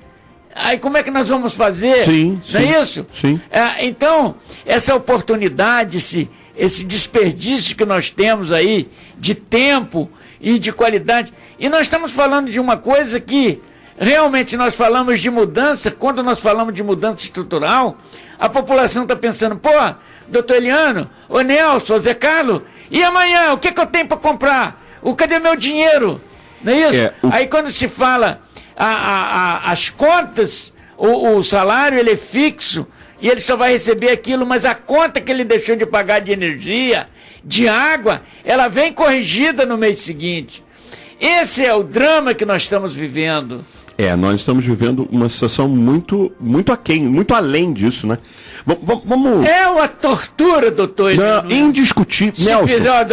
aí como é que nós vamos fazer? Não é isso? Sim. Então, essa oportunidade, esse desperdício que nós temos aí de tempo e de qualidade, e nós estamos falando de uma coisa que realmente nós falamos de mudança, quando nós falamos de mudança estrutural, a população está pensando, doutor Eliano, ô Nelson, ô Zé Carlos, e amanhã, o que eu tenho para comprar? Cadê meu dinheiro? Não é isso? Aí quando se fala as contas, o salário ele é fixo e ele só vai receber aquilo, mas a conta que ele deixou de pagar de energia, de água, ela vem corrigida no mês seguinte. Esse é o drama que nós estamos vivendo. Nós estamos vivendo uma situação muito aquém, muito além disso, né? Vamos... É uma tortura, doutor Eliano. Indiscutível. Nelson,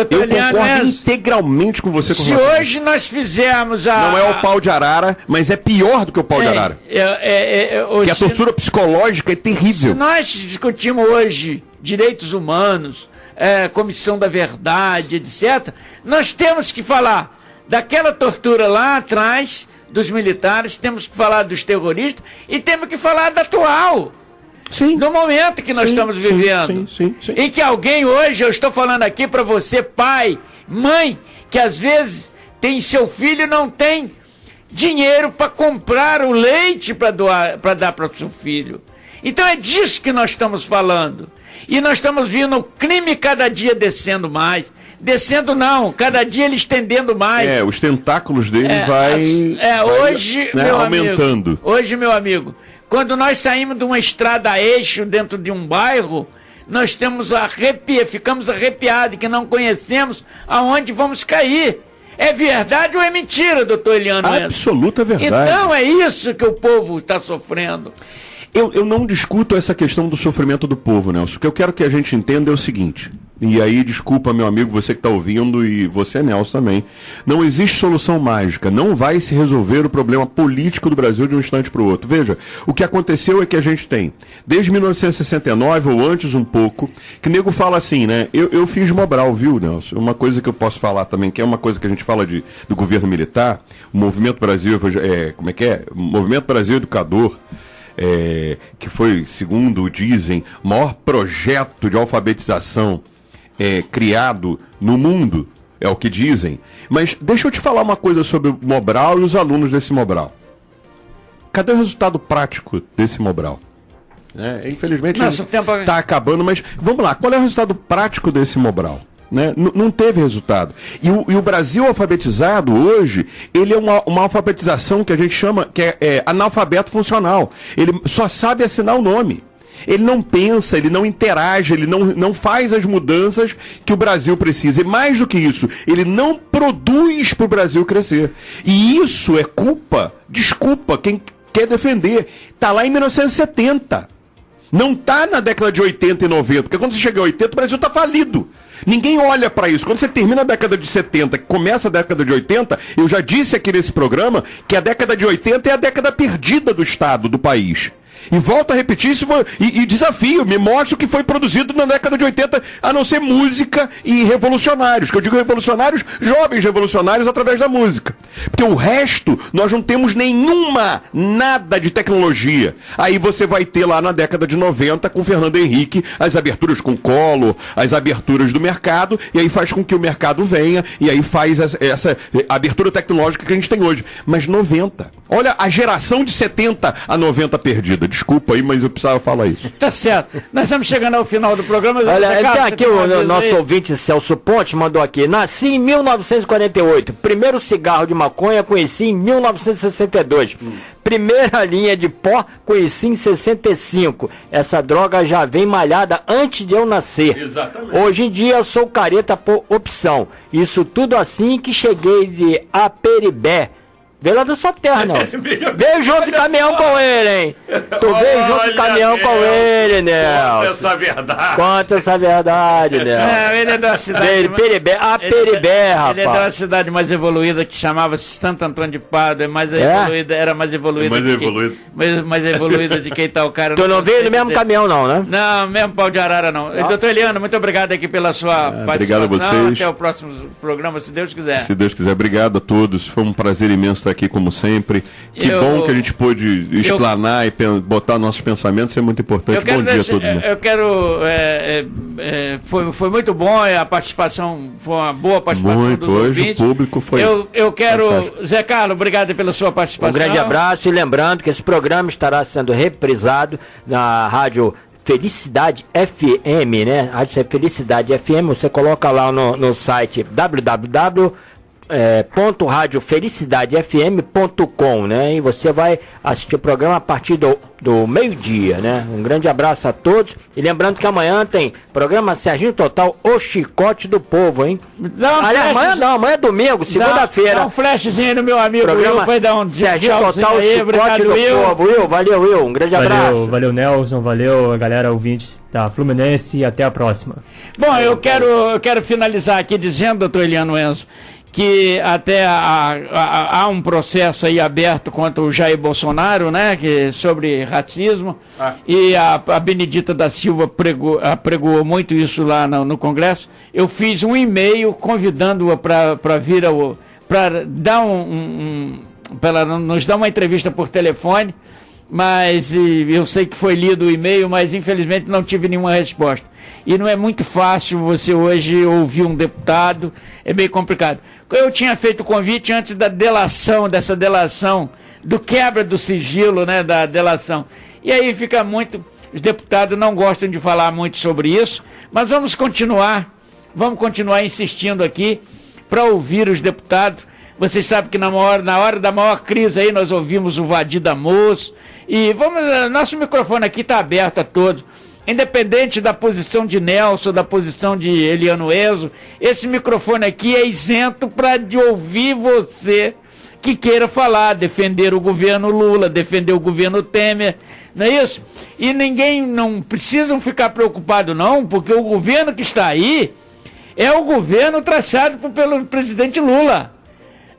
eu concordo integralmente com você. Se hoje nós fizermos Não é o pau de arara, mas é pior do que o pau de arara. Porque a tortura psicológica é terrível. Se nós discutimos hoje direitos humanos, Comissão da Verdade, etc., nós temos que falar daquela tortura lá atrás... dos militares, temos que falar dos terroristas e temos que falar da atual. Do momento que nós estamos vivendo. Sim. E que alguém hoje, eu estou falando aqui para você, pai, mãe, que às vezes tem seu filho e não tem dinheiro para comprar o leite para dar para o seu filho. Então é disso que nós estamos falando. E nós estamos vendo o crime cada dia descendo mais. Descendo não, cada dia ele estendendo mais. Os tentáculos dele hoje, meu aumentando. Amigo, hoje, meu amigo, quando nós saímos de uma estrada a eixo dentro de um bairro, nós ficamos arrepiados, que não conhecemos aonde vamos cair. É verdade ou é mentira, doutor Eliano? Absoluta verdade. Então é isso que o povo está sofrendo. Eu não discuto essa questão do sofrimento do povo, Nelson. O que eu quero que a gente entenda é o seguinte, e aí desculpa, meu amigo, você que está ouvindo, e você, Nelson, também. Não existe solução mágica, não vai se resolver o problema político do Brasil de um instante para o outro. Veja, o que aconteceu é que a gente tem, desde 1969, ou antes um pouco, que o nego fala assim, né? Eu fiz Mobral, viu, Nelson? Uma coisa que eu posso falar também, que é uma coisa que a gente fala do governo militar, o Movimento Brasil, Movimento Brasil Educador, que foi, segundo dizem, o maior projeto de alfabetização criado no mundo, é o que dizem. Mas deixa eu te falar uma coisa sobre o Mobral e os alunos desse Mobral. Cadê o resultado prático desse Mobral? Infelizmente está acabando, mas vamos lá, qual é o resultado prático desse Mobral? Né? Não teve resultado. E o Brasil alfabetizado hoje, ele é uma alfabetização que a gente chama, que é analfabeto funcional. Ele só sabe assinar o nome. Ele não pensa, ele não interage, ele não faz as mudanças que o Brasil precisa. E mais do que isso, ele não produz para o Brasil crescer. E isso é culpa, desculpa, quem quer defender. Está lá em 1970. Não está na década de 80 e 90, porque quando você chega em 80, o Brasil está falido. Ninguém olha para isso. Quando você termina a década de 70, começa a década de 80, eu já disse aqui nesse programa que a década de 80 é a década perdida do Estado, do país. E volto a repetir isso e desafio, me mostre o que foi produzido na década de 80, a não ser música e revolucionários, que eu digo revolucionários, jovens revolucionários através da música. Porque o resto, nós não temos nada de tecnologia. Aí você vai ter lá na década de 90, com Fernando Henrique, as aberturas com Collor, as aberturas do mercado, e aí faz com que o mercado venha, e aí faz essa abertura tecnológica que a gente tem hoje. Mas 90. Olha a geração de 70 a 90 perdida. Desculpa aí, mas eu precisava falar isso. Tá certo. Nós estamos chegando ao final do programa. Olha, tem aqui o nosso ouvinte Celso Ponte mandou aqui. Nasci em 1948. Primeiro cigarro de maconha conheci em 1962. Primeira linha de pó conheci em 65. Essa droga já vem malhada antes de eu nascer. Exatamente. Hoje em dia eu sou careta por opção. Isso tudo assim que cheguei de Aperibé. Veio lá da sua terra, não. Veio junto de caminhão com ele, hein? Tu veio junto de caminhão com ele, Nelson. Conta essa verdade. Conta essa verdade, Nelson. Não, ele é da cidade... Peribé, rapaz. Ele é da cidade mais evoluída que chamava-se Santo Antônio de Pádua. Era mais evoluída. Mais evoluída de quem tá o cara. Tu não veio no mesmo caminhão, não, né? Não, mesmo pau de arara, não. Doutor Eliano, muito obrigado aqui pela sua participação. Obrigado a vocês. Até o próximo programa, se Deus quiser. Se Deus quiser. Obrigado a todos. Foi um prazer imenso estar aqui, como sempre. Que bom que a gente pôde explanar e botar nossos pensamentos. Isso é muito importante. Bom dia a todo mundo. Eu quero... foi muito bom a participação. Foi uma boa participação dos ouvintes. O público foi... Eu quero... fantástico. Zé Carlos, obrigado pela sua participação. Um grande abraço e lembrando que esse programa estará sendo reprisado na rádio Felicidade FM, né? Rádio Felicidade FM, você coloca lá no site www.radiofelicidadefm.com, né? E você vai assistir o programa a partir do meio-dia, né? Um grande abraço a todos. E lembrando que amanhã tem programa Serginho Total, o Chicote do Povo, hein? Amanhã é domingo, segunda-feira. Dá um flashzinho aí no meu amigo programa Will, vai dar um Serginho Total, o Chicote obrigado, do Povo. Will, valeu, Will, um grande abraço. Valeu, Nelson, valeu, galera, ouvintes da Fluminense, e até a próxima. Bom, eu quero finalizar aqui dizendo, doutor Eliano Enzo, que até há um processo aí aberto contra o Jair Bolsonaro, né, sobre racismo, e a Benedita da Silva pregou muito isso lá no Congresso. Eu fiz um e-mail convidando-a para vir para dar para nos dar uma entrevista por telefone, mas eu sei que foi lido o e-mail, mas infelizmente não tive nenhuma resposta. E não é muito fácil você hoje ouvir um deputado, é meio complicado. Eu tinha feito o convite antes dessa delação, do quebra do sigilo, né, da delação. E aí fica muito, os deputados não gostam de falar muito sobre isso, mas vamos continuar insistindo aqui para ouvir os deputados. Vocês sabem que na hora da maior crise aí nós ouvimos o Vadir Damoso, e nosso microfone aqui está aberto a todos. Independente da posição de Nelson, da posição de Eliano Enzo, esse microfone aqui é isento de ouvir você que queira falar, defender o governo Lula, defender o governo Temer, não é isso? E não precisam ficar preocupados não, porque o governo que está aí é o governo traçado pelo presidente Lula.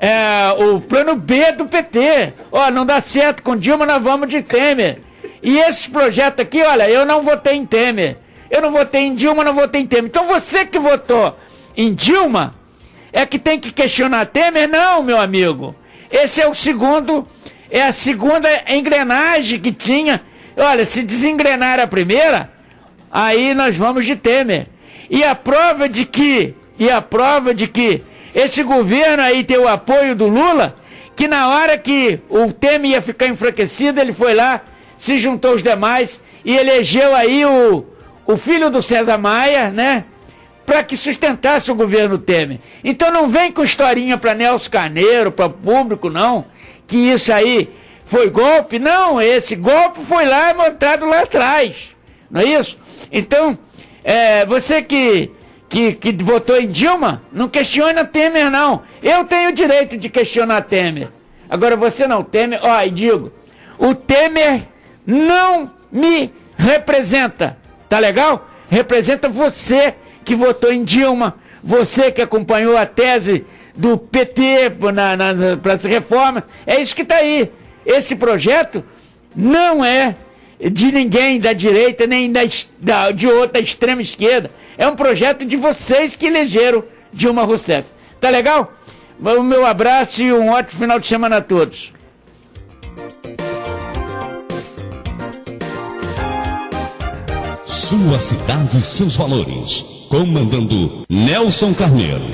É o plano B do PT. Não dá certo com Dilma, nós vamos de Temer. E esse projeto aqui, olha, eu não votei em Temer. Eu não votei em Dilma, não votei em Temer. Então você que votou em Dilma é que tem que questionar Temer? Não, meu amigo. Esse é a segunda engrenagem que tinha. Olha, se desengrenar a primeira, aí nós vamos de Temer. E a prova de que esse governo aí tem o apoio do Lula, que na hora que o Temer ia ficar enfraquecido, ele foi lá, se juntou aos demais e elegeu aí o filho do César Maia, né? Para que sustentasse o governo Temer. Então não vem com historinha para Nelson Carneiro, para o público, não, que isso aí foi golpe. Não, esse golpe foi lá montado lá atrás. Não é isso? Então, você que votou em Dilma, não questiona Temer, não. Eu tenho o direito de questionar Temer. Agora você não, Temer, e digo, O Temer não me representa, tá legal? Representa você que votou em Dilma, você que acompanhou a tese do PT para essa reforma. É isso que está aí. Esse projeto não é de ninguém da direita nem de outra extrema esquerda. É um projeto de vocês que elegeram Dilma Rousseff. Tá legal? O meu abraço e um ótimo final de semana a todos. Sua cidade e seus valores. Comandando Nelson Carneiro.